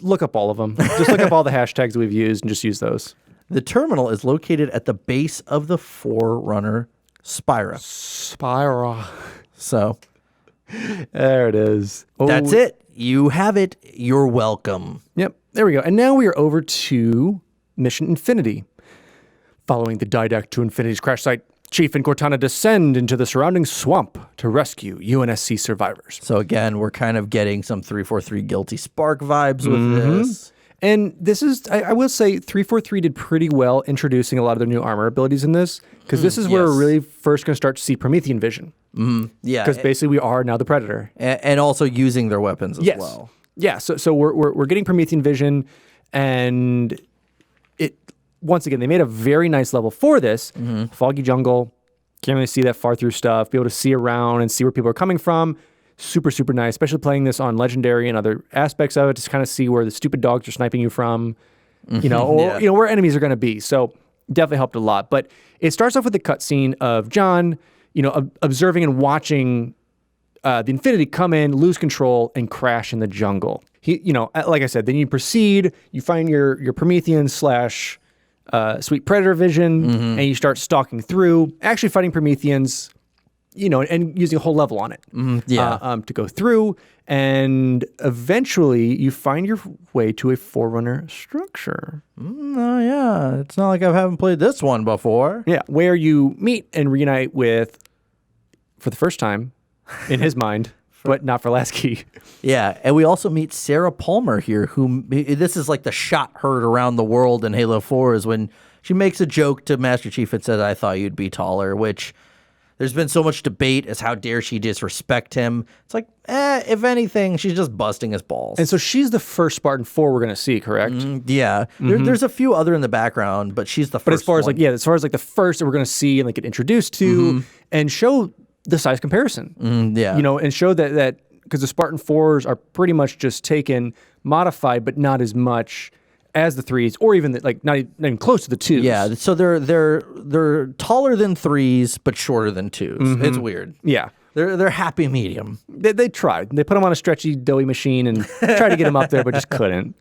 look up all of them. Just look up all the hashtags we've used and just use those. The terminal is located at the base of the Forerunner Spira. Spira. So There it is. that's it. You have it. You're welcome. Yep, there we go. And now we are over to Mission Infinity. Following the Didact to Infinity's crash site, Chief and Cortana descend into the surrounding swamp to rescue UNSC survivors. So again, we're kind of getting some 343 Guilty Spark vibes with this. And this is, I will say, 343 did pretty well introducing a lot of their new armor abilities in this, because this is where we're really first going to start to see Promethean vision. Yeah. Because basically we are now the Predator. And also using their weapons as well. Yeah, so we're getting Promethean vision, and it once again, they made a very nice level for this. Foggy jungle, can't really see that far through stuff, be able to see around and see where people are coming from. Super, super nice, especially playing this on Legendary and other aspects of it to kind of see where the stupid dogs are sniping you from, or where enemies are going to be. So definitely helped a lot. But it starts off with the cutscene of John, observing and watching the Infinity come in, lose control, and crash in the jungle. He, like I said, then you proceed, you find your Promethean / Sweet Predator vision, and you start stalking through, actually fighting Prometheans, and using a whole level on it to go through. And eventually you find your way to a Forerunner structure. Oh, yeah. It's not like I haven't played this one before. Yeah, where you meet and reunite with, for the first time, in his mind, but not for Lasky. Yeah, and we also meet Sarah Palmer here, who this is like the shot heard around the world in Halo 4 is when she makes a joke to Master Chief and says, "I thought you'd be taller," which there's been so much debate as how dare she disrespect him. It's like, if anything, she's just busting his balls. And so she's the first Spartan 4 we're going to see, correct? Yeah, there's a few other in the background, but she's the first. But as far as one. the first that we're going to see and get introduced to and show the size comparison. And show that because the Spartan 4s are pretty much just taken, modified, but not as much as the 3s, or even not even close to the 2s. Yeah, so they're taller than 3s, but shorter than 2s. It's weird. Yeah. They're happy medium. They tried. They put him on a stretchy, doughy machine and tried to get him up there, but just couldn't.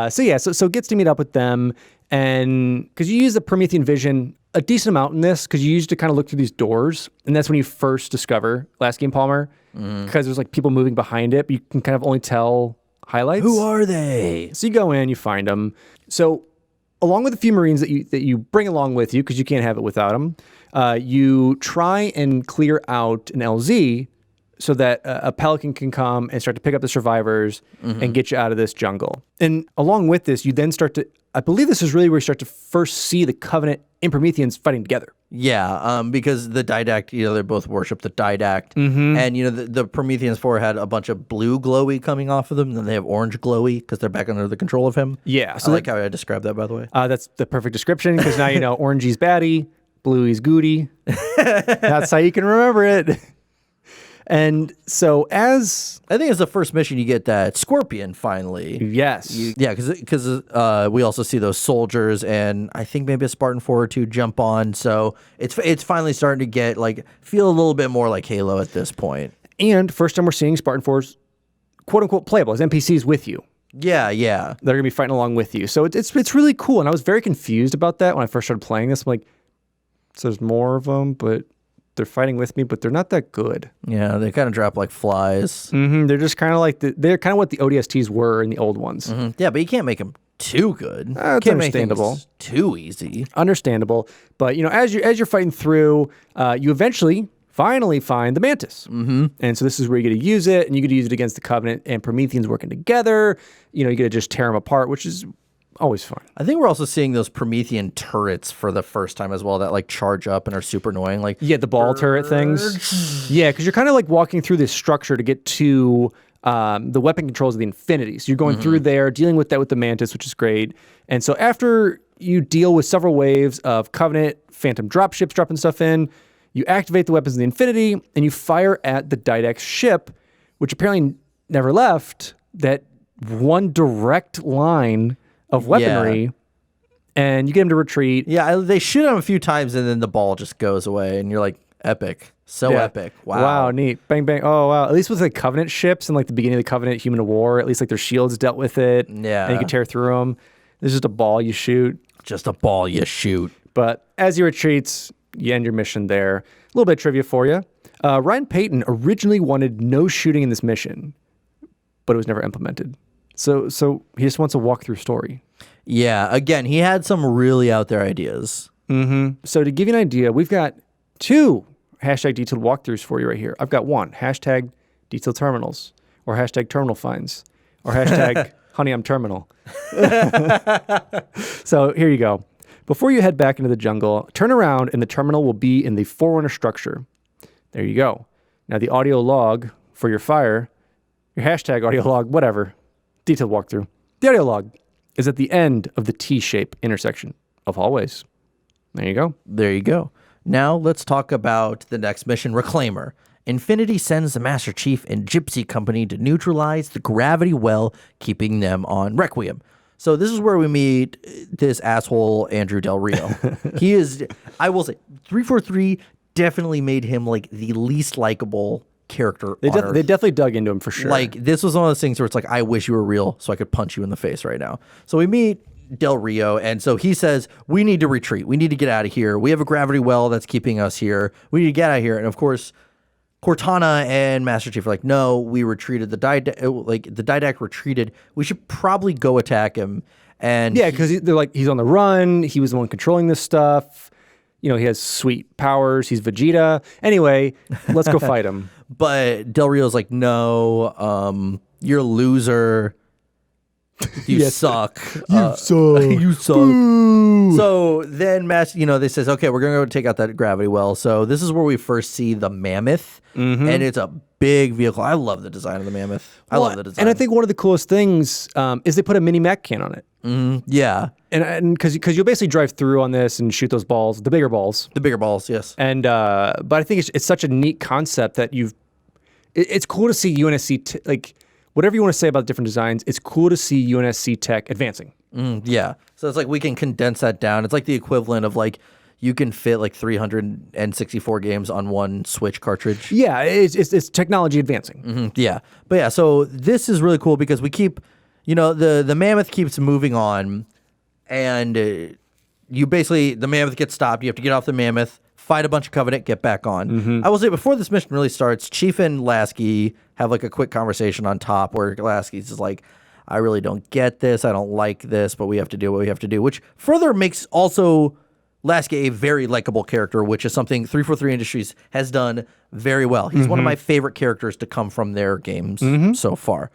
So gets to meet up with them, and because you use the Promethean vision a decent amount in this, because you used to kind of look through these doors, and that's when you first discover Last Game Palmer, because there's people moving behind it, but you can kind of only tell highlights. Who are they? So you go in, you find them. So along with a few Marines that you bring along with you, because you can't have it without them, you try and clear out an LZ so that a Pelican can come and start to pick up the survivors and get you out of this jungle. And along with this, you then start to, I believe this is really where you start to first see the Covenant and Prometheans fighting together. Yeah, because the Didact, they both worship the Didact. And, the Prometheans 4 had a bunch of blue glowy coming off of them, and then they have orange glowy because they're back under the control of him. Yeah. So I like how I described that, by the way. That's the perfect description because now you know orangey's baddie, bluey's goody. That's how you can remember it. And so I think it's the first mission you get that Scorpion finally. Yes. Because we also see those soldiers, and I think maybe a Spartan 4 or 2 jump on. So it's finally starting to get feel a little bit more like Halo at this point. And first time we're seeing Spartan 4s, quote unquote, playable as NPCs with you. Yeah. They're gonna be fighting along with you. So it's really cool. And I was very confused about that when I first started playing this. I'm like, so there's more of them, but they're fighting with me, but they're not that good. Yeah, they kind of drop like flies. They're just kind of like they're kind of what the ODSTs were in the old ones. Yeah, but you can't make them too good. It's understandable. Too easy. Understandable. But as you're fighting through, you eventually finally find the Mantis. And so this is where you get to use it, and you get to use it against the Covenant and Prometheans working together. You get to just tear them apart, which is always fun. I think we're also seeing those Promethean turrets for the first time as well that charge up and are super annoying. The ball turret things. Yeah, because you're kind of walking through this structure to get to the weapon controls of the Infinity. So you're going through there, dealing with that with the Mantis, which is great. And so after you deal with several waves of Covenant, Phantom dropships dropping stuff in, you activate the weapons of the Infinity, and you fire at the Didact ship, which apparently never left that one direct line of weaponry, and you get him to retreat. Yeah, they shoot him a few times, and then the ball just goes away, and you're like, epic. Epic. Wow, neat. Bang, bang. Oh, wow. At least with Covenant ships and the beginning of the Covenant Human of War, at least their shields dealt with it. Yeah. And you can tear through them. There's just a ball you shoot. But as you retreat, you end your mission there. A little bit of trivia for you. Ryan Payton originally wanted no shooting in this mission, but it was never implemented. So he just wants a walkthrough story. Yeah, again, he had some really out there ideas. So to give you an idea, we've got 2 hashtag detailed walkthroughs for you right here. I've got 1, hashtag detailed terminals, or hashtag terminal finds, or hashtag honey, I'm terminal. So here you go. Before you head back into the jungle, turn around and the terminal will be in the Forerunner structure. There you go. Now the audio log for your fire, your hashtag audio log, whatever, detailed walkthrough. The audio log is at the end of the T-shape intersection of hallways. There you go. Now let's talk about the next mission, Reclaimer. Infinity sends the Master Chief and Gypsy Company to neutralize the gravity well, keeping them on Requiem. So this is where we meet this asshole Andrew Del Rio. He is, I will say, 343 definitely made him the least likable character They on Earth. definitely dug into him for sure. This was one of those things where it's I wish you were real so I could punch you in the face right now. So we meet Del Rio, and so he says, we need to retreat. We need to get out of here. We have a gravity well that's keeping us here. We need to get out of here. And of course, Cortana and Master Chief are like, no, we retreated. The Didact retreated. We should probably go attack him. And yeah, because they're he's on the run. He was the one controlling this stuff. He has sweet powers. He's Vegeta. Anyway, let's go fight him. But Del Rio's like, no, you're a loser. You suck. You suck. You suck. Boo. So then they says, okay, we're going to go take out that gravity well. So this is where we first see the Mammoth, and it's a big vehicle. I love the design of the Mammoth. I love the design. And I think one of the coolest things is they put a mini mech can on it. Yeah. And because you'll basically drive through on this and shoot those balls, the bigger balls. The bigger balls, yes. And but I think it's such a neat concept that it's cool to see UNSC, whatever you want to say about different designs, it's cool to see UNSC tech advancing. Yeah. So it's we can condense that down. It's the equivalent of you can fit 364 games on one Switch cartridge. Yeah, it's technology advancing. Yeah. But yeah, so this is really cool because we keep, the Mammoth keeps moving on, and the Mammoth gets stopped. You have to get off the Mammoth, fight a bunch of Covenant, get back on. I will say, before this mission really starts, Chief and Lasky have a quick conversation on top where Lasky's is I really don't get this. I don't like this, but we have to do what we have to do, which further makes also Lasky a very likable character, which is something 343 Industries has done very well. He's one of my favorite characters to come from their games so far.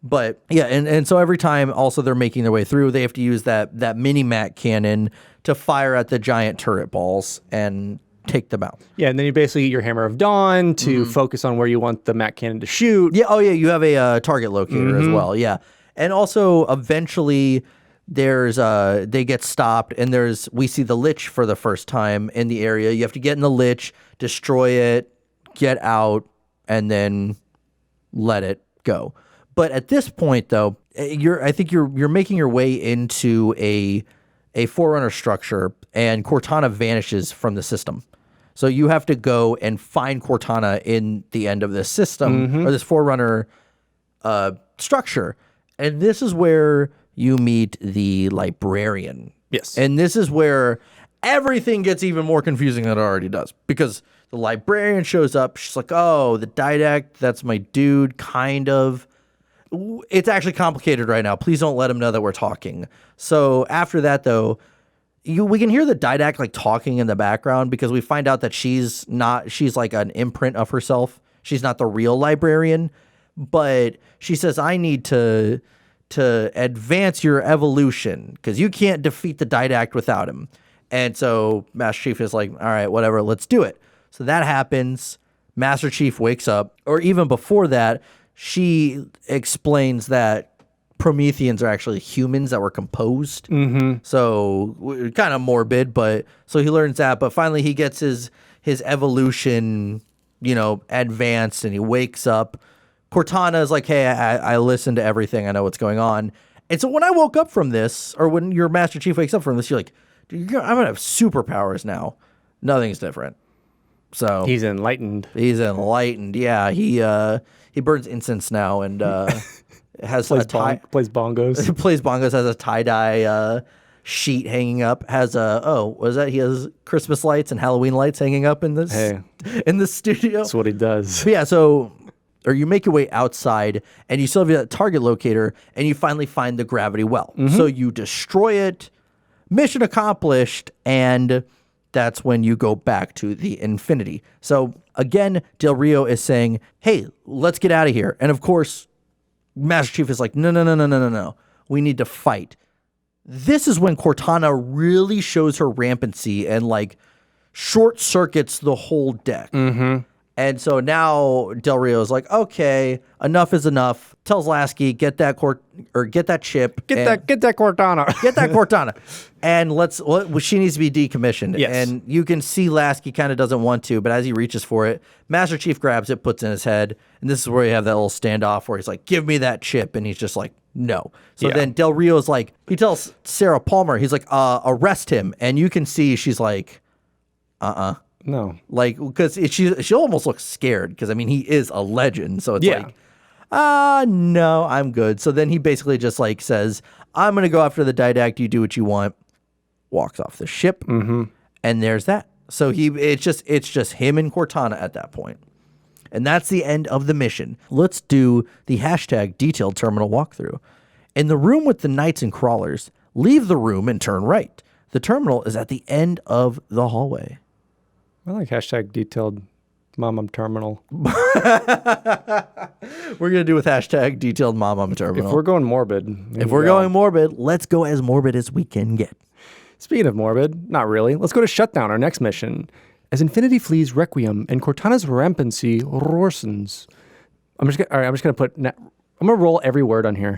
But yeah, and so every time also they're making their way through, they have to use that mini-Mac cannon to fire at the giant turret balls and take them out. Yeah, and then you basically get your Hammer of Dawn to focus on where you want the Mac cannon to shoot. Yeah, oh yeah, you have a target locator as well, yeah. And also eventually there's they get stopped and we see the Lich for the first time in the area. You have to get in the Lich, destroy it, get out, and then let it go. But at this point though, I think you're making your way into a Forerunner structure, and Cortana vanishes from the system. So you have to go and find Cortana in the end of this system, or this Forerunner structure. And this is where you meet the Librarian. Yes. And this is where everything gets even more confusing than it already does. Because the Librarian shows up, she's like, oh, the Didact, that's my dude, kind of. It's actually complicated right now. Please don't let him know that we're talking. So after that, though, we can hear the Didact like talking in the background because we find out that she's like an imprint of herself. She's not the real Librarian, but she says, I need to advance your evolution because you can't defeat the Didact without him. And so Master Chief is like, all right, whatever, let's do it. So that happens. Master Chief wakes up, or even before that, she explains that Prometheans are actually humans that were composed. So kind of morbid, but so he learns that. But finally, he gets his evolution, advanced, and he wakes up. Cortana is like, hey, I listened to everything. I know what's going on. And so when I woke up from this, or when your Master Chief wakes up from this, you're like, dude, I'm going to have superpowers now. Nothing's different. So he's enlightened. Yeah, he burns incense now and has plays bongos. Plays bongos. Has a tie-dye sheet hanging up. Has he has Christmas lights and Halloween lights hanging up in this in the studio. That's what he does. But yeah, or you make your way outside and you still have that target locator and you finally find the gravity well. So you destroy it. Mission accomplished, and that's when you go back to the Infinity. So again, Del Rio is saying, hey, let's get out of here. And of course, Master Chief is like, no. We need to fight. This is when Cortana really shows her rampancy and like short circuits the whole deck. And so now Del Rio is like, okay, enough is enough. Tells Lasky, get that chip. Get that Cortana. Get that Cortana. And she needs to be decommissioned. Yes. And you can see Lasky kind of doesn't want to, but as he reaches for it, Master Chief grabs it, puts it in his head. And this is where you have that little standoff where he's like, give me that chip. And he's just like, no. So then Del Rio is like, he tells Sarah Palmer, he's like, arrest him. And you can see she's like, no. Like, because she almost looks scared because, I mean, he is a legend. So it's like, no, I'm good. So then he basically just like says, I'm going to go after the Didact. You do what you want. Walks off the ship. And there's that. So it's just him and Cortana at that point. And that's the end of the mission. Let's do the hashtag detailed terminal walkthrough. In the room with the knights and crawlers, leave the room and turn right. The terminal is at the end of the hallway. I like hashtag detailed mom terminal. We're going to do with hashtag detailed mom terminal. If we're going morbid. Going morbid, let's go as morbid as we can get. Speaking of morbid, not really. Let's go to Shutdown, our next mission. As Infinity flees Requiem and Cortana's rampancy worsens. I'm just going to roll every word on here.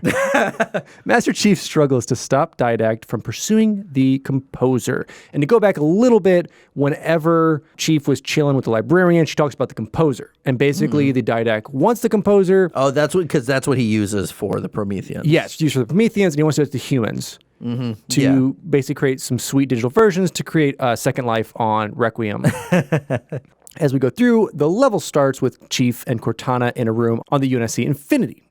Master Chief struggles to stop Didact from pursuing the Composer. And to go back a little bit, whenever Chief was chilling with the Librarian, she talks about the Composer. And basically, the Didact wants the Composer. Oh, because that's what he uses for the Prometheans. Yes, it's used for the Prometheans, and he wants to use the humans to basically create some sweet digital versions to create a second life on Requiem. As we go through, the level starts with Chief and Cortana in a room on the UNSC Infinity.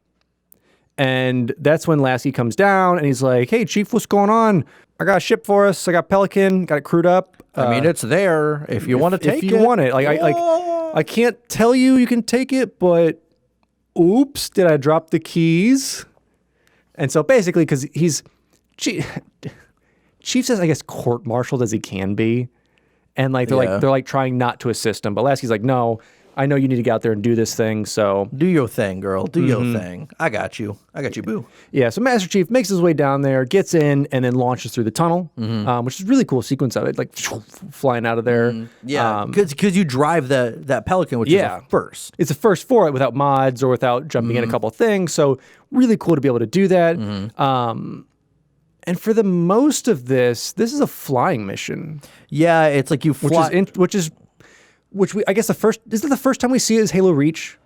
And that's when Lasky comes down and he's like, hey, Chief, what's going on? I got a ship for us. I got Pelican, got it crewed up. I mean, it's there if you want to take it. If you want it. I can't tell you can take it, but oops, did I drop the keys? And so basically, because Chief says, I guess, court-martialed as he can be. And like they're trying not to assist him. But Lasky's like, no, I know you need to get out there and do this thing, so... Do your thing, girl. Do your thing. I got you. Boo. Yeah, so Master Chief makes his way down there, gets in, and then launches through the tunnel, which is a really cool sequence of it, like flying out of there. Yeah, because you drive that Pelican, which is a first. It's a first for it without mods or without jumping in a couple things, so really cool to be able to do that. And for the most of this is a flying mission. Yeah, it's like you fly... I guess is it the first time we see it as Halo Reach?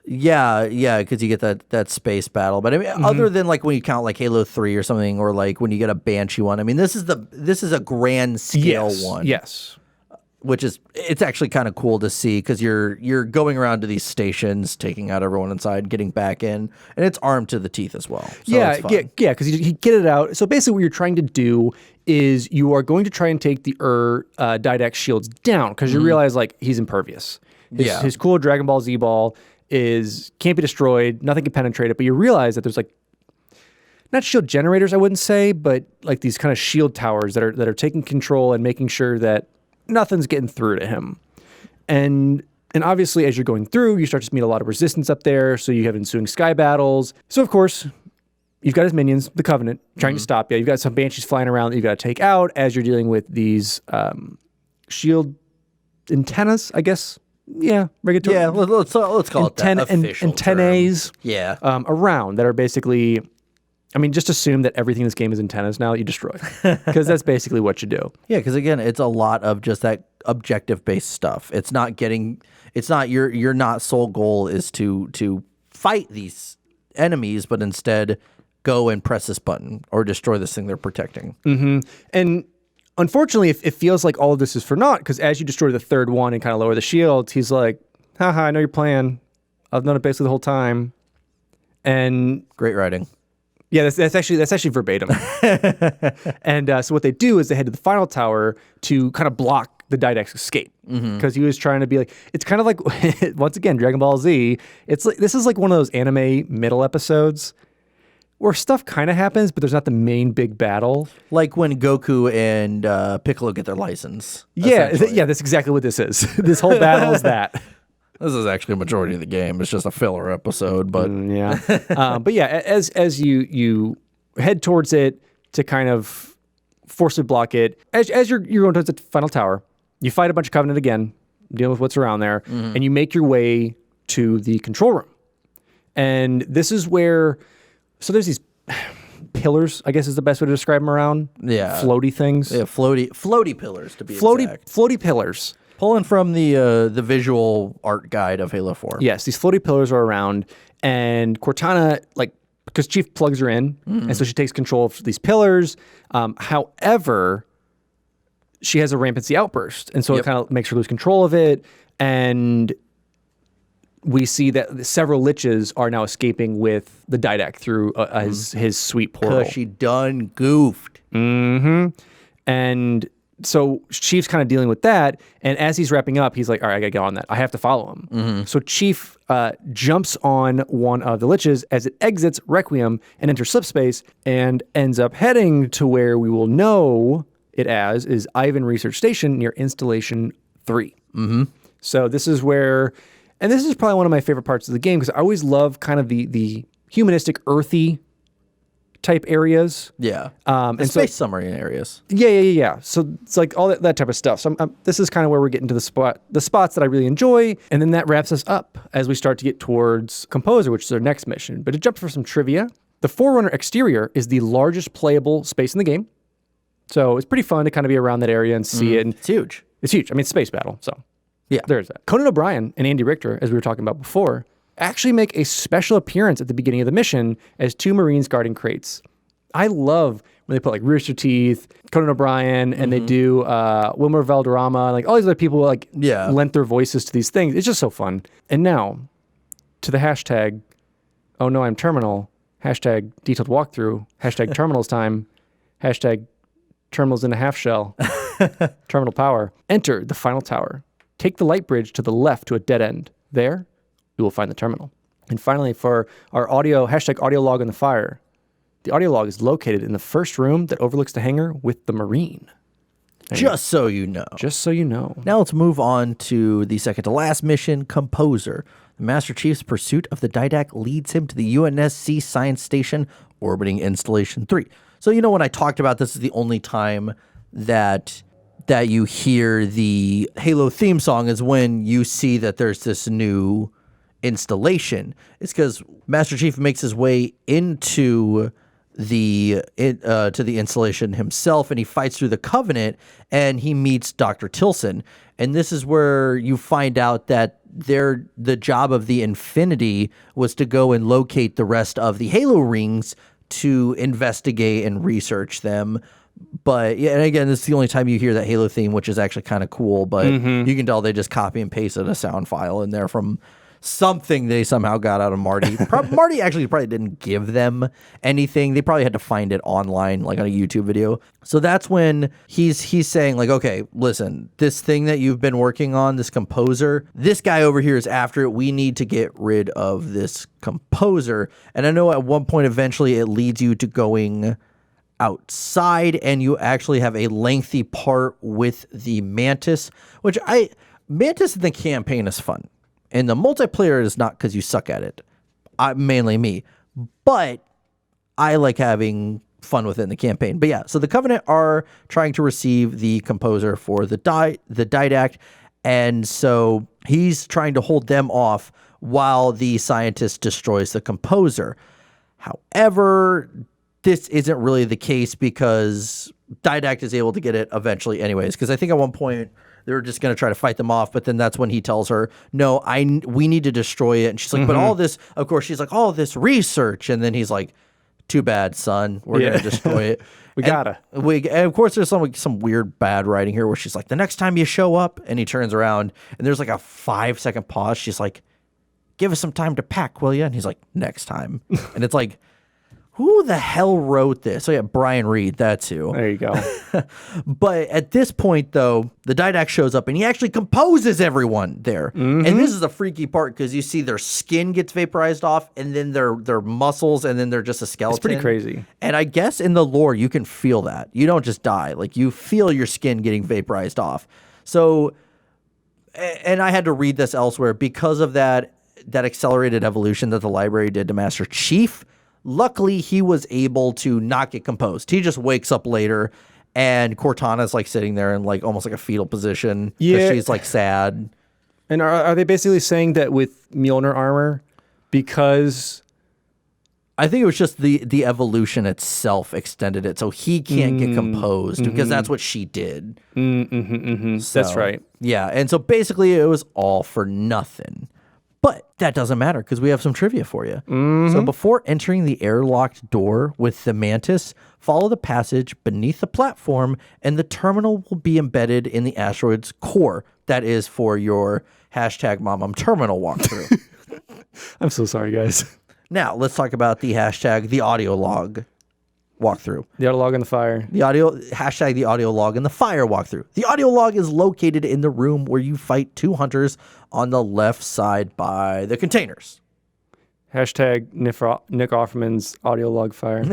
Yeah, because you get that space battle. But I mean, other than like when you count like Halo 3 or something, or like when you get a Banshee one, I mean, this is a grand scale one. Yes. Which it's actually kind of cool to see because you're going around to these stations, taking out everyone inside, getting back in, and it's armed to the teeth as well. So because you get it out. So basically what you're trying to do is you are going to try and take the Didact shields down because you realize like he's impervious. His cool Dragon Ball Z ball can't be destroyed, nothing can penetrate it, but you realize that there's like not shield generators, I wouldn't say, but like these kind of shield towers that are taking control and making sure that nothing's getting through to him. And obviously, as you're going through, you start to meet a lot of resistance up there, so you have ensuing sky battles. So, of course, you've got his minions, the Covenant, trying to stop you. You've got some Banshees flying around that you've got to take out as you're dealing with these shield antennas, I guess. Yeah, regulatory. Yeah, let's call it that official antennas. Term. Yeah. Around that are basically... I mean, just assume that everything in this game is antennas now that you destroy, because that's basically what you do. Yeah, because again, it's a lot of just that objective-based stuff. It's not your not sole goal is to fight these enemies, but instead go and press this button or destroy this thing they're protecting. And unfortunately, it feels like all of this is for naught, because as you destroy the third one and kind of lower the shields, he's like, haha, I know your plan. I've known it basically the whole time. And great writing. Yeah, that's actually verbatim. And so what they do is they head to the final tower to kind of block the Didact's escape because he was trying to be like, it's kind of like once again Dragon Ball Z. It's like this is like one of those anime middle episodes where stuff kind of happens, but there's not the main big battle. Like when Goku and Piccolo get their license. Yeah, that's exactly what this is. This whole battle is that. This is actually a majority of the game. It's just a filler episode, but but yeah, as you head towards it to kind of forcibly block it, as you're going towards the final tower, you fight a bunch of Covenant again, dealing with what's around there, and you make your way to the control room. And this is where, so there's these pillars, I guess is the best way to describe them around. Yeah, floaty things. Yeah, floaty pillars to be exact. Floaty pillars. Pulling from the visual art guide of Halo 4. Yes, these floaty pillars are around, and Cortana, like, because Chief plugs her in, and so she takes control of these pillars. However, she has a rampancy outburst, and so it kind of makes her lose control of it, and we see that several liches are now escaping with the Didact through his sweet portal. Because she done goofed. And so Chief's kind of dealing with that, and as he's wrapping up, he's like, all right, I gotta get on that. I have to follow him. So Chief jumps on one of the liches as it exits Requiem and enters Slipspace and ends up heading to where we will know it as is Ivan Research Station near Installation 3. So this is where, and this is probably one of my favorite parts of the game because I always love kind of the humanistic, earthy type areas. Yeah. And space summary areas. Yeah. So it's like all that type of stuff. So this is kind of where we're getting to the spots that I really enjoy. And then that wraps us up as we start to get towards Composer, which is our next mission. But to jump for some trivia, the Forerunner exterior is the largest playable space in the game. So it's pretty fun to kind of be around that area and see it. And it's huge. It's huge. I mean, it's space battle. So yeah, there's that. Conan O'Brien and Andy Richter, as we were talking about before, actually make a special appearance at the beginning of the mission as two Marines guarding crates. I love when they put like Rooster Teeth, Conan O'Brien, and they do Wilmer Valderrama, like all these other people like lent their voices to these things. It's just so fun. And now to the hashtag, oh no, I'm terminal, hashtag detailed walkthrough, hashtag terminals time, hashtag terminals in a half shell, terminal power. Enter the final tower. Take the light bridge to the left to a dead end. There, you will find the terminal. And finally, for our audio, hashtag audiolog on the fire, the audiolog is located in the first room that overlooks the hangar with the Marine. Just so you know. Just so you know. Now let's move on to the second to last mission, Composer. The Master Chief's pursuit of the Didact leads him to the UNSC Science Station orbiting Installation 3. So, when I talked about this is the only time that you hear the Halo theme song is when you see that there's this new installation. It's because Master Chief makes his way into the installation himself, and he fights through the Covenant, and he meets Dr. Tilson. And this is where you find out that the job of the Infinity was to go and locate the rest of the Halo rings to investigate and research them. But yeah, and again, this is the only time you hear that Halo theme, which is actually kind of cool. But you can tell they just copy and pasted a sound file in there from something they somehow got out of Marty. Marty actually probably didn't give them anything. They probably had to find it online, like on a YouTube video. So that's when he's saying, like, okay, listen, this thing that you've been working on, this composer, this guy over here is after it. We need to get rid of this composer. And I know at one point, eventually, it leads you to going outside, and you actually have a lengthy part with the Mantis, which Mantis in the campaign is fun. And the multiplayer is not because you suck at it. Mainly me. But I like having fun within the campaign. But yeah, so the Covenant are trying to receive the composer for the Didact. And so he's trying to hold them off while the scientist destroys the composer. However, this isn't really the case because Didact is able to get it eventually anyways. Because I think at one point they were just going to try to fight them off, but then that's when he tells her, no, we need to destroy it. And she's like, but all this, of course, she's like, all this research. And then he's like, too bad, son. We're going to destroy it. gotta. And of course, there's some weird bad writing here where she's like, the next time you show up, and he turns around, and there's like a 5-second pause. She's like, give us some time to pack, will you? And he's like, next time. And it's like, who the hell wrote this? So yeah, Brian Reed, that's who. There you go. But at this point, though, the Didact shows up and he actually composes everyone there. And this is a freaky part because you see their skin gets vaporized off, and then their muscles, and then they're just a skeleton. It's pretty crazy. And I guess in the lore, you can feel that. You don't just die. Like, you feel your skin getting vaporized off. So, and I had to read this elsewhere because of that accelerated evolution that the library did to Master Chief. Luckily, he was able to not get composed. He just wakes up later, and Cortana's like sitting there in like almost like a fetal position. Yeah, she's like sad. And are they basically saying that with Mjolnir armor, because I think it was just the evolution itself extended it, so he can't get composed because that's what she did. So, that's right. Yeah, and so basically it was all for nothing. But that doesn't matter because we have some trivia for you. So before entering the airlocked door with the Mantis, follow the passage beneath the platform, and the terminal will be embedded in the asteroid's core. That is for your #MomTerminal walkthrough. I'm so sorry, guys. Now, let's talk about the #TheAudiolog walkthrough. The audiolog and the fire. The #TheAudiolog and the fire walkthrough. The audiolog is located in the room where you fight 2 hunters on the left side by the containers. Nick Offerman's audiolog fire.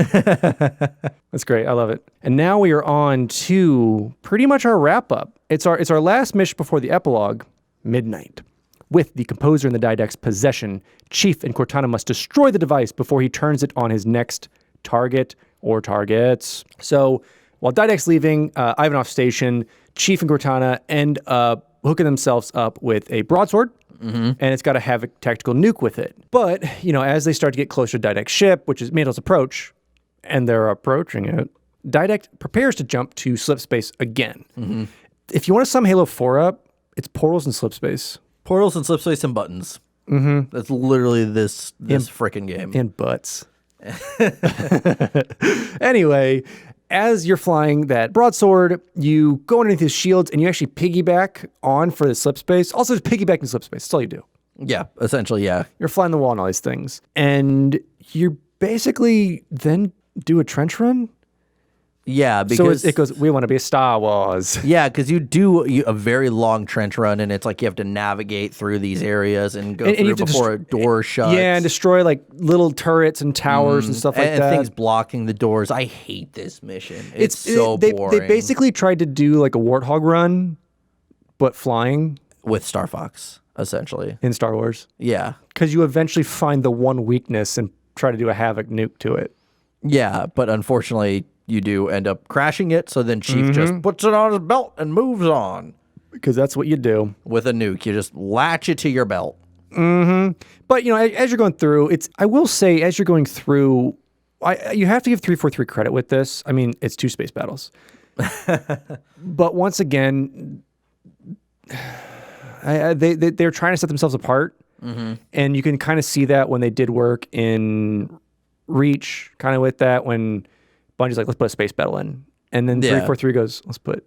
That's great. I love it. And now we are on to pretty much our wrap up. It's our last mission before the epilogue, Midnight. With the composer in the Didact's possession, Chief and Cortana must destroy the device before he turns it on his next target or targets. So while Didact's leaving Ivanov Station, Chief and Cortana end up hooking themselves up with a broadsword, and it's got a Havoc tactical nuke with it. But, as they start to get closer to Didact's ship, which is Mantel's approach, and they're approaching it, Didact prepares to jump to slip space again. If you want to sum Halo 4 up, it's portals and slip space. Portals and slip space and buttons. That's literally this frickin' game. And butts. Anyway, as you're flying that broadsword, you go underneath his shields and you actually piggyback on for the slip space. Also, just piggyback in slip space. That's all you do. Yeah, essentially, yeah. You're flying the wall and all these things. And you basically then do a trench run. Yeah, because so it goes. We want to be Star Wars. Yeah, because you do a very long trench run, and it's like you have to navigate through these areas and go through before a door shuts. Yeah, and destroy like little turrets and towers and stuff like that. And things blocking the doors. I hate this mission. It's so boring. They basically tried to do like a Warthog run, but flying with Star Fox, essentially. in Star Wars. Yeah. Because you eventually find the one weakness and try to do a Havoc nuke to it. Yeah, but unfortunately, you do end up crashing it, so then Chief just puts it on his belt and moves on. Because that's what you do. With a nuke, you just latch it to your belt. But, you know, as you're going through, I will say, as you're going through, you have to give 343 credit with this. I mean, it's 2 space battles. But once again, they're trying to set themselves apart. And you can kind of see that when they did work in Reach, kind of with that, when Bungie's like, let's put a space battle in. And then 343 goes, let's put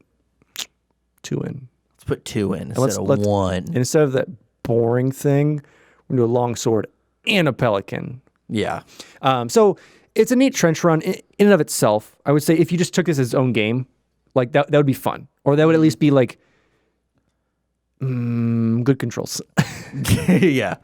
2 in. Let's put 2 in instead of 1. And instead of that boring thing, we're going to do a longsword and a pelican. Yeah. So it's a neat trench run in and of itself. I would say if you just took this as its own game, like that would be fun. Or that would at least be like good controls. Yeah.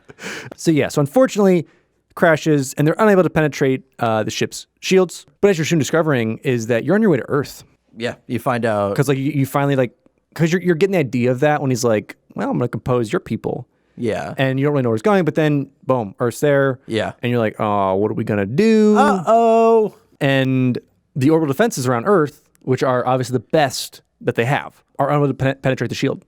So unfortunately, crashes, and they're unable to penetrate the ship's shields. But as you're soon discovering is that you're on your way to Earth. Yeah, you find out. Because like you finally like, because you're getting the idea of that when he's like, well, I'm going to compose your people. Yeah. And you don't really know where it's going, but then boom, Earth's there. Yeah. And you're like, oh, what are we going to do? Uh-oh. And the orbital defenses around Earth, which are obviously the best that they have, are unable to penetrate the shield.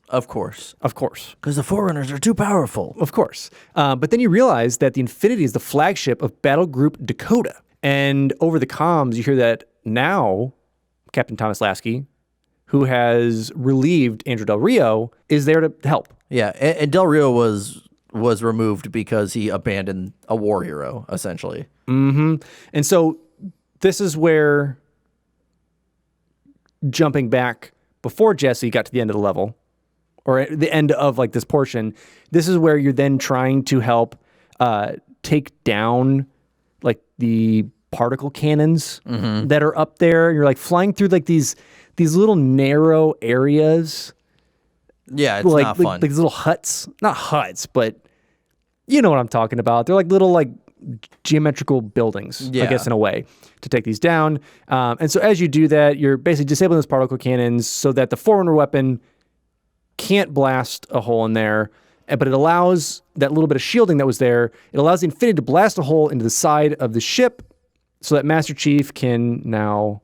Of course. Of course. Because the Forerunners are too powerful. Of course. But then you realize that the Infinity is the flagship of Battle Group Dakota. And over the comms, you hear that now Captain Thomas Lasky, who has relieved Andrew Del Rio, is there to help. Yeah, and Del Rio was removed because he abandoned a war hero, essentially. And so this is where, jumping back before Jesse got to the end of the level, or at the end of like this portion, this is where you're then trying to help take down like the particle cannons that are up there. You're like flying through like these little narrow areas. Yeah, it's like, not fun. Like these little huts, not huts, but you know what I'm talking about. They're like little like geometrical buildings, I guess, in a way, to take these down. And so as you do that, you're basically disabling those particle cannons so that the Forerunner weapon can't blast a hole in there, but it allows that little bit of shielding that was there. It allows the Infinity to blast a hole into the side of the ship so that Master Chief can now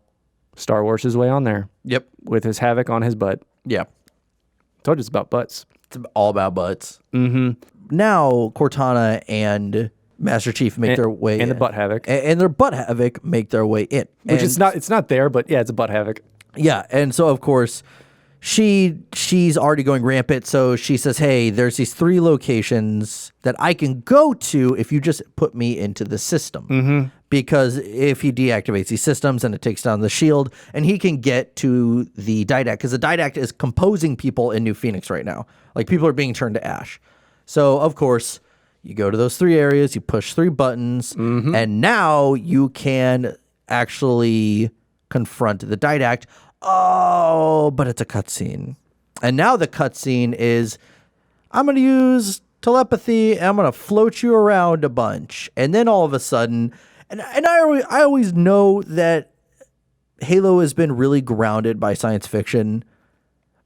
Star Wars his way on there. Yep. With his Havoc on his butt. Yeah. Told you it's about butts. It's all about butts. Now, Cortana and Master Chief make their way and in. the butt Havoc. And their butt Havoc make their way in. Which and, it's not there, but yeah, it's a butt Havoc. Yeah, and so of course she's already going rampant, so she says, hey, there's these 3 locations that I can go to if you just put me into the system. Because if he deactivates these systems and it takes down the shield, and he can get to the Didact, because the Didact is composing people in New Phoenix right now. Like, people are being turned to ash. So, of course, you go to those 3 areas, you push 3 buttons, and now you can actually confront the Didact. Oh, but it's a cutscene. And now the cutscene is, I'm going to use telepathy, and I'm going to float you around a bunch. And then all of a sudden, and I always know that Halo has been really grounded by science fiction,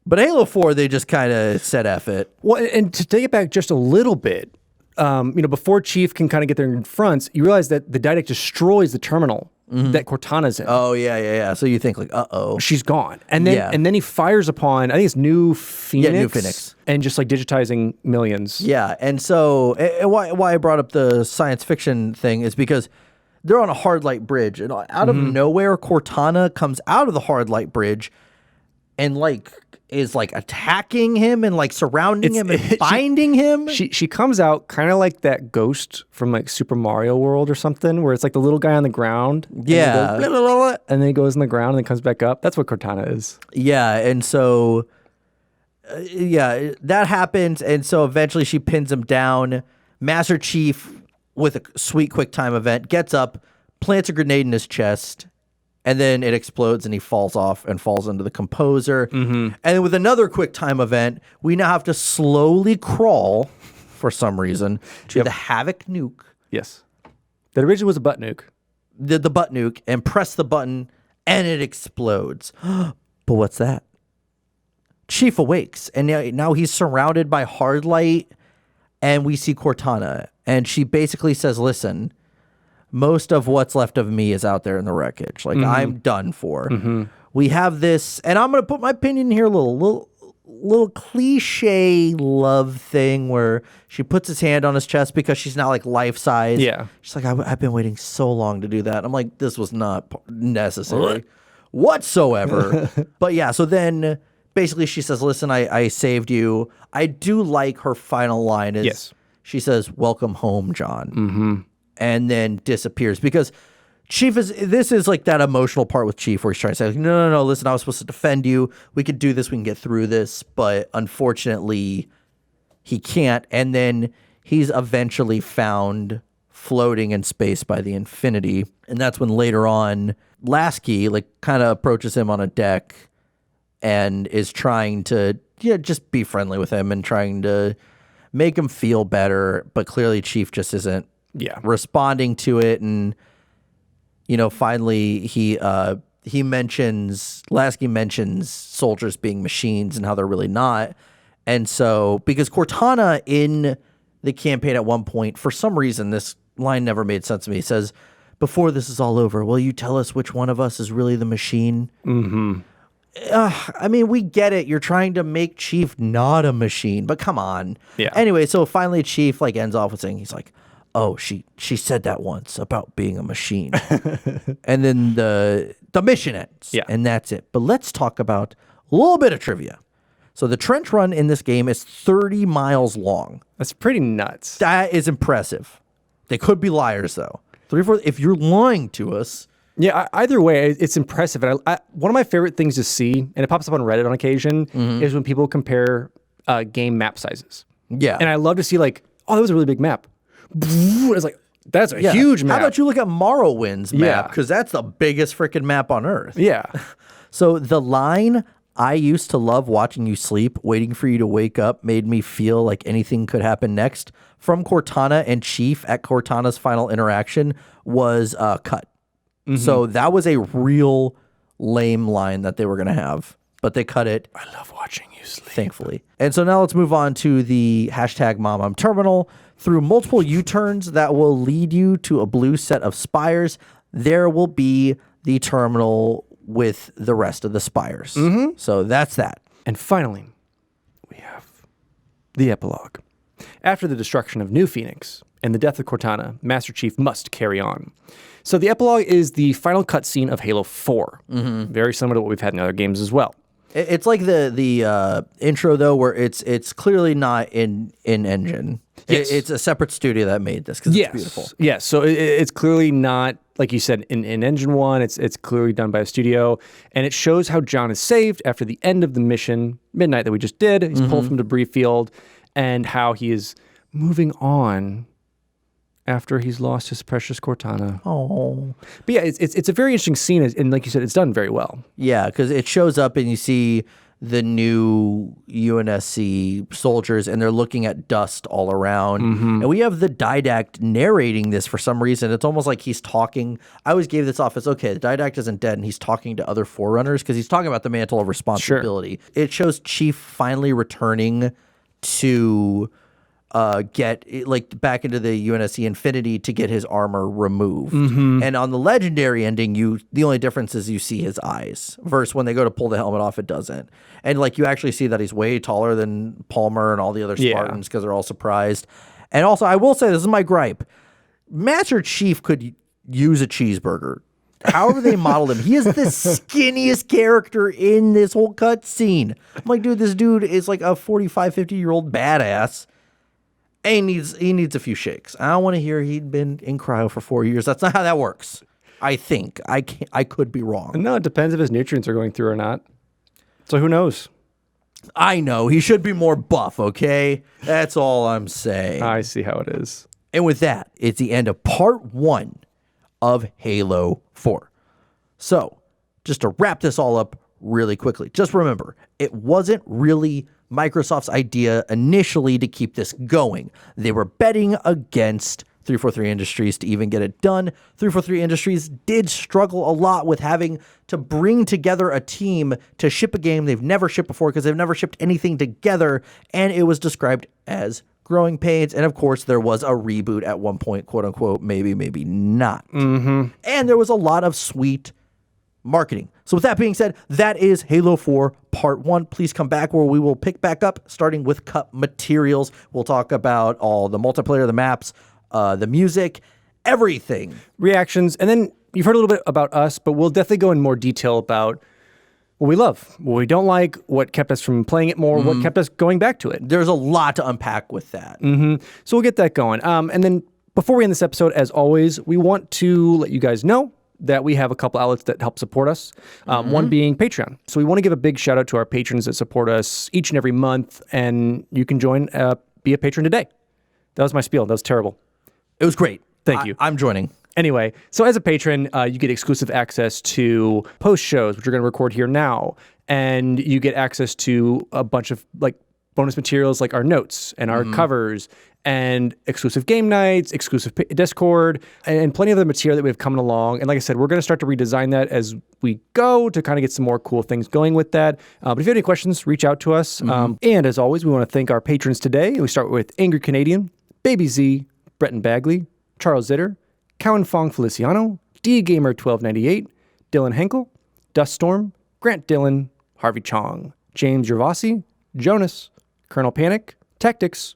but Halo 4, they just kind of said F it. Well, and to take it back just a little bit, before Chief can kind of get there in front, you realize that the Didact destroys the terminal that Cortana's in. Oh, yeah. So you think like, uh-oh. She's gone. And then he fires upon, I think it's New Phoenix. Yeah, New Phoenix. And just like digitizing millions. Yeah, and so and why I brought up the science fiction thing is because they're on a hard light bridge, and out of nowhere, Cortana comes out of the hard light bridge and like is like attacking him and like surrounding him and binding him. She comes out kind of like that ghost from like Super Mario World or something, where it's like the little guy on the ground. Yeah. And, blah, blah, blah, blah, and then he goes in the ground and then comes back up. That's what Cortana is. Yeah, and so that happens, and so eventually she pins him down. Master Chief, with a sweet Quicktime event, gets up, plants a grenade in his chest, And then it explodes and he falls off and falls into the composer. And then with another QuickTime event, we now have to slowly crawl, for some reason, to the Havoc nuke. Yes. That originally was a butt nuke. The butt nuke, and press the button, and it explodes. But what's that? Chief awakes, and now he's surrounded by hard light, and we see Cortana. And she basically says, listen, most of what's left of me is out there in the wreckage. Like, I'm done for. We have this, and I'm going to put my opinion here, a little cliche love thing where she puts his hand on his chest because she's not like life size. Yeah. She's like, I've been waiting so long to do that. I'm like, this was not necessary whatsoever. But yeah, so then basically she says, listen, I saved you. I do like her final line is she says, welcome home, John. And then disappears because this is like that emotional part with Chief where he's trying to say, like, no, listen, I was supposed to defend you. We could do this. We can get through this. But unfortunately, he can't. And then he's eventually found floating in space by the Infinity. And that's when later on, Lasky like kind of approaches him on a deck and is trying to just be friendly with him and trying to make him feel better. But clearly Chief just isn't responding to it. And finally Lasky mentions soldiers being machines and how they're really not. And so, because Cortana in the campaign at one point, for some reason, this line never made sense to me. He says, before this is all over, will you tell us which one of us is really the machine? I mean, we get it. You're trying to make Chief not a machine, but come on. Yeah. Anyway, so finally Chief like ends off with saying, he's like, oh, she said that once about being a machine. And then the mission ends. Yeah. And that's it. But let's talk about a little bit of trivia. So the trench run in this game is 30 miles long. That's pretty nuts. That is impressive. They could be liars, though. If you're lying to us. Yeah, either way, it's impressive. And one of my favorite things to see, and it pops up on Reddit on occasion, is when people compare game map sizes. Yeah. And I love to see like, oh, that was a really big map. It's like, that's a huge map. How about you look at Morrowind's map? Because that's the biggest freaking map on Earth. Yeah. So the line, I used to love watching you sleep, waiting for you to wake up, made me feel like anything could happen next, from Cortana and Chief at Cortana's final interaction was cut. So that was a real lame line that they were going to have, but they cut it. I love watching you sleep. Thankfully. And so now let's move on to the #MomUm terminal. Through multiple U-turns that will lead you to a blue set of spires, there will be the terminal with the rest of the spires. So that's that. And finally, we have the epilogue. After the destruction of New Phoenix and the death of Cortana, Master Chief must carry on. So the epilogue is the final cutscene of Halo 4. Very similar to what we've had in other games as well. It's like the intro, though, where it's clearly not in engine. Yes. It's a separate studio that made this because it's beautiful. Yes, so it's clearly not, like you said, in Engine 1. It's clearly done by a studio. And it shows how John is saved after the end of the mission, Midnight, that we just did. He's pulled from debris field, and how he is moving on after he's lost his precious Cortana. Oh. But yeah, it's a very interesting scene, and like you said, it's done very well. Yeah, because it shows up and you see the new UNSC soldiers, and they're looking at dust all around. And we have the Didact narrating this for some reason. It's almost like he's talking. I always gave this off as, okay, the Didact isn't dead, and he's talking to other Forerunners because he's talking about the mantle of responsibility. Sure. It shows Chief finally returning to get like back into the UNSC Infinity to get his armor removed. And on the legendary ending, the only difference is you see his eyes versus when they go to pull the helmet off, it doesn't. And like you actually see that he's way taller than Palmer and all the other Spartans because they're all surprised. And also, I will say, this is my gripe. Master Chief could use a cheeseburger. However they modeled him, he is the skinniest character in this whole cutscene. I'm like, dude, this dude is like a 45, 50-year-old badass. And he needs a few shakes. I don't want to hear he'd been in cryo for 4 years. That's not how that works. I think. I could be wrong. No, it depends if his nutrients are going through or not. So who knows? I know. He should be more buff, okay? That's all I'm saying. I see how it is. And with that, it's the end of part 1 of Halo 4. So, just to wrap this all up really quickly, just remember, it wasn't really Microsoft's idea initially to keep this going. They were betting against 343 Industries to even get it done. 343 Industries did struggle a lot with having to bring together a team to ship a game they've never shipped before because they've never shipped anything together, and it was described as growing pains. And of course, there was a reboot at one point, quote unquote, maybe not. And there was a lot of sweet marketing. So with that being said, that is Halo 4 Part 1. Please come back where we will pick back up, starting with cut materials. We'll talk about all the multiplayer, the maps, the music, everything. Reactions. And then you've heard a little bit about us, but we'll definitely go in more detail about what we love, what we don't like, what kept us from playing it more, what kept us going back to it. There's a lot to unpack with that. So we'll get that going. And then before we end this episode, as always, we want to let you guys know that we have a couple outlets that help support us, one being Patreon. So we want to give a big shout out to our patrons that support us each and every month, and you can join, be a patron today. That was my spiel. That was terrible. It was great. Thank you. I'm joining. Anyway, so as a patron, you get exclusive access to post shows, which we're going to record here now, and you get access to a bunch of like bonus materials like our notes and our covers and exclusive game nights, exclusive Discord, and plenty of other material that we have coming along. And like I said, we're going to start to redesign that as we go to kind of get some more cool things going with that. But if you have any questions, reach out to us. And as always, we want to thank our patrons today. We start with AngryCanadien, Baby Z, Brenton Bagley, Charles Zitter, Cowyn Fong-Feliciano, DGamer1298, Dilan Hankel, Duststorm, Grant Dillon, Harvey Chong, James Yervasi, Jonas, Colonel Panic, Taqtix,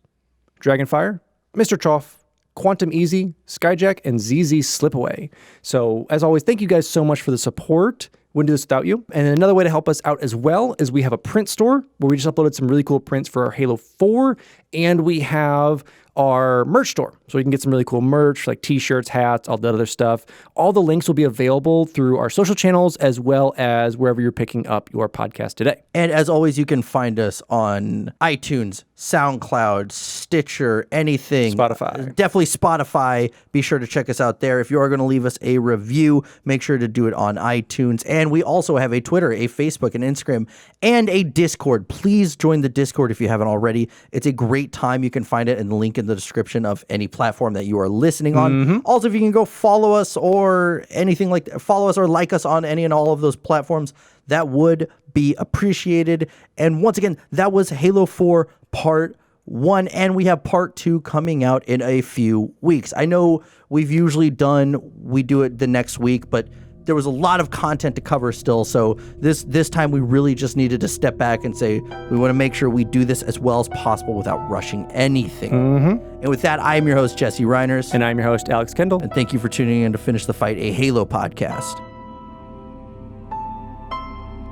DragonFire, Mr. Chofe, QuantumEasy, Skyjack, and ZZ Slipaway. So, as always, thank you guys so much for the support. Wouldn't do this without you. And then another way to help us out as well is we have a print store where we just uploaded some really cool prints for our Halo 4, and we have our merch store. So you can get some really cool merch like t-shirts, hats, all that other stuff. All the links will be available through our social channels as well as wherever you're picking up your podcast today. And as always, you can find us on iTunes, SoundCloud, Stitcher, anything. Spotify. Definitely Spotify. Be sure to check us out there. If you are going to leave us a review, make sure to do it on iTunes. And we also have a Twitter, a Facebook, an Instagram, and a Discord. Please join the Discord if you haven't already. It's a great time. You can find it in the link in the description of any platform that you are listening on. Also, if you can go follow us or anything like that, follow us or like us on any and all of those platforms, that would be appreciated. And once again, that was Halo 4 Part 1, and we have Part 2 coming out in a few weeks. I know we do it the next week, but there was a lot of content to cover still, so this time we really just needed to step back and say we want to make sure we do this as well as possible without rushing anything. And with that, I'm your host, Jesse Reiners. And I'm your host, Alex Kendall. And thank you for tuning in to Finish the Fight, a Halo podcast.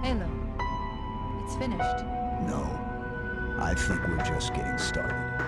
Halo. It's finished. No, I think we're just getting started.